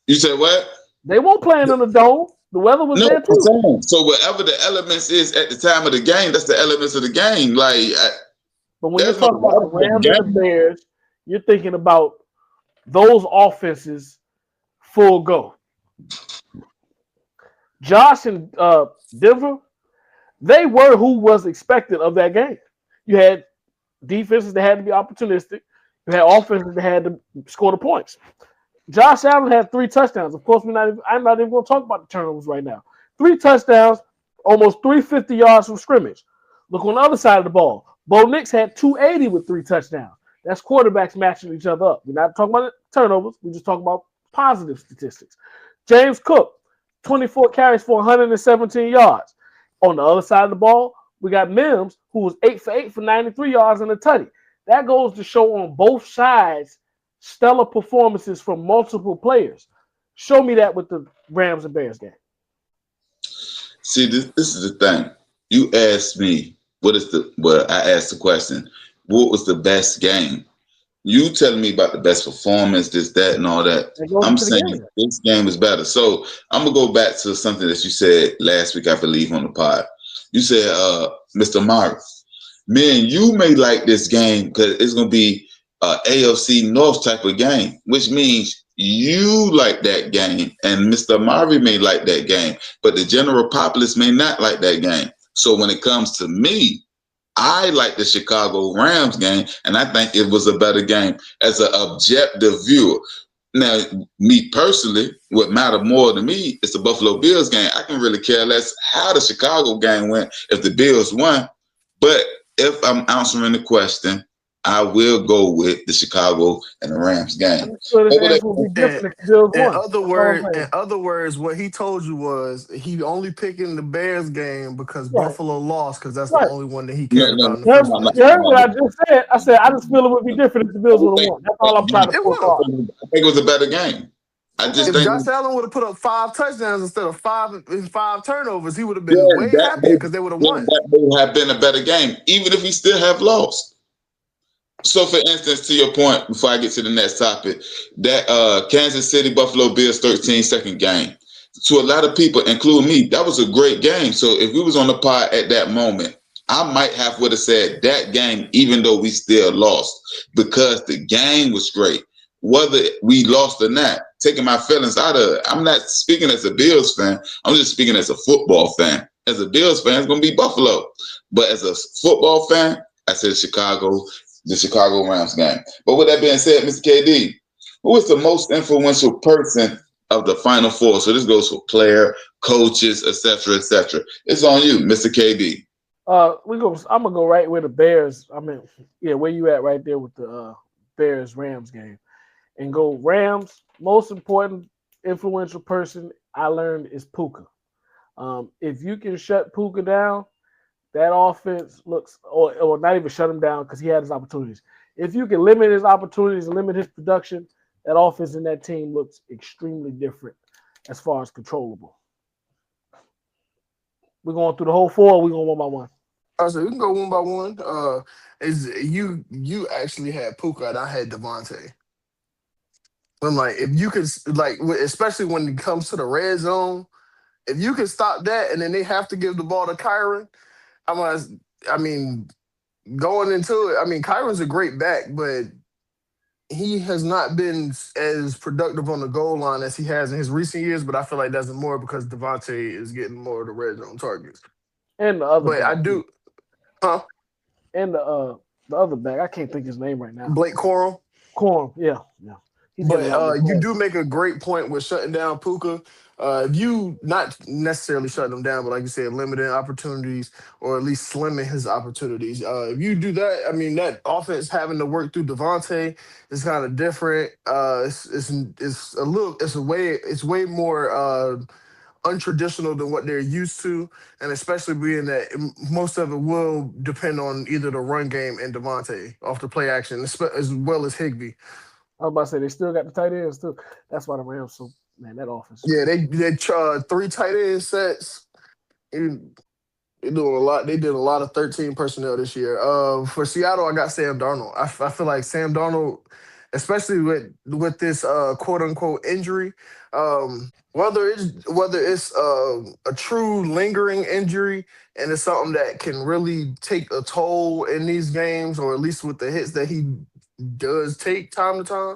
You said what? They won't play in the dome. The weather was there too. So whatever the elements is at the time of the game, that's the elements of the game. But when you talk about the Rams and the Bears, you're thinking about those offenses full go. Josh and Denver, they were who was expected of that game. You had defenses that had to be opportunistic. You had offenses that had to score the points. Josh Allen had 3 touchdowns. Of course, I'm not even going to talk about the turnovers right now. 3 touchdowns, almost 350 yards from scrimmage. Look on the other side of the ball. Bo Nix had 280 with 3 touchdowns. That's quarterbacks matching each other up. We're not talking about turnovers. We're just talking about positive statistics. James Cook, 24 carries for 117 yards. On the other side of the ball, we got Mims, who was 8 for 8 for 93 yards and a tutty. That goes to show on both sides stellar performances from multiple players. Show me that with the Rams and Bears game. See, this is the thing. You asked me, I asked the question, what was the best game? You telling me about the best performance, this, that, and all that. I'm saying this game is better. So I'm going to go back to something that you said last week, I believe, on the pod. You said, Mr. Mark, man, you may like this game because it's going to be an AFC North type of game, which means you like that game and Mr. Marvin may like that game, but the general populace may not like that game. So when it comes to me, I like the Chicago Rams game, and I think it was a better game as an objective viewer. Now, me personally, what mattered more to me is the Buffalo Bills game. I can really care less how the Chicago game went if the Bills won. But if I'm answering the question, I will go with the Chicago and the Rams game. In other words, what he told you was he only picking the Bears game because Buffalo lost because that's the only one that he cared about. You heard what I just said? I said I just feel it would be different if the Bills would have won. That's all I'm trying to pull off. I think it was a better game. If Josh Allen would have put up 5 touchdowns instead of 5 turnovers, he would have been way happier because they would have won. That would have been a better game, even if he still have lost. So, for instance, to your point, before I get to the next topic, that Kansas City Buffalo Bills 13-second game, to a lot of people, including me, that was a great game. So, if we was on the pod at that moment, I might would have said that game, even though we still lost, because the game was great. Whether we lost or not, taking my feelings out of it. I'm not speaking as a Bills fan. I'm just speaking as a football fan. As a Bills fan, it's going to be Buffalo. But as a football fan, I said the Chicago Rams game. But with that being said, Mr. KD, who was the most influential person of the Final Four? So this goes for player, coaches, etc., etc. It's on you, Mr. KD. I'm gonna go right with the Bears. I mean, where you at right there with the Bears Rams game, and go Rams. Most important influential person I learned is Puka. If you can shut Puka down, that offense looks, or not even shut him down because he had his opportunities. If you can limit his opportunities and limit his production, that offense and that team looks extremely different as far as controllable. We're going through the whole 4, or we're going one by one? So we can go one by one. Is you actually had Puka and I had Devontae. I'm like, if you could, like, especially when it comes to the red zone, if you can stop that and then they have to give the ball to Kyron, going into it, Kyron's a great back, but he has not been as productive on the goal line as he has in his recent years, but I feel like that's more because Devontae is getting more of the red zone targets. And the other back. I do. Huh? And the other back, I can't think his name right now. Blake Corum? Corum, yeah. But you do make a great point with shutting down Puka. If you not necessarily shutting him down, but like you said, limiting opportunities or at least slimming his opportunities. If you do that, I mean that offense having to work through Devontae is kind of different. It's way more untraditional than what they're used to, and especially being that most of it will depend on either the run game and Devontae off the play action, as well as Higbee. I was about to say they still got the tight ends too. That's why the Rams. So man, that offense. Yeah, they 3 tight end sets. They're doing a lot. They did a lot of 13 personnel this year. For Seattle, I got Sam Darnold. I feel like Sam Darnold, especially with this quote unquote injury, whether it's a true lingering injury and it's something that can really take a toll in these games, or at least with the hits that he does take time to time,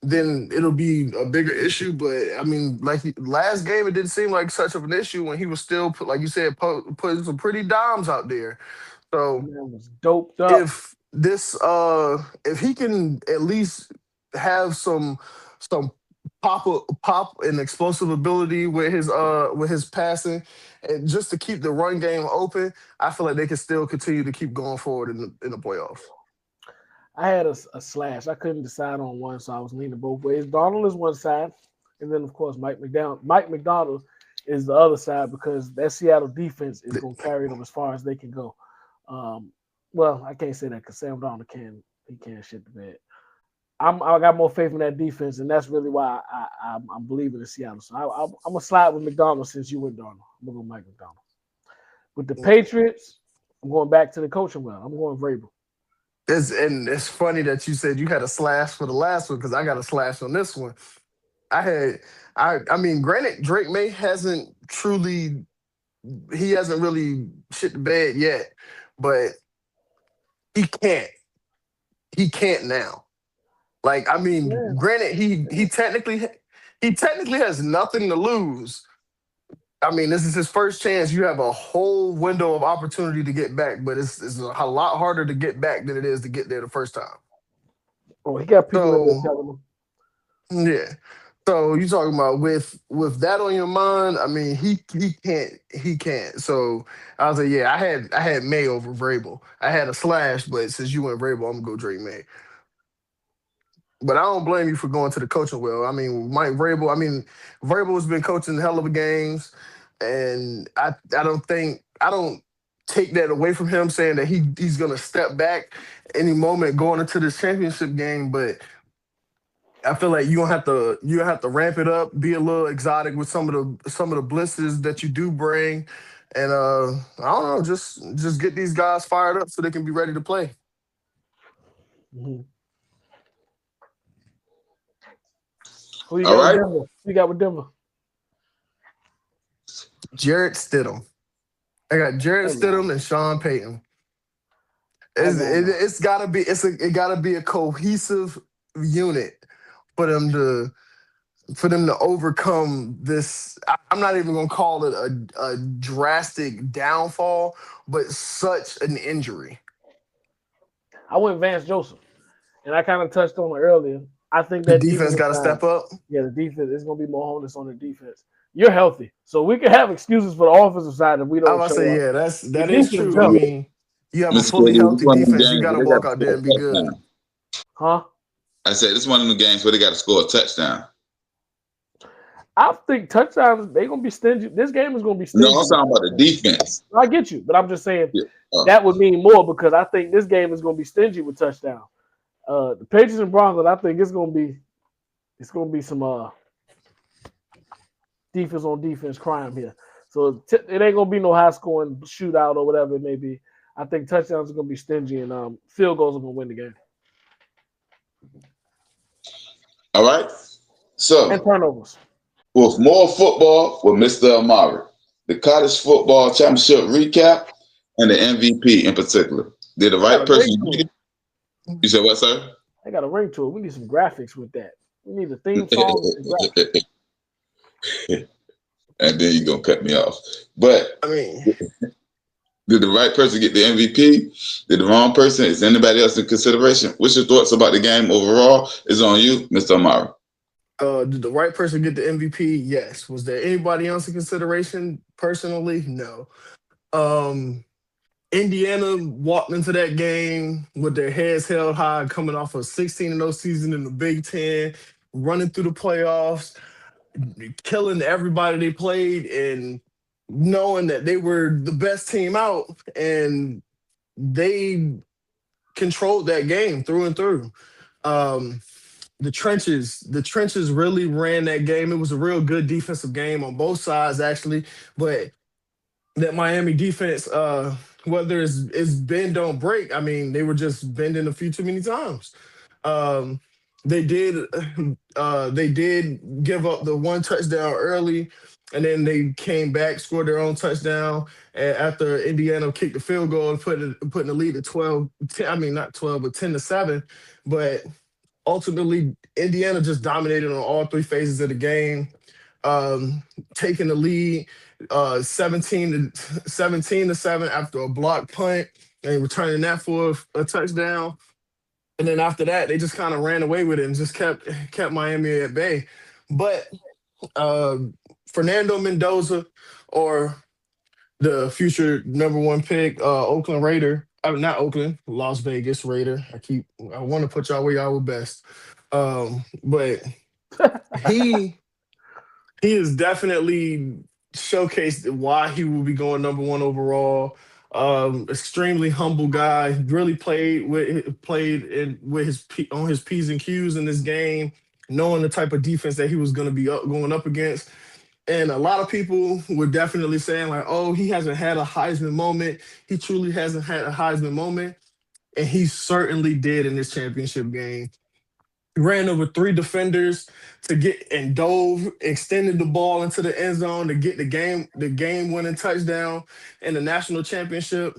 then it'll be a bigger issue. But I mean, like last game, it didn't seem like such of an issue when he was still, like you said, putting some pretty dimes out there. So man was doped up. If he can at least have some pop and explosive ability with his passing, and just to keep the run game open, I feel like they can still continue to keep going forward in the playoffs. I had a slash. I couldn't decide on one, so I was leaning both ways. Darnold is one side, and then of course Mike McDonald is the other side, because that Seattle defense is going to carry them as far as they can go. Well, I can't say that because Sam Darnold can't shit the bed. I got more faith in that defense, and that's really why I'm believing in Seattle. So I'm gonna slide with McDonald since you went Darnold. I'm gonna go Mike McDonald. With the Patriots, I'm going back to the coaching well. I'm going Vrabel. It's funny that you said you had a slash for the last one, because I got a slash on this one. I mean, granted, Drake May hasn't really shit the bed yet, but he can't now. Like, I mean, granted, he technically has nothing to lose. I mean, this is his first chance. You have a whole window of opportunity to get back, but it's a lot harder to get back than it is to get there the first time. Oh, he got people in there telling him. Yeah. So you talking about with that on your mind? I mean, he can't. So I was like, yeah, I had May over Vrabel. I had a slash, but since you went Vrabel, I'm gonna go Drake May. But I don't blame you for going to the coaching well. I mean, Vrabel has been coaching hell of a games, and I don't take that away from him, saying that he's gonna step back any moment going into this championship game. But I feel like you have to ramp it up, be a little exotic with some of the blitzes that you do bring, and I don't know, just get these guys fired up so they can be ready to play. Mm-hmm. Who you got with Denver? Who you got with Denver? Jarrett Stidham. I got Jarrett Stidham and Sean Payton. It gotta be a cohesive unit for them to overcome this. I'm not even gonna call it a drastic downfall, but such an injury. I went Vance Joseph, and I kind of touched on it earlier. I think that the defense got to step up. Yeah, the defense is going to be more onus on the defense. You're healthy, so we can have excuses for the offensive side if we don't. I was say, yeah, that is true. I mean, you have a fully healthy defense. You got to walk out there and be good. Huh? I said this is one of the games where they got to score a touchdown. I think touchdowns, they're going to be stingy. This game is going to be stingy. No, I'm talking about the defense. I get you, but I'm just saying that would mean more, because I think this game is going to be stingy with touchdowns. The Patriots and Broncos, I think it's gonna be some defense on defense crime here. So it ain't gonna be no high scoring shootout or whatever it may be. I think touchdowns are gonna be stingy, and field goals are gonna win the game. All right. So and turnovers. With more football with Mr. Amari, the college football championship recap, and the MVP in particular. Did the right person? You said what, sir? I got a ring to it. We need some graphics with that. We need a theme song. And then you're gonna cut me off. But I mean, Did the right person get the MVP? Did the wrong person? Is anybody else in consideration? What's your thoughts about the game overall? It's on you, Mr. Amara. Did the right person get the MVP? Yes. Was there anybody else in consideration? Personally, no. Indiana walked into that game with their heads held high, coming off a 16-0 season in the Big Ten, running through the playoffs, killing everybody they played, and knowing that they were the best team out, and they controlled that game through and through. The trenches really ran that game. It was a real good defensive game on both sides, actually, but that Miami defense, whether it's bend don't break. I mean, they were just bending a few too many times. They did give up the one touchdown early, and then they came back, scored their own touchdown, and after Indiana kicked the field goal and putting the lead at 12. I mean, not 12, but 10-7. But ultimately, Indiana just dominated on all three phases of the game, taking the lead 17-7 after a block punt and returning that for a touchdown. And then after that, they just kind of ran away with it and just kept Miami at bay. But Fernando Mendoza, or the future number one pick, Oakland Raider. Not Oakland, Las Vegas Raider. I want to put y'all where y'all were best. But he is definitely showcased why he will be going number one overall. Extremely humble guy. Really played on his P's and Q's in this game, knowing the type of defense that he was going to be going up against. And a lot of people were definitely saying, like, oh, he hasn't had a Heisman moment. He truly hasn't had a Heisman moment. And he certainly did in this championship game. He ran over 3 defenders dove, extended the ball into the end zone to get the game-winning touchdown in the national championship.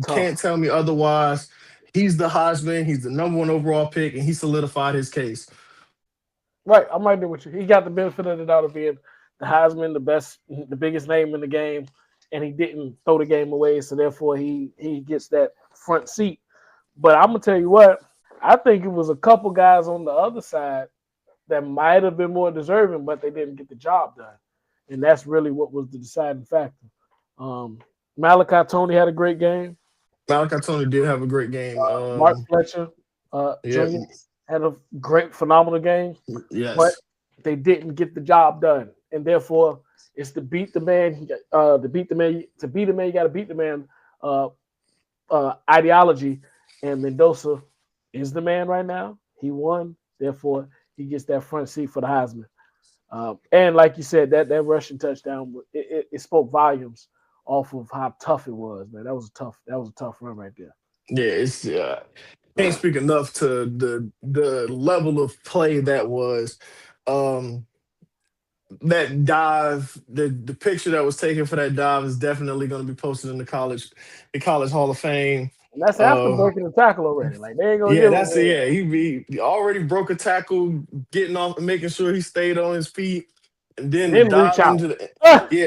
Can't tell me otherwise. He's the Heisman. He's the number one overall pick, and he solidified his case. Right, I'm right there with you. He got the benefit of the doubt of being the Heisman, the biggest name in the game, and he didn't throw the game away, so therefore he gets that front seat. But I'm gonna tell you what, I think it was a couple guys on the other side that might have been more deserving, but they didn't get the job done, and that's really what was the deciding factor. Malachi Tony had a great game. Malachi Tony did have a great game. Mark Fletcher Jr. had a great, phenomenal game. Yes, but they didn't get the job done, and therefore it's to beat the man. To beat the man, you got to beat the man. Ideology, and Mendoza is the man right now. He won, therefore he gets that front seat for the Heisman. And like you said, that rushing touchdown, it spoke volumes off of how tough it was, man. That was a tough run right there. Yeah, it's can't speak enough to the level of play that was. That dive, the picture that was taken for that dive is definitely going to be posted in the College Hall of Fame. And that's after breaking the tackle already. Like, they ain't gonna he already broke a tackle, getting off, making sure he stayed on his feet, and then dive into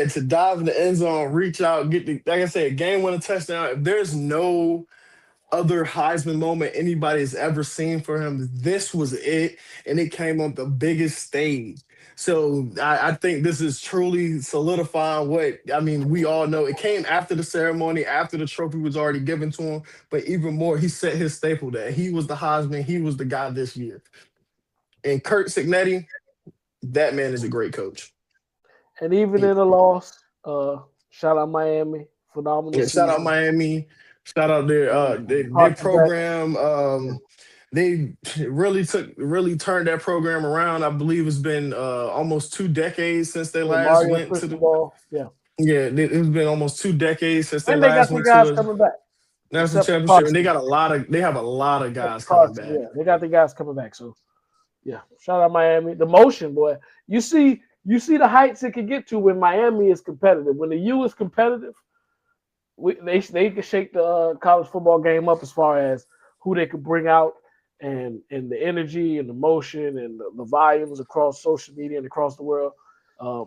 to dive in the end zone, reach out, get like I said, game-winning touchdown. If there's no other Heisman moment anybody has ever seen for him, this was it, and it came on the biggest stage. So I think this is truly solidifying we all know. It came after the ceremony, after the trophy was already given to him, but even more, he set his staple that he was the Heisman, he was the guy this year. And Curt Cignetti, that man is a great coach. And even in a loss, shout out Miami, phenomenal. Yeah, shout out Miami. Shout out their program. They really turned that program around. I believe it's been almost 2 decades since they last went to the ball. Yeah, it's been almost 2 decades since they last went to the guys coming back. National championship, and they have a lot of guys coming back. Yeah, they got the guys coming back. So, yeah, shout out Miami. The motion, boy. You see the heights it can get to when Miami is competitive. When the U is competitive, they can shake the college football game up as far as who they could bring out. And the energy and the motion and the volumes across social media and across the world, a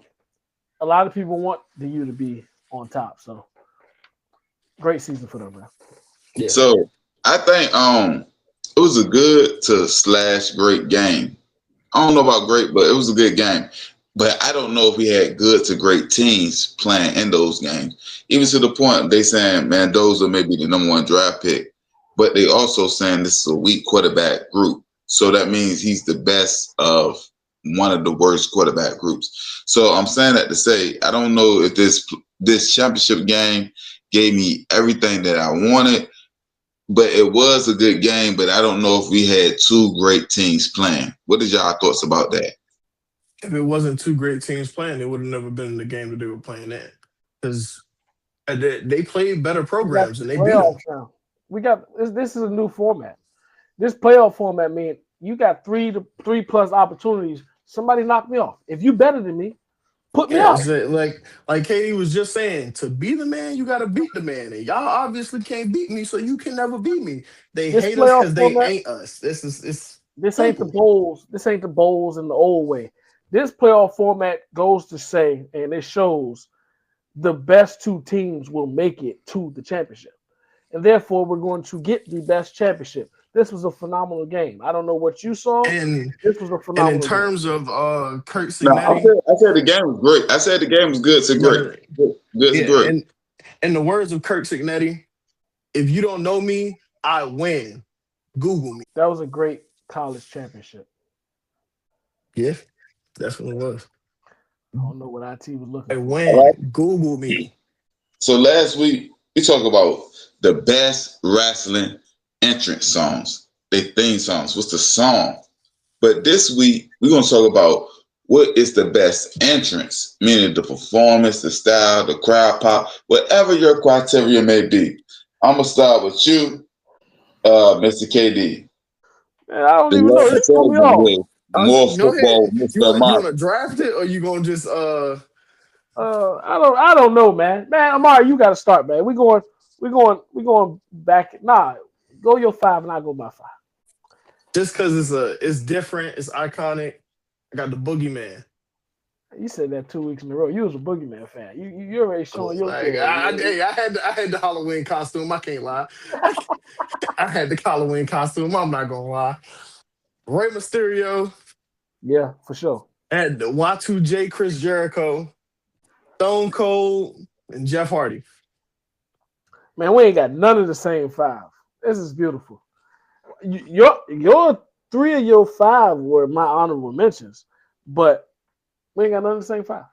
lot of people want the U to be on top. So Great season for them, man. Yeah. So I think it was a good to / great game. I don't know about great, but it was a good game. But I don't know if we had good to great teams playing in those games. Even to the point they saying Mendoza may be the #1 draft pick, but they also saying this is a weak quarterback group. So that means he's the best of one of the worst quarterback groups. So I'm saying that to say I don't know if this championship game gave me everything that I wanted, but it was a good game. But I don't know if we had two great teams playing. What is y'all thoughts about that? If it wasn't two great teams playing, it would have never been in the game that they were playing in. Because they played better programs and they beat them. We got this is a new format. This playoff format means you got 3 plus opportunities. Somebody knocked me off. If you better than me, put me out. Like Katie was just saying, to be the man, you got to beat the man. And y'all obviously can't beat me, so you can never beat me. They hate us because they ain't us. This ain't the bowls. This ain't the bowls in the old way. This playoff format goes to say, and it shows the best 2 teams will make it to the championship. And therefore, we're going to get the best championship. This was a phenomenal game. I don't know what you saw. And this was a phenomenal And in terms game. of Kirk Cignetti, I said the game was great. I said the game was good to great. Good to great. And in the words of Kirk Cignetti, if you don't know me, I win. Google me. That was a great college championship. Yeah, that's what it was. I don't know what IT was looking for. I win. Right. Google me. So last week, we talked about the best wrestling entrance songs, their theme songs. What's the song? But this week, we're going to talk about what is the best entrance, meaning the performance, the style, the crowd pop, whatever your criteria may be. I'm going to start with you, Mr. KD. Man, I don't even know. This threw me off. More football, Mr. You want to draft it, or you going to just I don't know, man. Man, Amari, you got to start, man. We going back. Nah, go your 5 and I go my 5. Just because it's different, it's iconic. I got the Boogeyman. You said that 2 weeks in a row. You was a Boogeyman fan. You already showing your. I had the Halloween costume. I can't lie. I had the Halloween costume. I'm not gonna lie. Rey Mysterio. Yeah, for sure. And the Y2J, Chris Jericho, Stone Cold, and Jeff Hardy. Man, we ain't got none of the same 5. This is beautiful. Your 3 of your 5 were my honorable mentions, but we ain't got none of the same 5.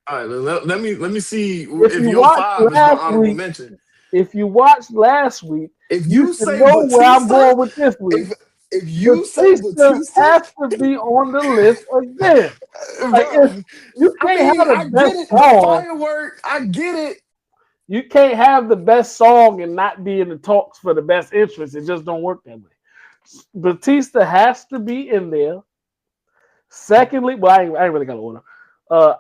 All right, let me see if your 5 is my honorable mention. If you watched last week, if you say know where I'm going with this week. If you say Batista has to be on the list again. Like you can't have the best song. Firework, I get it. You can't have the best song and not be in the talks for the best entrance. It just don't work that way. Batista has to be in there. Secondly, well, I ain't really got an order.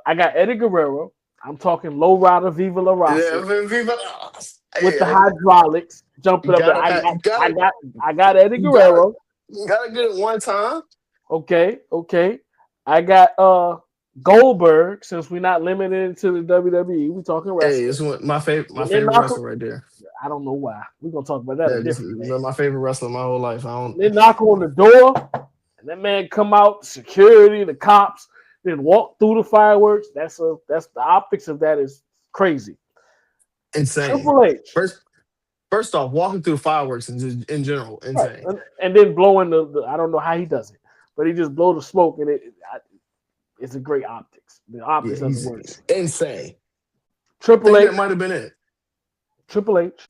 I got Eddie Guerrero. I'm talking Low Rider, Viva La Raza. Yeah, Viva. With the hydraulics jumping up. I got Eddie Guerrero. Gotta get it one time. Okay. I got Goldberg, since we're not limited to the WWE. We talking wrestling. Hey, it's my favorite wrestler right there. I don't know why. We're gonna talk about that. Yeah, this is my favorite wrestler my whole life. They knock on the door, and that man come out, security, the cops, then walk through the fireworks. That's the optics of that is crazy. Insane. Triple H. First off, walking through fireworks in general, insane. Right. And then blowing the I don't know how he does it, but he just blow the smoke, and it's a great optics. The optics of the work. Insane. Triple H. That might have been it. Triple H.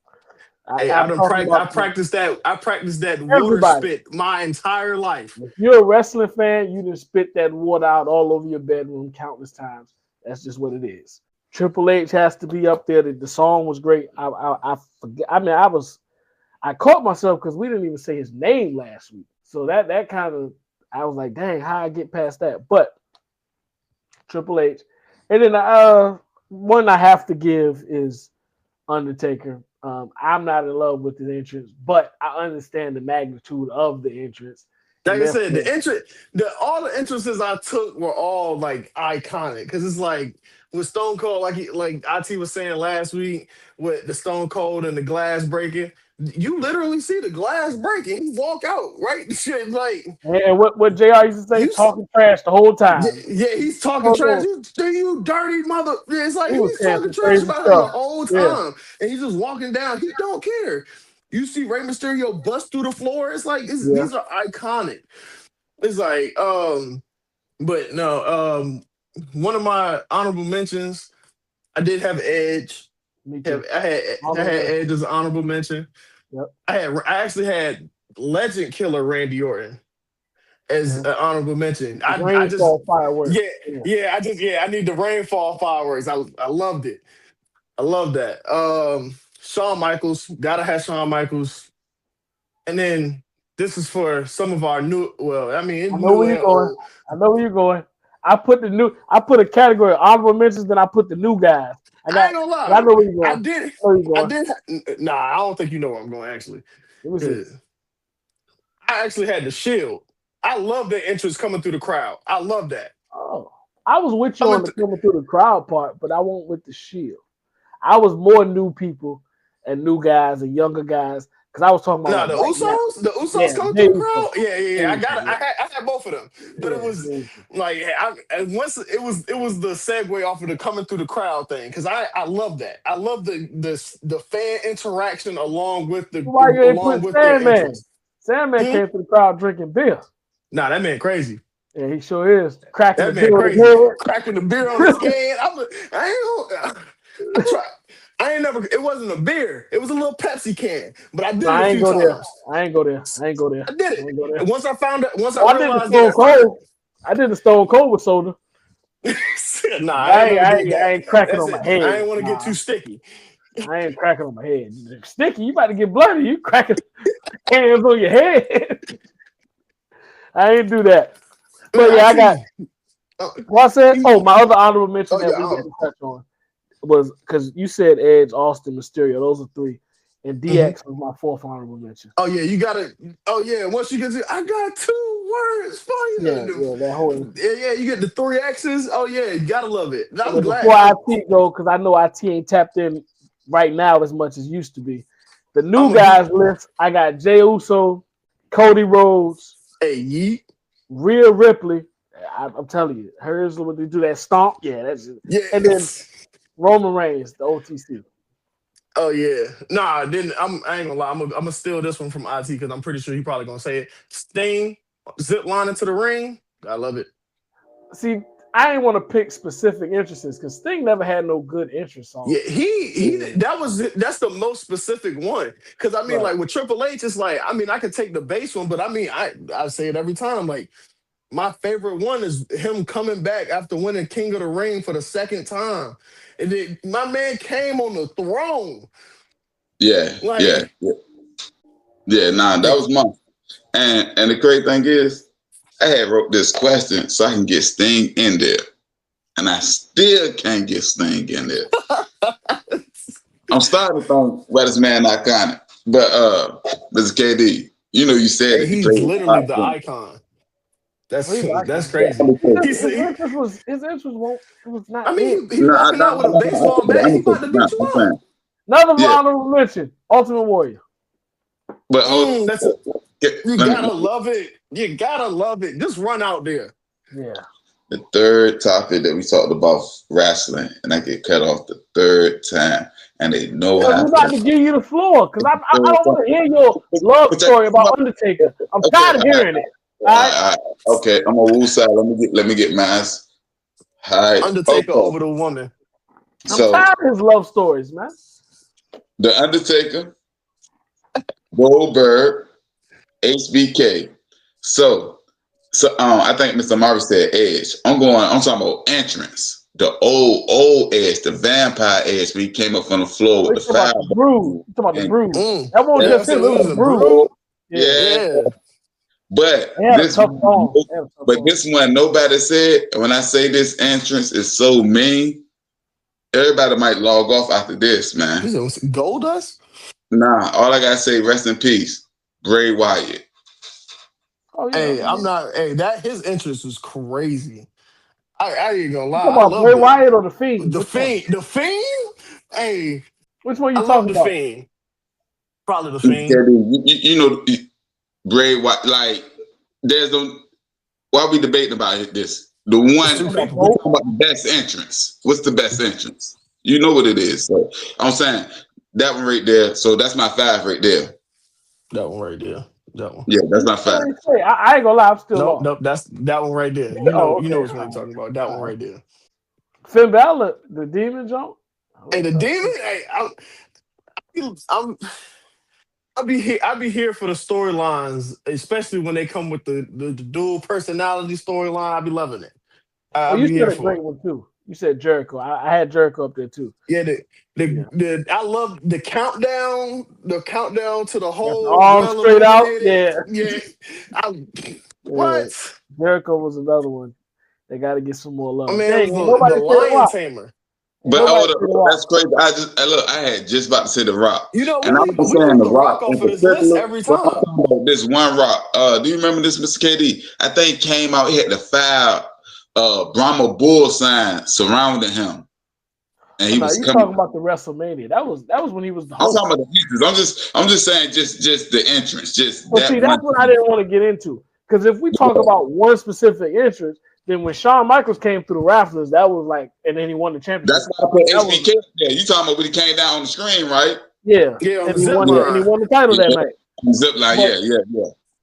I practiced that. I practiced that water spit my entire life. If you're a wrestling fan, you done spit that water out all over your bedroom countless times. That's just what it is. Triple H has to be up there. The song was great. I forget. I mean, I caught myself because we didn't even say his name last week. So that kind of, I was like, dang, how I get past that? But Triple H, and then one I have to give is Undertaker. I'm not in love with the entrance, but I understand the magnitude of the entrance. Like I said, all the entrances I took were all like iconic because it's like with Stone Cold, like IT was saying last week, with the Stone Cold and the glass breaking. You literally see the glass breaking. He walk out, right? Shit, like, and what JR used to say, talking trash the whole time. Yeah, he's talking trash. You dirty mother. It's like he was he's talking trash about him the whole time, and he's just walking down. He don't care. You see Rey Mysterio bust through the floor. It's like these are iconic. It's like, but no, one of my honorable mentions, I did have Edge. Me too. I had Edge as an honorable mention. Yep. I actually had Legend Killer Randy Orton as an honorable mention. I just fireworks. I need the rainfall fireworks. I loved it. I love that. Shawn Michaels, gotta have Shawn Michaels. And then this is for some of our new. Well, I mean, I know where you're going. I put a category of honorable mentions, then I put the new guys. I ain't gonna lie. I know where you're going. I did. Nah, I don't think you know where I'm going. Actually, I actually had the Shield. I love the entrance coming through the crowd. I love that. Oh, I was with you on the coming through the crowd part, but I won't with the Shield. I was more new people and new guys and younger guys because I was talking about the Usos coming through the crowd. Yeah. I had both of them, but it was like once it was the segue off of the coming through the crowd thing because I love that. I love the fan interaction along with the Sandman. Sandman came through the crowd drinking beer. Nah, that man crazy. Yeah, he sure is. Cracking that man crazy. Cracking the beer on his head. I ain't never. It wasn't a beer. It was a little Pepsi can. But I did it a few times. I ain't go there. I did it. And once I found it, I realized I did the Stone Cold with soda. Nah, I ain't cracking on my head. I ain't want to get too sticky. I ain't cracking on my head. Sticky, you about to get bloody. You cracking hands on your head. I ain't do that. But yeah, I got. What I said? Oh, my other honorable mention that we didn't touch on was because you said Edge, Austin, Mysterio. Those are three. And DX was my fourth honorable mention. Oh, yeah, you got it. Oh, yeah, once you get to, I got 2 words for you. Yeah, that whole. Yeah, you get the 3 X's. Oh, yeah, you got to love it. I'm glad. Before IT go, because I know IT ain't tapped in right now as much as used to be. The new guys list, I got Jey Uso, Cody Rhodes, Rhea Ripley. I'm telling you, hers when they do that stomp, that's it. Yeah, and then Roman Reigns, the OTC. Oh yeah, I ain't gonna lie. I'm gonna steal this one from IT because I'm pretty sure he probably gonna say it. Sting, zip line into the ring. I love it. See, I ain't want to pick specific interests because Sting never had no good interests on. Yeah, that's the most specific one. Because I mean, like with Triple H, it's like I could take the base one, but I say it every time. Like my favorite one is him coming back after winning King of the Ring for the 2nd time, and then my man came on the throne. Yeah, that was mine. And the great thing is, I had wrote this question so I can get Sting in there. And I still can't get Sting in there. I'm starting to think why this man iconic. But Mr. KD, you said he's literally the icon. That's crazy. His interest was not. He's walking out with a baseball bat. He's about to beat you up. Another honorable mention, Ultimate Warrior. But you gotta love it. You gotta love it. Just run out there. Yeah. The third topic that we talked about wrestling, and I get cut off the 3rd time, and they know how. I'm about to give you the floor because I don't want to hear your love story about Undertaker. I'm tired of hearing it. All right. Okay, I'm on Wu side. Let me get mine. Right. Undertaker over the woman. I'm tired of his love stories, man. The Undertaker, Goldberg, HBK. So I think Mr. Marvin said Edge. I'm talking about entrance. The old Edge, the vampire Edge. We came up from the floor with the fire. You talking about the Brood. That wasn't just him, it was the Brood. Yeah. But this one, nobody said, when I say this entrance is so mean, everybody might log off after this, man. Goldust? Nah, all I gotta say, rest in peace, Bray Wyatt. His entrance was crazy. I ain't gonna lie. You talking I about love Bray Wyatt or the Fiend? the Fiend. The Fiend. Hey, which one you I love talking the about? Fiend. Probably the Fiend. You know, Bray Wyatt. Like, there's no. Why are we debating about this? The one we're talking about the best entrance. What's the best entrance? You know what it is. So I'm saying that one right there. So that's my 5 right there. That one right there. That one. Yeah, that's my 5. I ain't gonna lie, I'm still lost. Nope. That's that one right there. You know, you know which one I'm talking about. That one right there. Finn Balor, the Demon Jones. Hey, the Demon. Hey, I'll be here for the storylines, especially when they come with the dual personality storyline. I'll be loving it. I'll you be said here a great one too. You said Jericho. I had Jericho up there too. Yeah, I love the countdown to the whole arm straight out. Yeah. What? Jericho was another one. They got to get some more love. I mean, it was the Lion Tamer. But that's crazy. I had just about to say The Rock. You know, and I was saying The Rock off of this list every time. This one Rock. Do you remember this, Mr. KD? I think came out. He had the 5 Brahma bull sign surrounding him, and he was talking about the WrestleMania. That was when he was the host. I'm talking about the entrance. I'm just saying just the entrance. That's what I didn't want to get into, because if we talk about one specific entrance, then when Shawn Michaels came through the rafters, that was like, and then he won the championship. That's why I put HBK there. You talking about when he came down on the screen, right? Yeah. And he won the title that night. Zip line, yeah.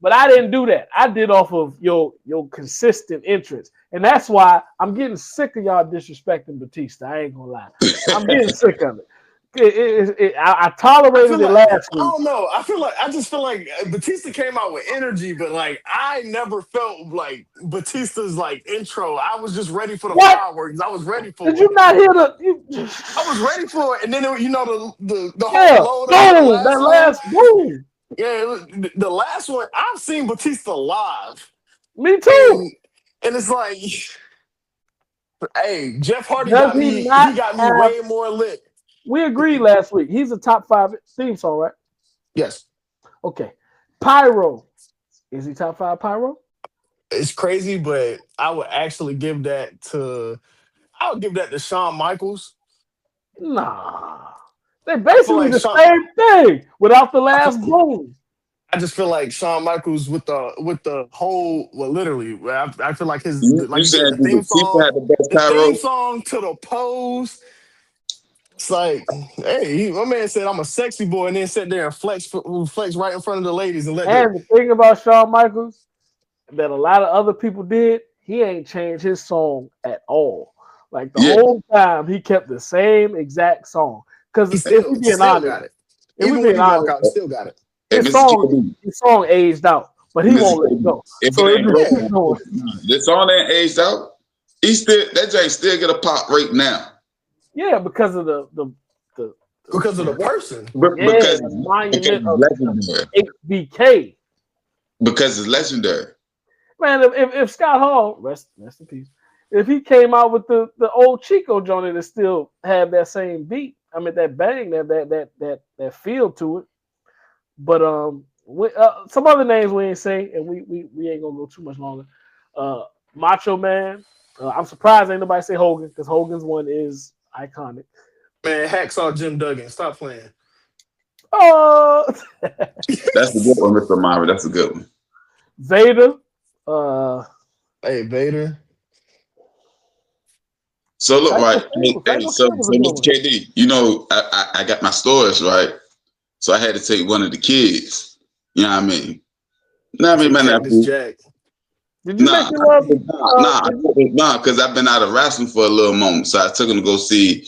But I didn't do that. I did off of your consistent entrance. And that's why I'm getting sick of y'all disrespecting Batista. I ain't gonna lie. I'm getting sick of it. I tolerated it last week. I don't know. I just feel like Batista came out with energy, but like I never felt like Batista's like intro. I was just ready for the fireworks. I was ready for it. Did you not hear I was ready for it, and then the whole load. That last boom. Yeah, the last one. I've seen Batista live. Me too. And it's like, hey, Jeff Hardy got me way more lit. We agreed last week. He's a top 5 theme song, right? Yes. Okay. Pyro. Is he top 5 Pyro? It's crazy, but I would actually give that to Shawn Michaels. Nah. They basically the same thing without the last boom. I just feel like Shawn Michaels with the whole, well, literally, I feel like his the theme song to the pose. It's like, hey, my man said I'm a sexy boy, and then sit there and flex right in front of the ladies and the thing about Shawn Michaels that a lot of other people did, he ain't changed his song at all. Like the whole time, he kept the same exact song. Because if we being honest, still got it. His song aged out, but he won't let it go. The song ain't aged out. That Jay still get a pop right now. Yeah, because of the person. Because it's legendary. HBK. Because it's legendary. Man, if Scott Hall, rest in peace, if he came out with the old Chico joint that still had that same beat, I mean that bang, that feel to it. But some other names we ain't say, and we ain't gonna go too much longer. Macho Man. I'm surprised ain't nobody say Hogan, because Hogan's one is iconic. Man, Hacksaw Jim Duggan, stop playing. Oh, that's a good one, Mr. Myra. That's a good one. Vader. Hey, Vader. So look, right. So Mr. KD, you know, I got my stores, right? So I had to take one of the kids. You know what I mean? No, I mean, man, did you make it Nah, because I've been out of wrestling for a little moment. So I took him to go see.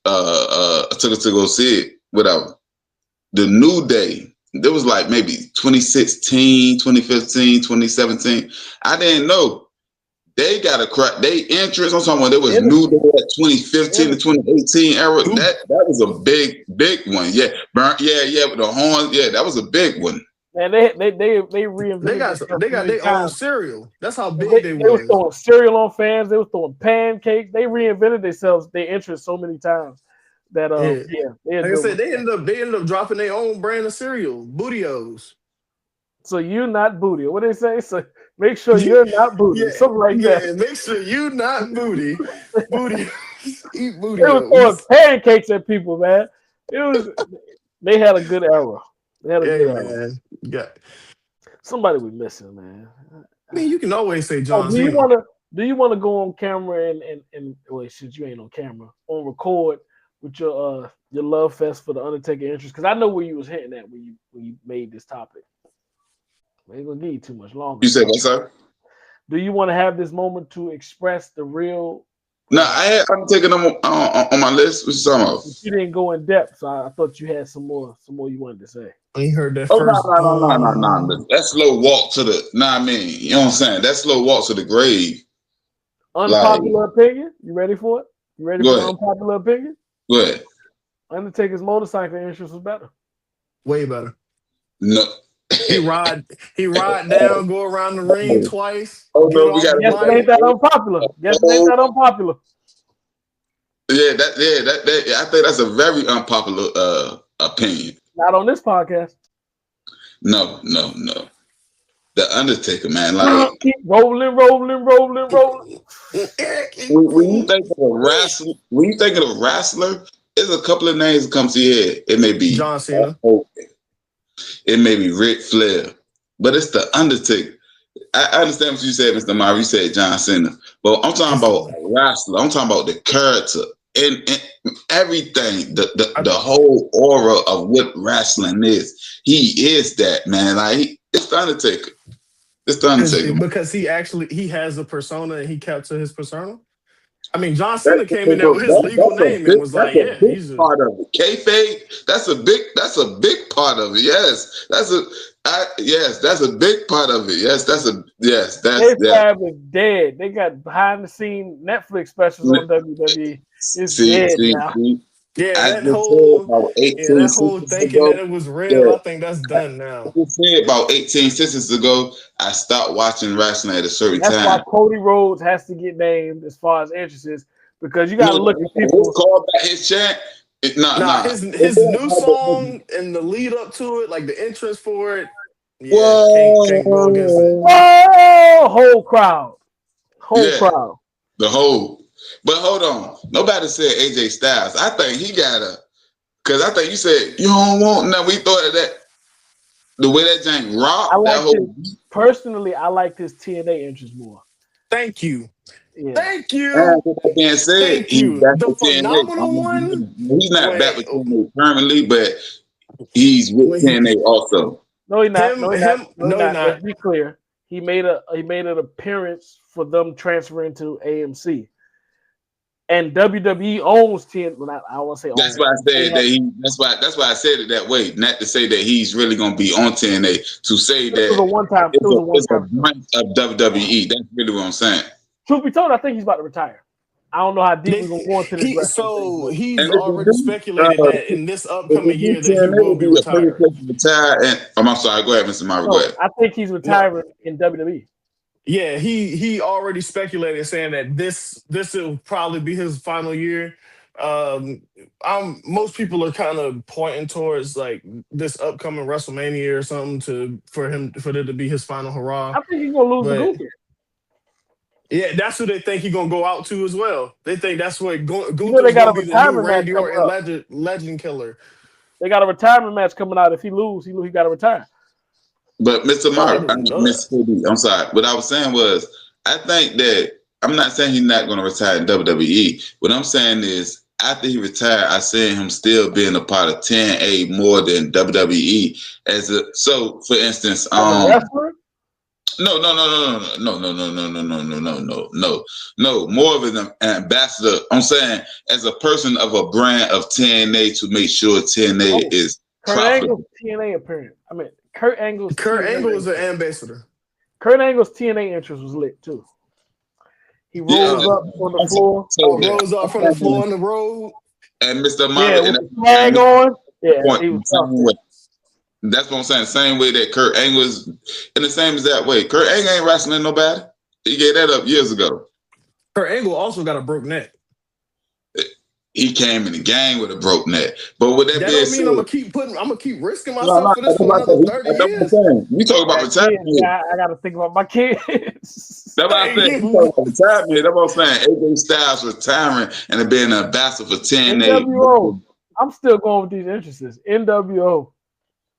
I took him to go see it. Whatever. The New Day. There was like maybe 2016, 2015, 2017. I didn't know. They got a crack. They entrance. I'm talking about there was New Day at 2015 to 2018 era. That was a big one. Yeah, with the horns. Yeah, that was a big one. Man, they reinvented. They got their own cereal. That's how big they were. They were throwing cereal on fans. They were throwing pancakes. They reinvented themselves. They entrance so many times that like I said, they ended up dropping their own brand of cereal, Booty-O's. So you're not booty. What they say? So make sure you're not booty. Yeah, Something like that. Make sure you not booty. Booty. Eat booty. They were throwing pancakes at people, man. It was. They had a good era. They had a good era. Yeah. Somebody we missing, man. I mean, you can always say John Do you Cena. want to go on camera and wait, since you ain't on camera, on record with your love fest for the Undertaker interest? Because I know where you was hitting at when you made this topic. I ain't gonna give you too much longer. You said what, sir? Do you want to have this moment to express the real? No, I had Undertaker on my list. What you talking about? You didn't go in depth, so I thought you had some more you wanted to say. When you heard that Oh, first. no. That slow walk to the. Nah, I mean, you know what I'm saying? That slow walk to the grave. Unpopular opinion. You ready for it? You ready for an unpopular opinion? Go ahead. Undertaker's motorcycle insurance was better. Way better. No. He ride down, go around the ring twice. Oh no, we got. Guess it ain't that unpopular. Yeah, that. I think that's a very unpopular opinion. Not on this podcast. No. The Undertaker, man, like keep rolling. When you think of a wrestler, there's a couple of names that come to your head. It may be John Cena. It may be Ric Flair, but it's the Undertaker. I understand what you said, Mr. Murray. You said John Cena, but I'm talking about a wrestler. I'm talking about the character and everything, the whole aura of what wrestling is. He is that, man. Like it's the Undertaker. It's the Undertaker because he has a persona and he kept to his persona. I mean, John Cena came in there with his legal name and was like, "Yeah, he's part of it." Kayfabe, that's a big part of it. Yes, that's a big part of it. Kayfabe is dead. They got behind the scene Netflix specials on WWE. It's dead now. Yeah, that whole thinking that it was real, I think that's done now. I said about 18 seasons ago, I stopped watching wrestling at a certain time. That's why Cody Rhodes has to get named as far as entrances, because you got to look at people. Call back his chant. His new song and the lead up to it, like the entrance for it. Yeah, can't go against it. Oh, whole crowd. The whole. But hold on. Nobody said AJ Styles. I think he got because I think you said you don't want nothing. We thought of that. The way that jank rock. Personally, I like his TNA entrance more. Thank you. Yeah. Thank you. Being said, the phenomenal one. He's not back with TNA permanently, but he's with TNA also. No, he's not. No, not. Let's be clear. He made an appearance for them transferring to AMC. And WWE owns TNA. Well, I want to say. That's why I said that That's why I said it that way. Not to say that he's really going to be on TNA. To say that it was a one-time. It's a branch of WWE. That's really what I'm saying. Truth be told, I think he's about to retire. I don't know how deep we're going to go into this. So he's already speculated that in this upcoming year that he will be retired. I'm sorry. Go ahead, Mr. Murray. Go ahead. I think he's retiring in WWE. Yeah, he already speculated saying that this will probably be his final year. Most people are kind of pointing towards like this upcoming WrestleMania or something for there to be his final hurrah. I think he's gonna lose the Gunther. Yeah, that's who they think he's gonna go out to as well. They think that's what Gunther's gonna be the new Randy Orton legend killer. They got a retirement match coming out. If he loses, he got to retire. But Mr. Mark, I'm sorry. What I was saying was, I think that I'm not saying he's not going to retire in WWE. What I'm saying is, after he retired, I see him still being a part of TNA more than WWE. So, for instance, wrestler? No. More of an ambassador. I'm saying as a person of a brand of TNA to make sure TNA is profitable. TNA appearance. I mean, Kurt Angle is an ambassador. Kurt Angle's TNA entrance was lit too. He rolls up on the floor. Rolls up from the floor on the road. And Mr. Marley, with the flag on. Yeah, he was that's what I'm saying. Same way that Kurt Angle is, in the same exact way. Kurt Angle ain't wrestling nobody. He gave that up years ago. Kurt Angle also got a broke neck. he came in the game with a broke neck. But with that being said, I'm gonna keep risking myself for this for another 30 years. You talk about retirement. I gotta think about my kids. That's what I said. You talk about retirement. That's what I'm saying. AJ Styles retiring and being an ambassador for TNA. NWO. I'm still going with these interests. NWO.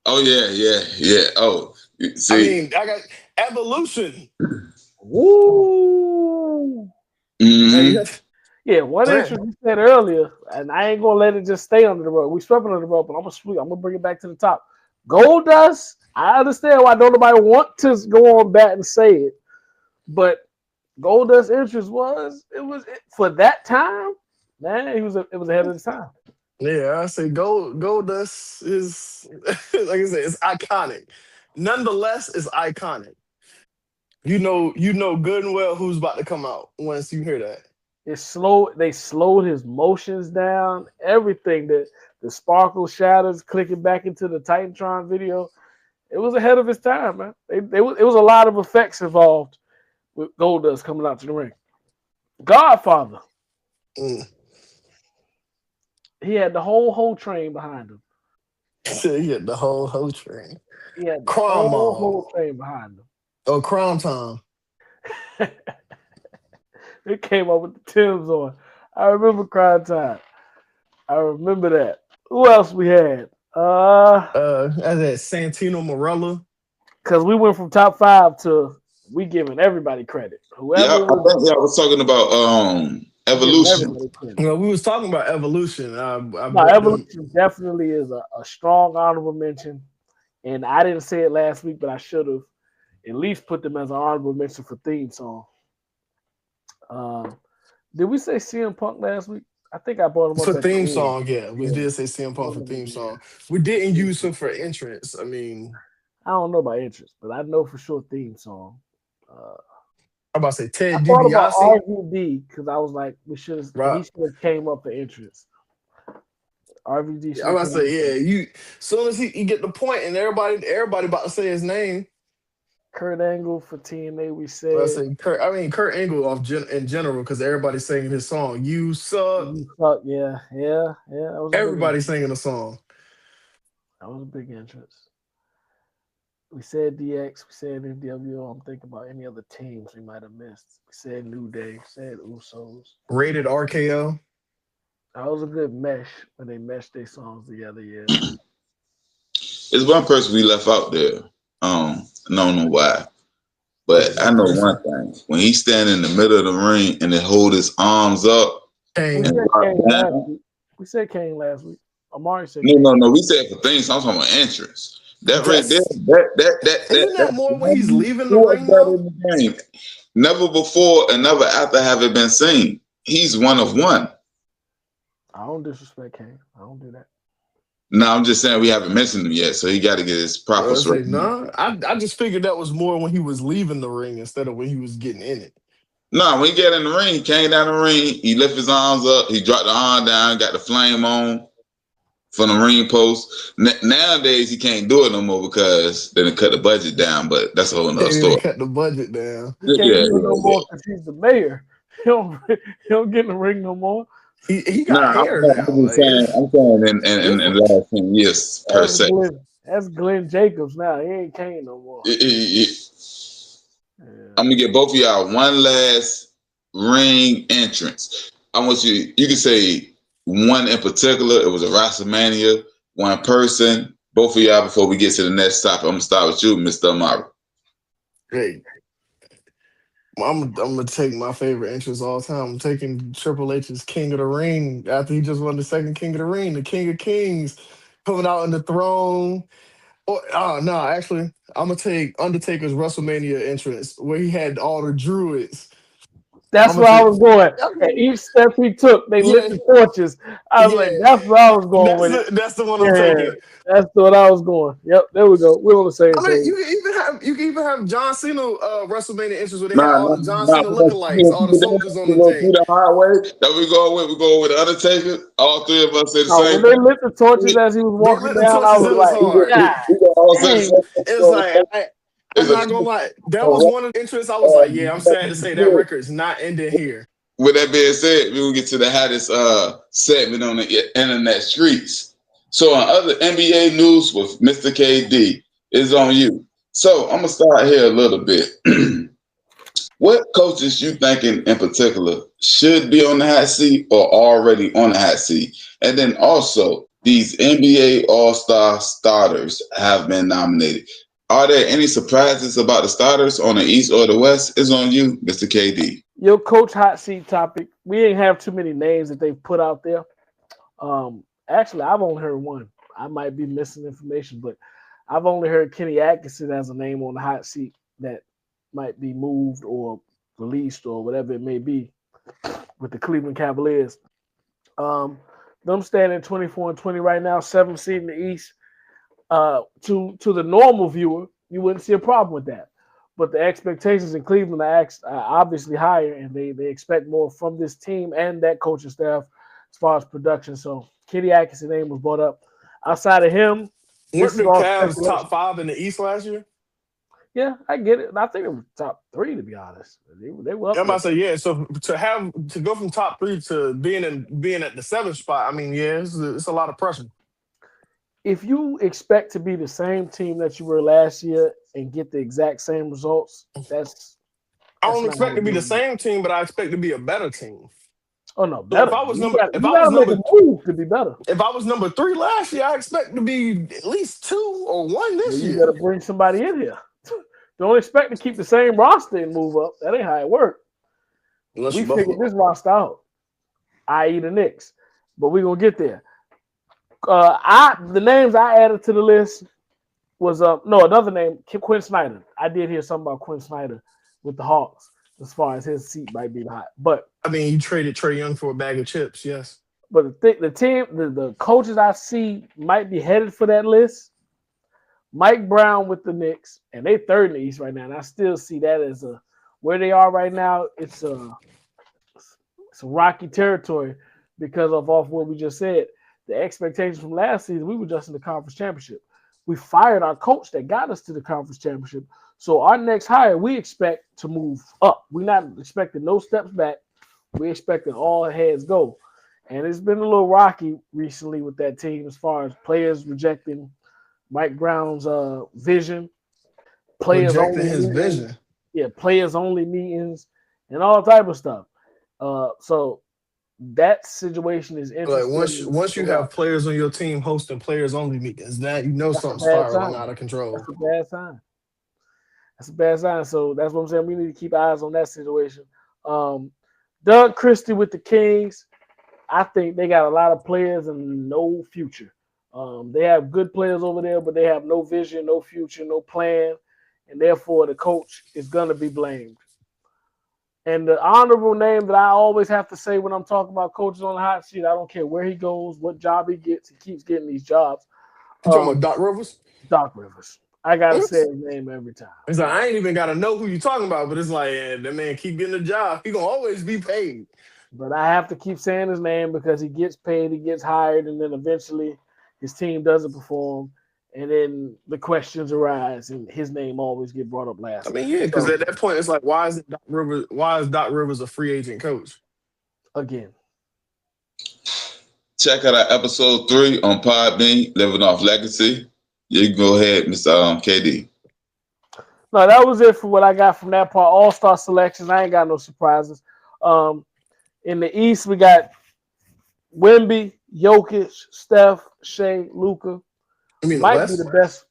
Oh yeah. Oh, see, I mean, I got Evolution. Woo. Mm-hmm. Yeah, one interest we said earlier, and I ain't gonna let it just stay under the rug. We swept it under the rug, but I'm gonna bring it back to the top. Goldust. I understand why don't nobody want to go on bat and say it, but Goldust interest was for that time, man. It was ahead of his time. Yeah, I say Goldust is like I said, it's iconic. Nonetheless, it's iconic. You know good and well who's about to come out once you hear that. It's slow. They slowed his motions down. Everything that the sparkle shadows clicking back into the Titantron video. It was ahead of his time, man. It was a lot of effects involved with Goldust coming out to the ring. Godfather. He had the whole train behind him. He had the whole train. He had the whole train behind him. Oh, Crown Time. It came up with the Timbs on. I remember Crown Time. I remember that. Who else we had? As that Santino Marella. Because we went from top 5 to we giving everybody credit. Whoever I was talking about Evolution. Well, we was talking about Evolution. Evolution definitely is a strong honorable mention. And I didn't say it last week, but I should have at least put them as an honorable mention for theme song. Did we say CM Punk last week? I think I brought him up for theme song. Yeah, we did say CM Punk for theme song. We didn't use him for entrance. I mean, I don't know about entrance, but I know for sure theme song. I'm about to say Ted DiBiase. RVD because I was like, he should have came up for entrance. RVD. I'm about to say, yeah. Soon as he get the point, and everybody about to say his name. Kurt Angle for TNA, we said. Kurt Angle in general, because everybody's singing his song. You suck. You suck, yeah. Everybody's singing the song. That was a big entrance. We said DX, we said NWO. I'm thinking about any other teams we might have missed. We said New Day, we said Usos. Rated RKO. That was a good mesh when they meshed their songs together, yeah. There's one person we left out there. I don't know why. But I know one thing. When he stand in the middle of the ring and they hold his arms up. We said Kane last week. Amari said No. We said for things. I'm talking about entrance. That right there. Isn't that more when he's leaving the ring though? Never before and never after have it been seen. He's one of one. I don't disrespect Kane. I don't do that. No, I'm just saying we haven't mentioned him yet, so he got to get his proper straight. No, I just figured that was more when he was leaving the ring instead of when he was getting in it. No, when he got in the ring, he came down the ring, he lifted his arms up, he dropped the arm down, got the flame on from the ring post. Nowadays, he can't do it no more because they cut the budget down, but that's a whole nother story. Cut the budget down. He can't do it no more because he's the mayor. He don't get in the ring no more. He got hair now. I'm saying in the last 10 years per se. That's Glenn Jacobs now. He ain't Kane no more. I'm gonna get both of y'all one last ring entrance. I want you can say one in particular. It was a WrestleMania, one person. Both of y'all before we get to the next topic. I'm gonna start with you, Mr. Amari. Great. I'm gonna take my favorite entrance all the time. I'm taking Triple H's King of the Ring after he just won the second King of the Ring, the King of Kings, coming out in the throne. Actually, I'm gonna take Undertaker's WrestleMania entrance where he had all the druids. That's where I was going. At each step he took, they lit the torches. I was like, that's where I was going with it. That's the one I'm taking. That's what I was going. Yep, there we go. We're on the same page. You can even have John Cena WrestleMania entrance where they have all the John Cena lookalikes, all the soldiers on the thing. The highway that we go with Undertaker. All three of us say the same. When they lit the torches as he was walking down, I was like, it's like. I'm not gonna lie. That was one of the interests. I was like, yeah, I'm sad to say that record's not ending here. with that being said, we will get to the hottest segment on the internet streets. So on other NBA news with Mr. KD is on you. So I'm gonna start here a little bit. What coaches you thinking in particular should be on the hot seat or already on the hot seat? And then also, these NBA All-Star starters have been nominated. Are there any surprises about the starters on the East or the West? Is on you, Mr. KD. Your coach hot seat topic. We ain't have too many names that they've put out there. Actually, I've only heard one. I might be missing information, but I've only heard Kenny Atkinson as a name on the hot seat that might be moved or released or whatever it may be with the Cleveland Cavaliers. Them standing 24-20 right now, 7th seed in the East. To the normal viewer, you wouldn't see a problem with that. But the expectations in Cleveland are obviously higher, and they expect more from this team and that coaching staff as far as production. So Kenny Atkinson's name was brought up. Outside of him, weren't the Cavs top 5 in the East last year? Yeah, I get it. I think it was top 3, to be honest. They were up. I'm about to say, yeah. So to go from top 3 to being at the 7th spot, I mean, yeah, it's a lot of pressure. If you expect to be the same team that you were last year and get the exact same results, I don't expect to be the same team, but I expect to be a better team. Oh no, better. So if I was number 3 last year, I expect to be at least 2 or 1 this year. You got to bring somebody in here. Don't expect to keep the same roster and move up. That ain't how it works. We figured this roster out, i.e. the Knicks, but we're gonna get there. The names I added to the list was another name, Quinn Snyder. I did hear something about Quinn Snyder with the Hawks as far as his seat might be hot. But I mean, you traded Trae Young for a bag of chips, yes. But the team, the coaches I see might be headed for that list. Mike Brown with the Knicks, and they 3rd in the East right now, and I still see that as where they are right now. It's a rocky territory because of off what we just said. The expectations from last season, we were just in the conference championship. We fired our coach that got us to the conference championship. So our next hire, we expect to move up. We're not expecting no steps back. We expecting all heads go. And it's been a little rocky recently with that team as far as players rejecting Mike Brown's vision. Players rejecting his vision. Yeah, players only meetings and all type of stuff. So that situation is interesting. Like once you have players on your team hosting players only meetings, that something's spiraling out of control. That's a bad sign. That's a bad sign. So that's what I'm saying. We need to keep eyes on that situation. Doug Christie with the Kings. I think they got a lot of players and no future. They have good players over there, but they have no vision, no future, no plan, and therefore the coach is going to be blamed. And the honorable name that I always have to say when I'm talking about coaches on the hot seat, I don't care where he goes, what job he gets, he keeps getting these jobs. You talking about Doc Rivers? Doc Rivers. I got to say his name every time. It's like, I ain't even got to know who you're talking about, but it's like, yeah, that man keep getting a job. He going to always be paid. But I have to keep saying his name because he gets paid, he gets hired, and then eventually his team doesn't perform. And then the questions arise, and his name always get brought up last. I mean, yeah, because at that point, it's like, why is Doc Rivers a free agent coach? Again. Check out our episode 3 on Podbean, Living Off Legacy. You can go ahead, Mr. KD. No, that was it for what I got from that part. All-star selections. I ain't got no surprises. In the East, we got Wemby, Jokic, Steph, Shea, Luka. Might be the best.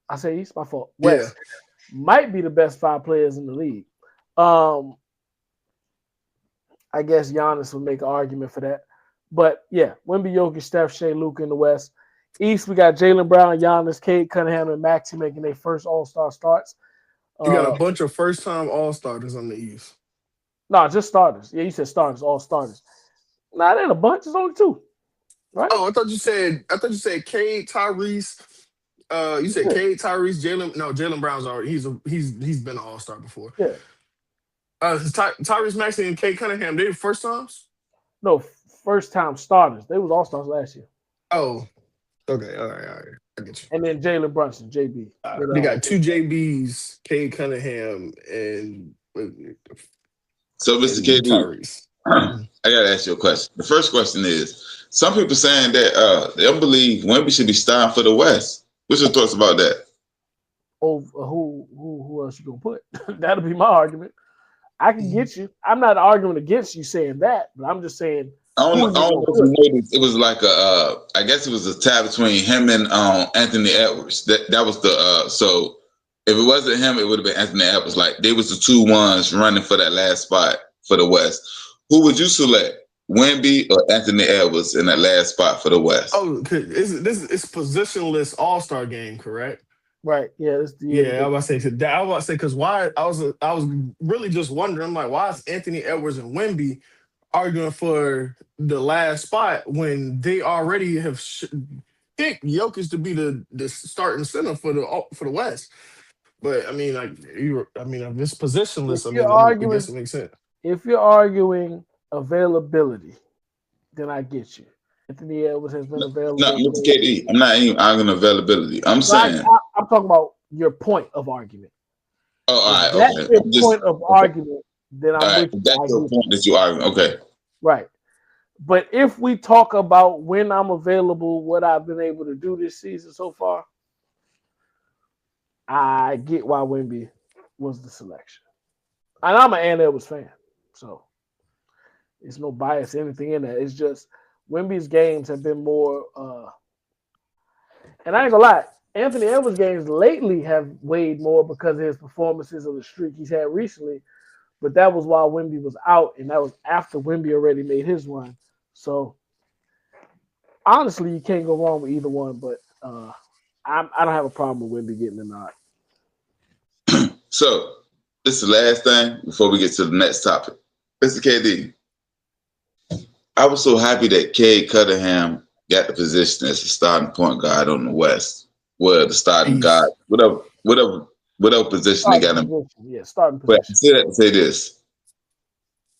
I say East, my fault. West might be the best 5 players in the league. I guess Giannis would make an argument for that. But yeah, Wemby, Jokic, Steph, Shea, Luka in the West. East, we got Jaylen Brown, Giannis, Cade Cunningham, and Maxey making their first All-Star starts. You got a bunch of first-time All-Starters on the East. No, just starters. Yeah, you said starters, all starters. Nah, there ain't a bunch. There's only 2. Right? Oh, I thought you said Cade, Tyrese. You said Cade, Tyrese, Jaylen. No, Jaylen Brown's already. He's been an All-Star before. Yeah. Tyrese Maxey and Cade Cunningham. They first times? No, first-time starters. They was All-Stars last year. Oh, okay. All right. I get you. And then Jalen Brunson, JB. They got 2 JBs, Cade Cunningham, and So, Mr. KD, I gotta ask you a question. The first question is: some people saying that they don't believe Wemby should be starting for the West. What's your thoughts about that? Oh, who else you gonna put? That'll be my argument. I can get you. I'm not arguing against you saying that, but I'm just saying. I don't know if you noticed. It was like I guess it was a tie between him and Anthony Edwards. That was the so. If it wasn't him, it would have been Anthony Edwards. Like they was the two ones running for that last spot for the West. Who would you select, Wemby or Anthony Edwards in that last spot for the West? Oh, it's positionless All-Star game, correct? Right. Yeah. I was about to say because why I was really just wondering, like, why is Anthony Edwards and Wemby arguing for the last spot when they already have picked Jokic to be the starting center for the West? But I mean, like if it's positionless, I guess it makes sense. If you're arguing availability, then I get you. Anthony Edwards has been available. No, Mr. KD, I'm not even arguing availability. I'm saying I'm talking about your point of argument. Oh, all right. That's your point of argument. Then I'm with you. That's your point that you argue. Okay. Right. But if we talk about when I'm available, what I've been able to do this season so far, I get why Wemby was the selection. And I'm an Anthony Edwards fan, so there's no bias or anything in that. It's just Wemby's games have been more and I ain't gonna lie, Anthony Edwards' games lately have weighed more because of his performances of the streak he's had recently. But that was while Wemby was out, and that was after Wemby already made his run. So honestly, you can't go wrong with either one. But I don't have a problem with Wemby getting the nod. So this is the last thing before we get to the next topic. Mr. KD, I was so happy that Cade Cunningham got the position as the starting point guard on the West. Well, the starting guard, whatever position they got him. Yeah, starting position. But I say that to say this.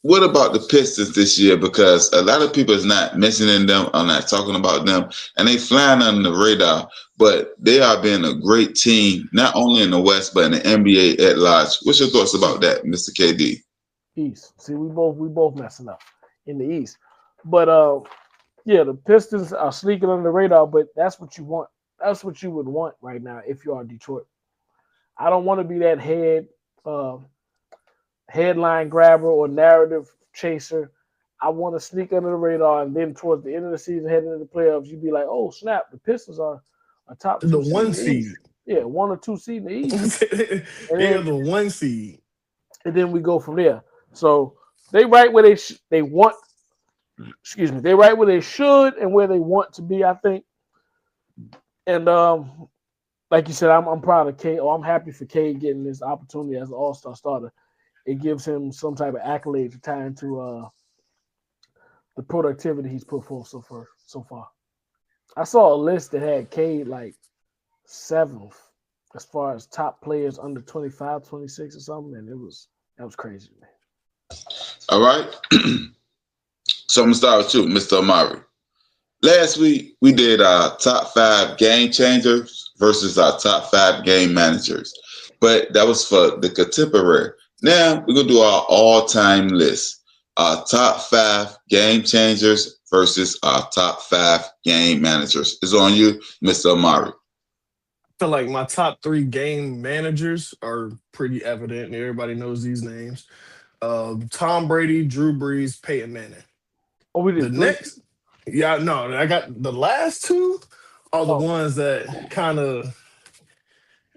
What about the Pistons this year? Because a lot of people is not mentioning them or not talking about them, and they flying under the radar. But they are being a great team, not only in the West but in the NBA at large. What's your thoughts about that, Mr. KD? East. See, we both messing up in the East. But yeah, the Pistons are sneaking under the radar. But that's what you want. That's what you would want right now if you are Detroit. I don't want to be that headline grabber or narrative chaser. I want to sneak under the radar, and then towards the end of the season, heading into the playoffs, you'd be like, "Oh snap! The Pistons are a top the one seed. Yeah, 1 or 2 seed in the East. They are the 1 seed, and then we go from there. So they right where they want. Excuse me, they right where they should and where they want to be. I think. And like you said, I'm proud of Cade. I'm happy for Cade getting this opportunity as an all-star starter. It gives him some type of accolade to tie into the productivity he's put forth so far. I saw a list that had Cade like 7th as far as top players under 25, 26 or something, and that was crazy, man. All right. So I'm gonna start with you, Mr. Amari. Last week, we did our top 5 game changers versus our top 5 game managers. But that was for the contemporary. Now, we're going to do our all-time list. Our top 5 game changers versus our top 5 game managers. It's on you, Mr. Amari. I feel like my top 3 game managers are pretty evident, and everybody knows these names. Tom Brady, Drew Brees, Peyton Manning. Oh, we did the next. Yeah, no, I got the last 2 are the ones that kind of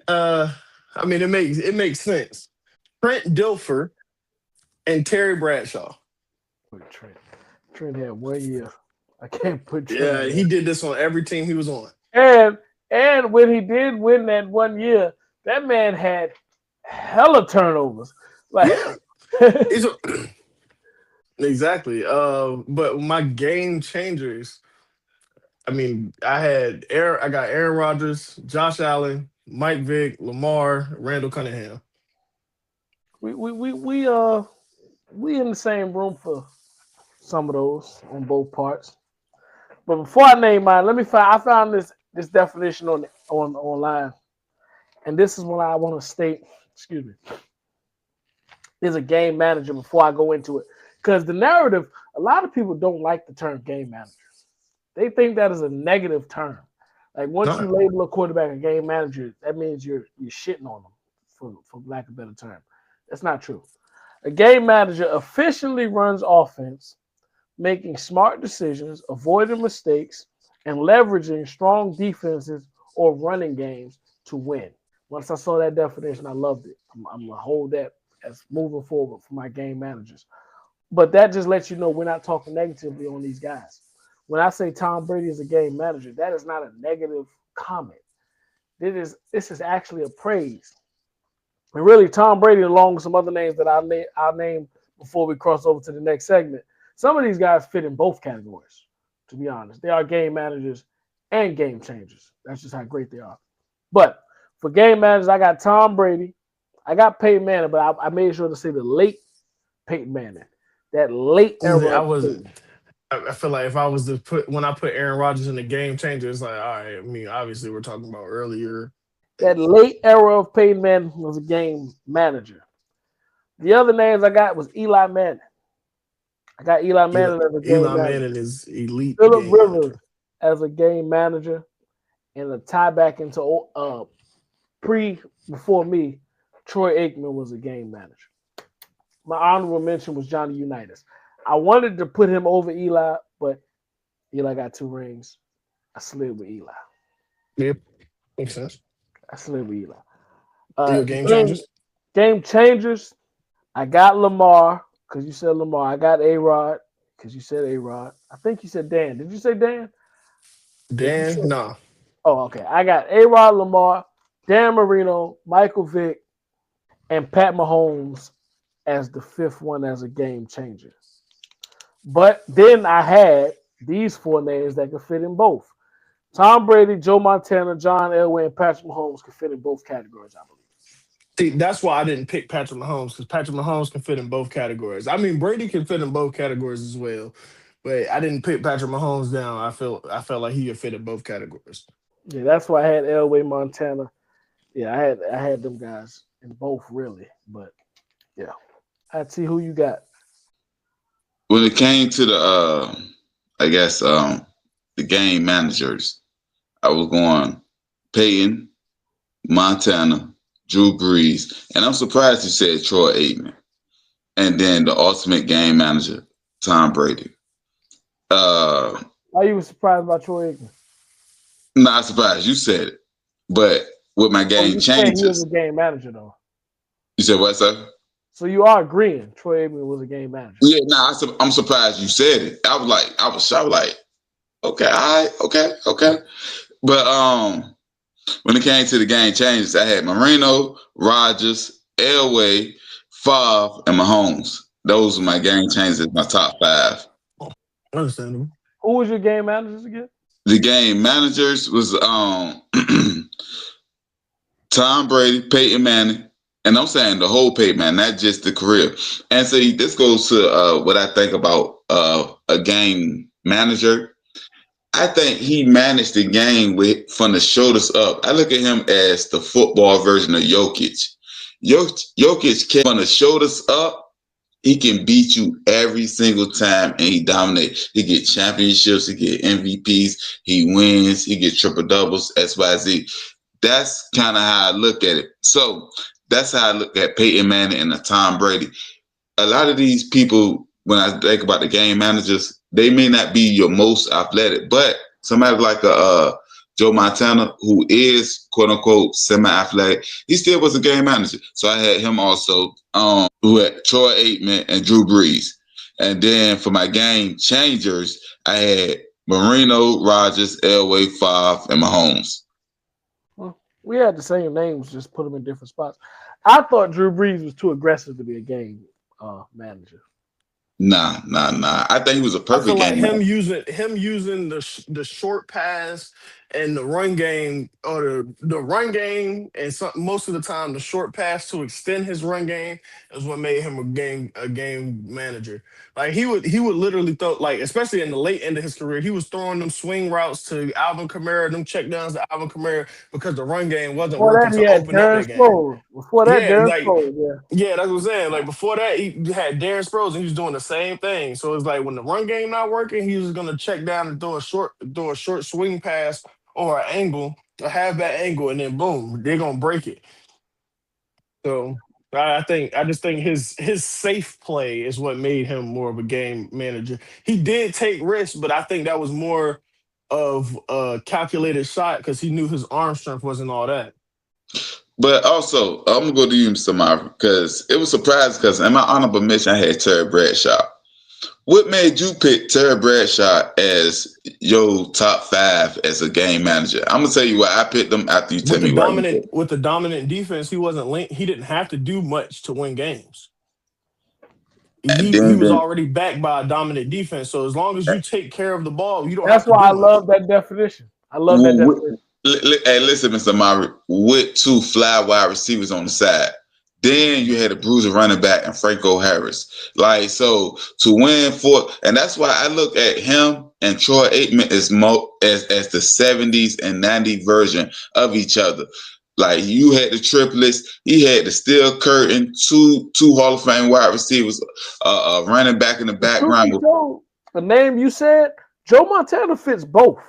I mean it makes sense. Trent Dilfer and Terry Bradshaw. Trent had 1 year. I can't put Trent. Yeah, he did this on every team he was on. And when he did win that 1 year, that man had hella turnovers. Like exactly. But my game changers, I mean, I got Aaron Rodgers, Josh Allen, Mike Vick, Lamar, Randall Cunningham. We in the same room for some of those on both parts. But before I name mine, I found this definition online, and this is what I want to state. Excuse me. is a game manager before I go into it. Because the narrative, a lot of people don't like the term game manager. They think that is a negative term. Like once you label a quarterback a game manager, that means you're shitting on them, for lack of a better term. That's not true. A game manager efficiently runs offense, making smart decisions, avoiding mistakes, and leveraging strong defenses or running games to win. Once I saw that definition, I loved it. I'm going to hold that as moving forward for my game managers. But that just lets you know we're not talking negatively on these guys. When I say Tom Brady is a game manager, that is not a negative comment. This is actually a praise. And really, Tom Brady, along with some other names that I'll name before we cross over to the next segment, some of these guys fit in both categories, to be honest. They are game managers and game changers. That's just how great they are. But for game managers, I got Tom Brady. I got Peyton Manning, but I made sure to say the late Peyton Manning. That late era. I feel like if I was to when I put Aaron Rodgers in the game changer, it's like, all right, I mean, obviously we're talking about earlier. That late era of Peyton Manning was a game manager. The other names I got was Eli Manning. I got Eli Manning as a game manager. Eli Manning is elite. Philip Rivers as a game manager, and a tie back into before me, Troy Aikman was a game manager. My honorable mention was Johnny Unitas. I wanted to put him over Eli, but Eli got 2 rings. I slid with Eli. Yep, makes sense. I slid with Eli. Game changers? Game changers. I got Lamar, because you said Lamar. I got A-Rod, because you said A-Rod. I think you said Dan. Did you say Dan? Dan? No. Oh, okay. I got A-Rod, Lamar, Dan Marino, Michael Vick, and Pat Mahomes as the 5th one as a game changer. But then I had these 4 names that could fit in both. Tom Brady, Joe Montana, John Elway, and Patrick Mahomes could fit in both categories, I believe. See, that's why I didn't pick Patrick Mahomes, because Patrick Mahomes can fit in both categories. I mean, Brady can fit in both categories as well, but I didn't pick Patrick Mahomes down. I felt like he could fit in both categories. Yeah, that's why I had Elway, Montana. Yeah, I had them guys in both, really. But yeah, I'd see who you got. When it came to the game managers, I was going Peyton, Montana, Drew Brees, and I'm surprised you said Troy Aikman. And then the ultimate game manager, Tom Brady. Why you were surprised about Troy Aikman? Not surprised. You said it. But with my game changes. He was a game manager, though. You said what, sir? So you are agreeing Troy Aikman was a game manager? Yeah, I'm surprised you said it. I was like, okay, all right, okay. But when it came to the game changes, I had Marino, Rodgers, Elway, Favre, and Mahomes. Those are my game changes, my top 5. Understandable. Who was your game managers again? The game managers was Tom Brady, Peyton Manning, and I'm saying the whole Peyton Manning, not just the career. And see, this goes to what I think about a game manager. I think he managed the game from the shoulders up. I look at him as the football version of Jokic. Jokic can, from the shoulders up, he can beat you every single time, and he dominates. He get championships, he get MVPs, he wins, he get triple doubles, XYZ. That's kind of how I look at it. So that's how I look at Peyton Manning and Tom Brady. A lot of these people, when I think about the game managers, they may not be your most athletic, but somebody like Joe Montana, who is quote unquote semi-athletic, he still was a game manager. So I had him also. Who had Troy Aikman and Drew Brees. And then for my game changers, I had Marino, Rodgers, Elway, Favre, and Mahomes. Well, we had the same names, just put them in different spots. I thought Drew Brees was too aggressive to be a game manager. Nah. I think he was a perfect game. Him using the short pass and the run game, or the run game, and most of the time the short pass to extend his run game is what made him a game manager. Like he would literally throw, like, especially in the late end of his career, he was throwing them swing routes to Alvin Kamara, them check downs to Alvin Kamara, because the run game wasn't working to open up that game. Before that, Darren Sproles, yeah, that's what I'm saying. Like before that, he had Darren Sproles, and he was doing the same thing. So it's like when the run game not working, he was gonna check down and throw a short swing pass or an angle, a halfback angle, and then boom, they're gonna break it. So I just think his safe play is what made him more of a game manager. He did take risks, but I think that was more of a calculated shot because he knew his arm strength wasn't all that. But also, I'm gonna go to you, Mr. Marvin, because it was surprising. Because in my honorable mention, I had Terry Bradshaw. What made you pick Terry Bradshaw as your top 5 as a game manager? I'm gonna tell you why I picked him after you tell me why. With the dominant defense, he didn't have to do much to win games. He was already backed by a dominant defense. So as long as you take care of the ball, you don't. That's why I love that definition. I love that definition. Hey, listen, Mr. Murray, with 2 fly wide receivers on the side. Then you had a bruiser running back and Franco Harris. Like, so to win 4, and that's why I look at him and Troy Aikman as the 70s and 90s version of each other. Like, you had the triplets, he had the steel curtain, two Hall of Fame wide receivers, running back in the background. The name you said, Joe Montana fits both.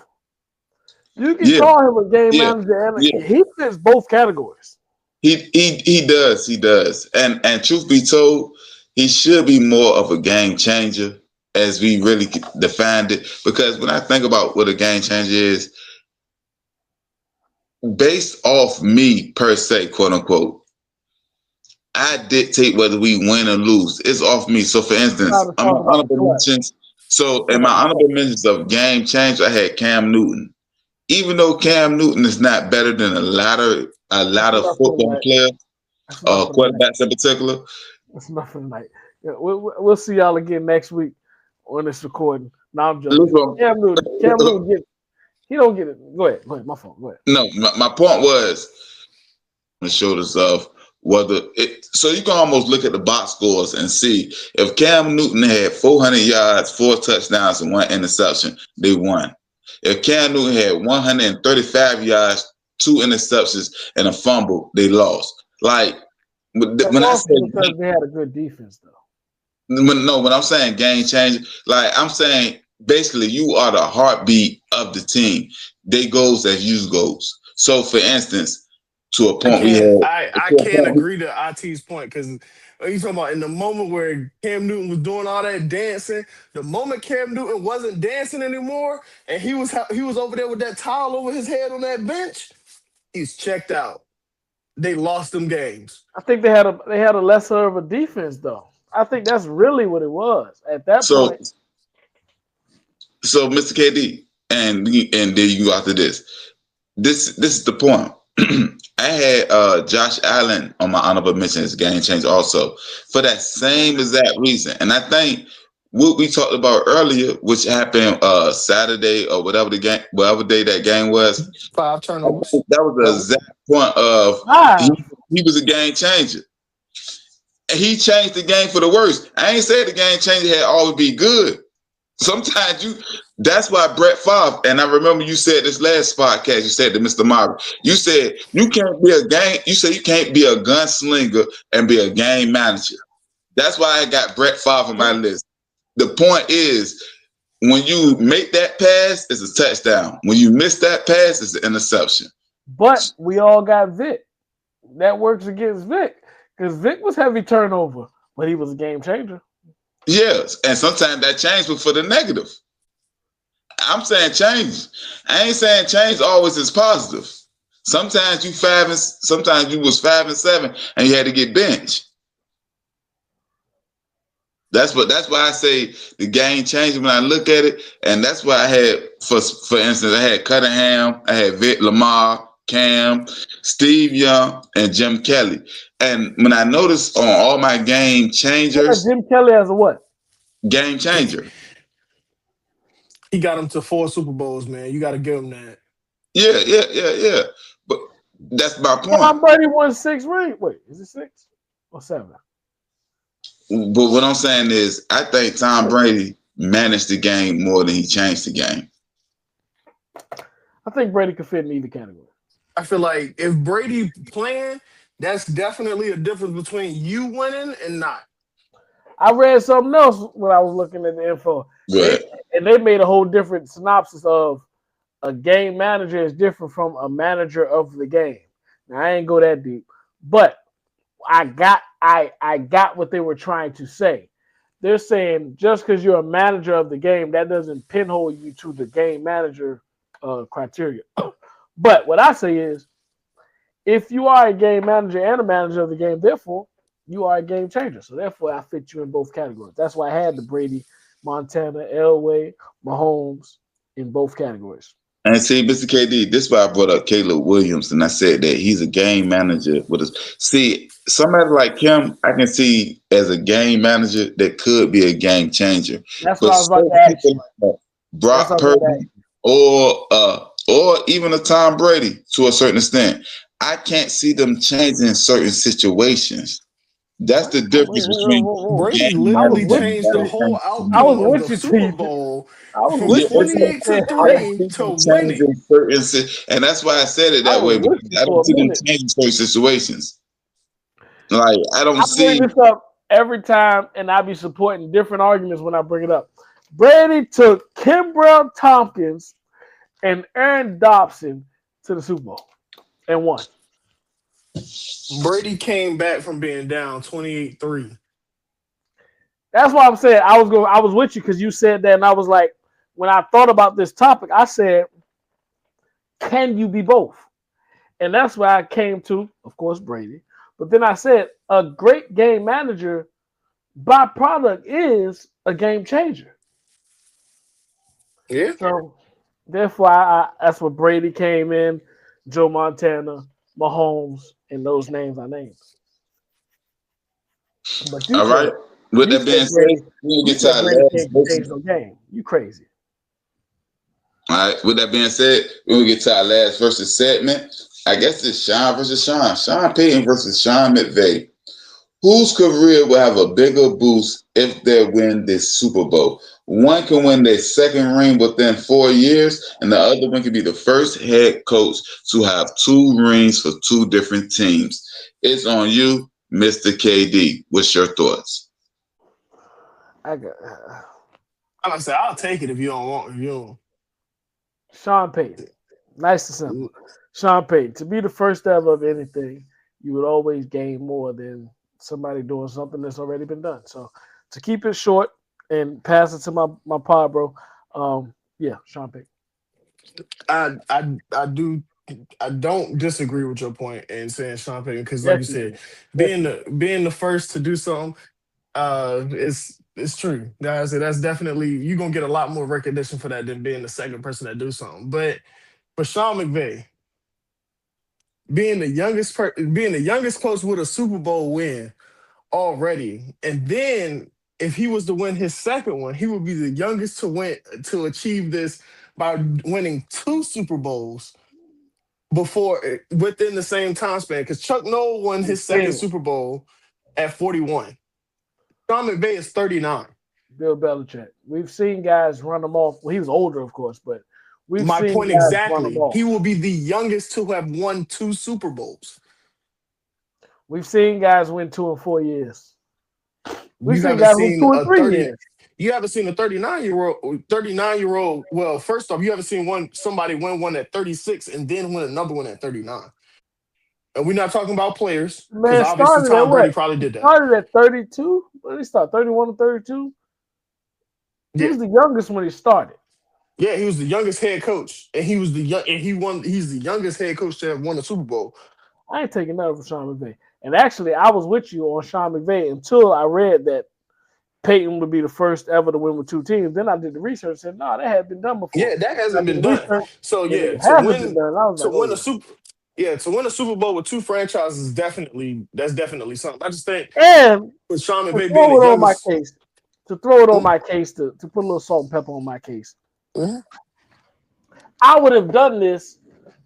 You can call him a game manager, and he fits both categories. He does. And truth be told, he should be more of a game changer as we really defined it. Because when I think about what a game changer is, based off me per se, quote unquote, I dictate whether we win or lose. It's off me. So for instance, I'm honorable mentions. So in my honorable mentions of game changer, I had Cam Newton. Even though Cam Newton is not better than a lot of football players, quarterbacks in particular. It's nothing like. Yeah, we'll see y'all again next week on this recording. Now I'm joking. Cam Newton, he don't get it. Go ahead. My fault. Go ahead. No, my point was on the shoulders of whether it. So you can almost look at the box scores and see if Cam Newton had 400 yards, 4 touchdowns, and 1 interception, they won. If Cam Newton had 135 yards, 2 interceptions, and a fumble, they lost. Like when I say because they had a good defense, though. When I'm saying game changer, like I'm saying basically you are the heartbeat of the team. They goes as you goes. So for instance, to a point I can't agree to IT's point because you talking about in the moment where Cam Newton was doing all that dancing, the moment Cam Newton wasn't dancing anymore, and he was over there with that towel over his head on that bench, he's checked out. They lost them games. I think they had a lesser of a defense though. I think that's really what it was at that point. So Mr. KD, and then you go after this. This is the point. I had Josh Allen on my honorable mention as game changer also for that same exact reason. And I think what we talked about earlier, which happened Saturday or whatever day that game was, 5 turnovers. That was the exact point of he was a game changer. And he changed the game for the worse. I ain't said the game changer had always be good. Sometimes that's why Brett Favre, and I remember you said this last podcast, you said to Mr. Marvin, you said you can't be a gunslinger and be a game manager. That's why I got Brett Favre on my list. The point is, when you make that pass, it's a touchdown. When you miss that pass, it's an interception. But we all got Vic. That works against Vic. Because Vic was heavy turnover, but he was a game changer. Yes, and sometimes that change was for the negative. I'm saying change. I ain't saying change always is positive. Sometimes you was 5 and 7 and you had to get benched. That's why I say the game changes when I look at it, and that's why I had for instance I had Cunningham, I had Vic, Lamar, Cam, Steve Young, and Jim Kelly. And when I noticed on all my game changers, Jim Kelly as a what? Game changer. He got him to 4 Super Bowls, man. You got to give him that. Yeah. But that's my point. Tom Brady won 6 rings. Wait, is it 6 or 7? But what I'm saying is, I think Tom Brady managed the game more than he changed the game. I think Brady could fit in either category. I feel like if Brady playing, that's definitely a difference between you winning and not. I read something else when I was looking at the info. Right. They made a whole different synopsis of a game manager is different from a manager of the game. Now, I ain't go that deep, but I got what they were trying to say. They're saying just because you're a manager of the game, that doesn't pinhole you to the game manager criteria. But what I say is, if you are a game manager and a manager of the game, therefore, you are a game changer. So therefore, I fit you in both categories. That's why I had the Brady, Montana, Elway, Mahomes in both categories. And see, Mr. KD, this is why I brought up Caleb Williams, and I said that he's a game manager with us. See, somebody like him, I can see as a game manager that could be a game changer. That's what I was about to ask you. Brock Purdy or even a Tom Brady to a certain extent. I can't see them changing certain situations. That's the difference between Brady literally changed the whole outcome of the Super Bowl from 28 to 3 to winning. And that's why I said it that way. I don't see them changing certain situations. Like I bring this up every time, and I be supporting different arguments when I bring it up. Brady took Kimbrell Tompkins and Aaron Dobson to the Super Bowl and won. Brady came back from being down 28-3. That's why I'm saying I was with you because you said that, and I was like, when I thought about this topic, I said, can you be both? And that's why I came to, of course, Brady. But then I said a great game manager byproduct is a game changer. Yeah. So therefore, that's what Brady came in, Joe Montana, Mahomes, and those names I named. But all right. With that being said, we'll get to our last game. You crazy. All right. With that being said, we'll get to our last versus segment. I guess it's Sean versus Sean. Sean Payton versus Sean McVay. Whose career will have a bigger boost if they win this Super Bowl? One can win their second ring within 4 years, and the other one can be the first head coach to have 2 rings for 2 different teams. It's on you, Mr. KD. What's your thoughts? Like I said, I'll take it if you don't want you. Sean Payton. Nice and simple. Sean Payton. To be the first ever of anything, you would always gain more than somebody doing something that's already been done. So to keep it short and pass it to my pod, bro. Sean Payton. I don't disagree with your point in saying Sean Payton because, like you said, being the first to do something, it's true. Guys, that's definitely you're gonna get a lot more recognition for that than being the second person that do something. But for Sean McVay, being the youngest coach with a Super Bowl win already, and then if he was to win his second one, he would be the youngest to achieve this by winning 2 Super Bowls within the same time span. Because Chuck Noll won his second Super Bowl at 41. Sean McVay is 39. Bill Belichick. We've seen guys run them off. Well, he was older, of course, but my point exactly. He will be the youngest to have won 2 Super Bowls. We've seen guys win 2 in 4 years. We've seen guys win 2 in 3 years. You haven't seen a 39-year-old. Well, first off, you haven't seen somebody win one at 36 and then win another one at 39. And we're not talking about players. Man, obviously Tom Brady probably did that. Started at 32. When did he start? 31 to 32? He was the youngest when he started. Yeah, he was the youngest head coach. And he's the youngest head coach to have won a Super Bowl. I ain't taking nothing from Sean McVay. And actually, I was with you on Sean McVay until I read that Peyton would be the first ever to win with 2 teams. Then I did the research and said, no, that had been done before. Yeah, that hasn't been done. So, yeah, to win a Super Bowl with 2 franchises is definitely something. I just think with Sean McVay being the youngest. To throw it on my case, to put a little salt and pepper on my case, I would have done this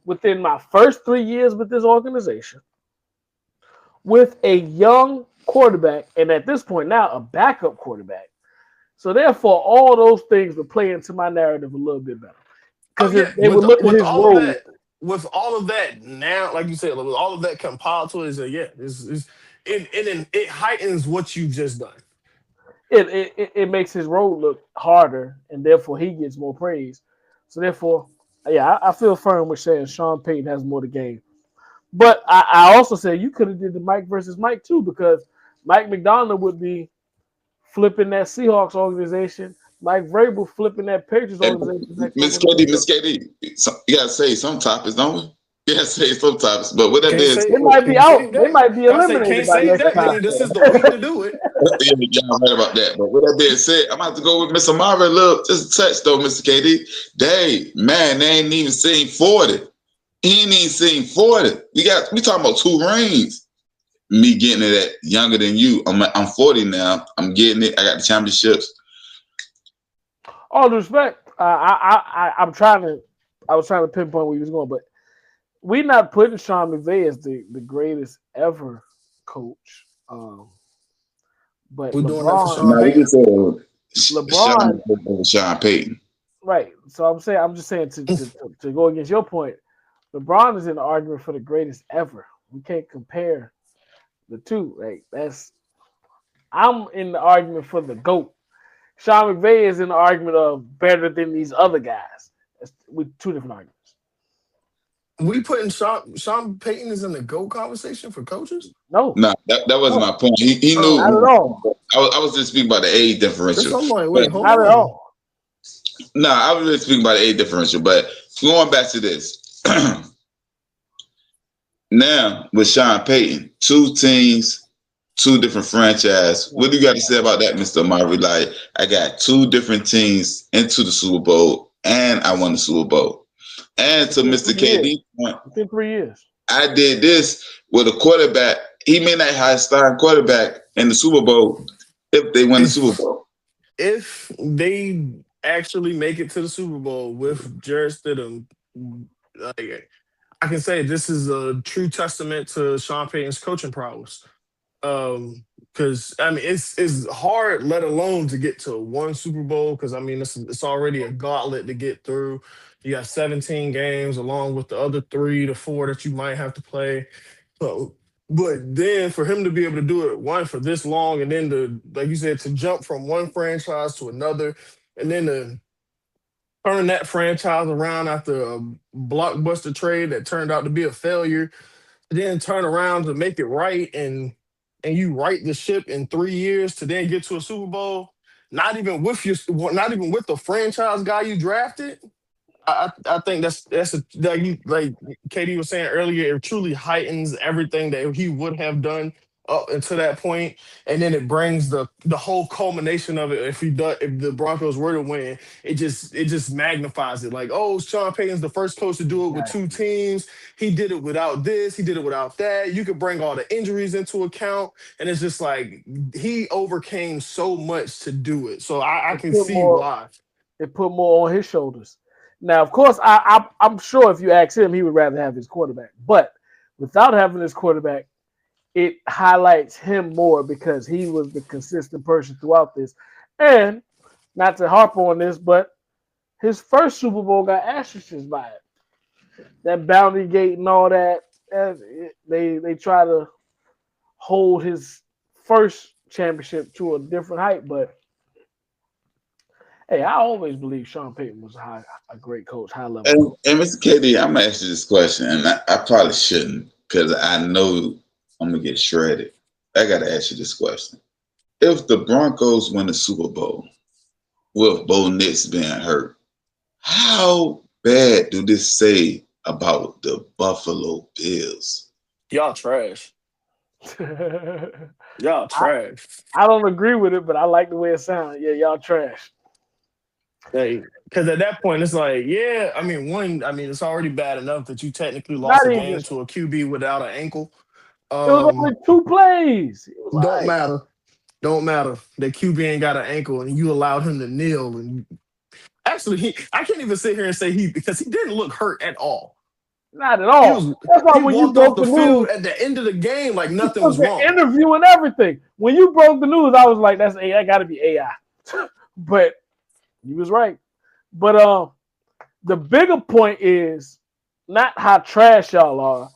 within my first 3 years with this organization with a young quarterback, and at this point now a backup quarterback. So therefore, all those things would play into my narrative a little bit better because they would look at his role. With all of that now, like you said, with all of that compiled to it, it heightens what you've just done. It makes his role look harder, and therefore he gets more praise. So therefore, yeah, I feel firm with saying Sean Payton has more to gain. But I also say you could have did the Mike versus Mike too, because Mike Macdonald would be flipping that Seahawks organization. Mike Vrabel flipping that Patriots organization. Miss KD, you gotta say some topics, don't we? You gotta say some topics, but with that being said, they might be out. They might be eliminated by next time. This is the week to do it. Y'all right about that. But with that being said, I'm about to go with Mr. Marvin. Look, just a touch though, Mr. KD. Man, they ain't even seen 40. He ain't even seen 40. We talking about 2 rings. Me getting it at younger than you. I'm 40 now. I'm getting it. I got the championships. All due respect, I was trying to pinpoint where he was going, but we're not putting Sean McVay as the greatest ever coach. But we're LeBron, Sean Payton. Right. So I'm just saying to go against your point, LeBron is in the argument for the greatest ever. We can't compare the two. Right? I'm in the argument for the GOAT. Sean McVay is in the argument of better than these other guys. With 2 different arguments. We putting Sean Payton is in the GOAT conversation for coaches? No, that wasn't my point. He knew. Not at all. I was just speaking about the age differential. Not at all. No, I was really speaking about the age differential. But going back to this, now with Sean Payton, 2 teams. 2 different franchises. What do you got to say about that, Mr. Amari? Like, I got 2 different teams into the Super Bowl, and I won the Super Bowl. And to Mr. KD point, within 3 years, I did this with a quarterback. He may not have starting quarterback in the Super Bowl if they win the Super Bowl. If they actually make it to the Super Bowl with Jarrett Stidham, like, I can say this is a true testament to Sean Payton's coaching prowess. Because I mean it's hard, let alone to get to 1 Super Bowl. Because I mean it's already a gauntlet to get through. You got 17 games along with the other 3 to 4 that you might have to play. So, but then for him to be able to do it for this long, and then to, like you said, to jump from one franchise to another, and then to turn that franchise around after a blockbuster trade that turned out to be a failure, then turn around to make it right and you right the ship in 3 years to then get to a Super Bowl, not even with the franchise guy you drafted. I think that's like Katie was saying earlier, it truly heightens everything that he would have done up until that point, and then it brings the whole culmination of it. If the Broncos were to win, it just magnifies it. Like, oh, Sean Payton's the first coach to do it with 2 teams. He did it without this. He did it without that. You could bring all the injuries into account, and it's just like he overcame so much to do it. So I can see why it put more on his shoulders. Now, of course, I'm sure if you ask him, he would rather have his quarterback. But without having his quarterback, it highlights him more because he was the consistent person throughout this. And not to harp on this, but his first Super Bowl got asterisks by it. That bounty gate and all that. They try to hold his first championship to a different height, but hey, I always believe Sean Payton was a great coach, high level. And Mr. KD, I'm gonna ask you this question, and I probably shouldn't because I know I'm gonna get shredded. I gotta ask you this question: if the Broncos win the Super Bowl with Bo Nix being hurt, how bad do this say about the Buffalo Bills? Y'all trash. Y'all trash. I don't agree with it, but I like the way it sounds. Yeah, y'all trash. Because at that point, it's like, yeah, I mean, it's already bad enough that you technically lost a game to a QB without an ankle. It was only 2 plays. Don't matter. The QB ain't got an ankle, and you allowed him to kneel. And actually, I can't even sit here and say because he didn't look hurt at all. Not at all. That's why when you broke the news at the end of the game, like nothing was wrong. Interview and everything. When you broke the news, I was like, "That's AI. Got to be AI." But you was right. But the bigger point is not how trash y'all are,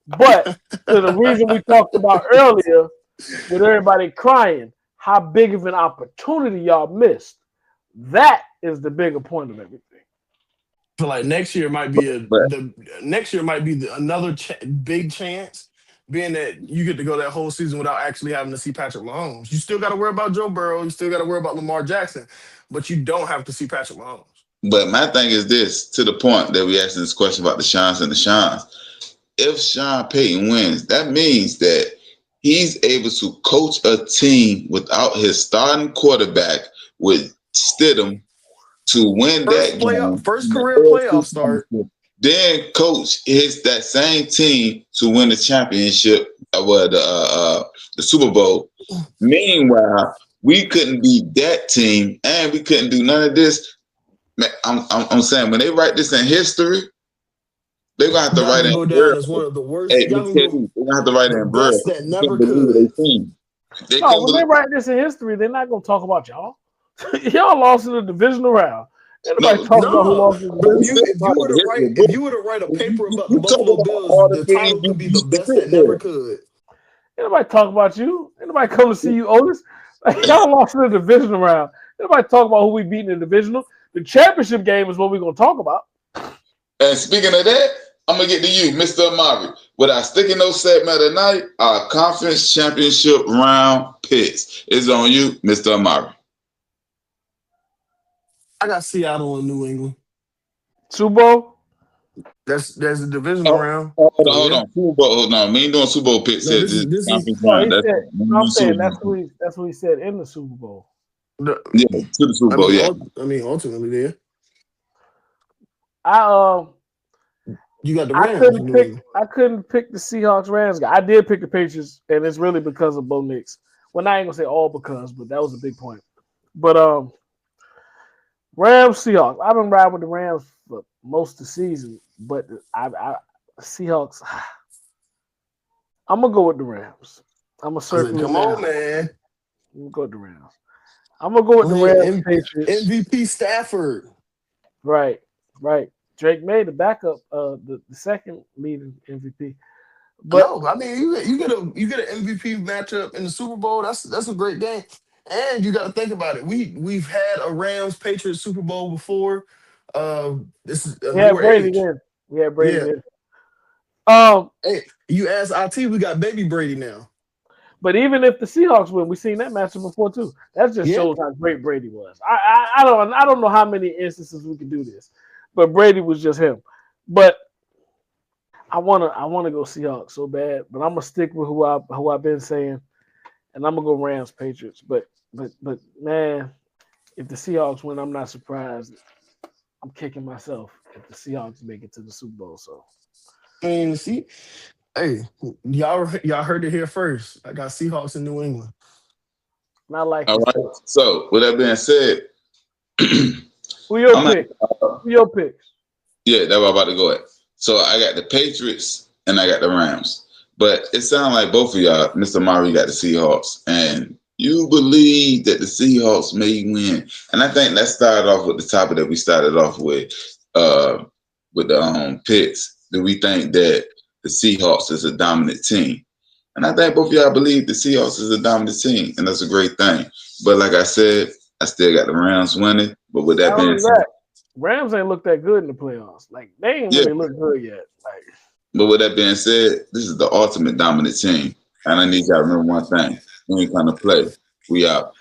but to the reason we talked about earlier with everybody crying, how big of an opportunity y'all missed. That is the bigger point of everything. So like next year might be another big chance, being that you get to go that whole season without actually having to see Patrick Mahomes. You still got to worry about Joe Burrow. You still got to worry about Lamar Jackson, but you don't have to see Patrick Mahomes. But my thing is this, to the point that we asking this question about the Shans and the Shans. If Sean Payton wins, that means that he's able to coach a team without his starting quarterback with Stidham to win first career playoff start. Then coach that same team to win the championship, the Super Bowl. Meanwhile, we couldn't beat that team, and we couldn't do none of this. Man, I'm saying when they write this in history, they're gonna have to write it go down as one of the worst. Hey, they're gonna have to write it in bread. That never could. When they write this in history, they're not gonna talk about y'all. Y'all lost in the divisional round. Anybody talk about who lost in the division? If you were to write a paper about the Buffalo Bills, the title could be the best that never could. Anybody talk about you? Anybody come to see you, Otis? Like, y'all lost in the divisional round. Anybody talk about who we beat in the divisional? The championship game is what we're gonna talk about. And speaking of that, I'm gonna get to you, Mr. Amari. With our sticky note segment tonight, our conference championship round picks is on you, Mr. Amari. I got Seattle and New England. Super Bowl? That's the divisional round. Hold on. Super Bowl. No, we ain't doing Super Bowl picks. That's what he said in the Super Bowl. To the Super Bowl, ultimately, there. You got the Rams. I couldn't pick the Seahawks Rams guy. I did pick the Patriots, and it's really because of Bo Nix. Well, I ain't gonna say all because, but that was a big point. But Rams Seahawks. I've been riding with the Rams for most of the season, but Seahawks. I'm gonna go with the Rams. I'm gonna circle. Come on, man. I'm gonna go with the Rams. I'm gonna go with the Rams. Patriots. MVP Stafford. Right. Drake made the backup, the second leading MVP. But no, I mean you get an MVP matchup in the Super Bowl. That's a great game. And you got to think about it. We've had a Rams Patriots Super Bowl before. This is we had Brady then. Hey, you ask IT, we got baby Brady now. But even if the Seahawks win, we've seen that matchup before too. That just shows how great Brady was. I don't know how many instances we can do this, but Brady was just him. But I wanna go Seahawks so bad, but I'm gonna stick with who I've been saying, and I'm gonna go Rams Patriots. But man, if the Seahawks win, I'm not surprised. I'm kicking myself if the Seahawks make it to the Super Bowl. So, see, hey, y'all heard it here first. I got Seahawks in New England. Not like all right. So, with that being said, who your picks? Yeah, that's what I'm about to go at. So I got the Patriots and I got the Rams. But it sounds like both of y'all, Mr. Murray, got the Seahawks. And you believe that the Seahawks may win. And I think let's start off with the topic that we started off with the picks. Do we think that the Seahawks is a dominant team? And I think both of y'all believe the Seahawks is a dominant team. And that's a great thing. But like I said, I still got the Rams winning. But with that being said, Rams ain't looked that good in the playoffs. Like, they ain't really looked good yet. Like, but with that being said, this is the ultimate dominant team. And I need y'all to remember one thing. We ain't gonna play. We out.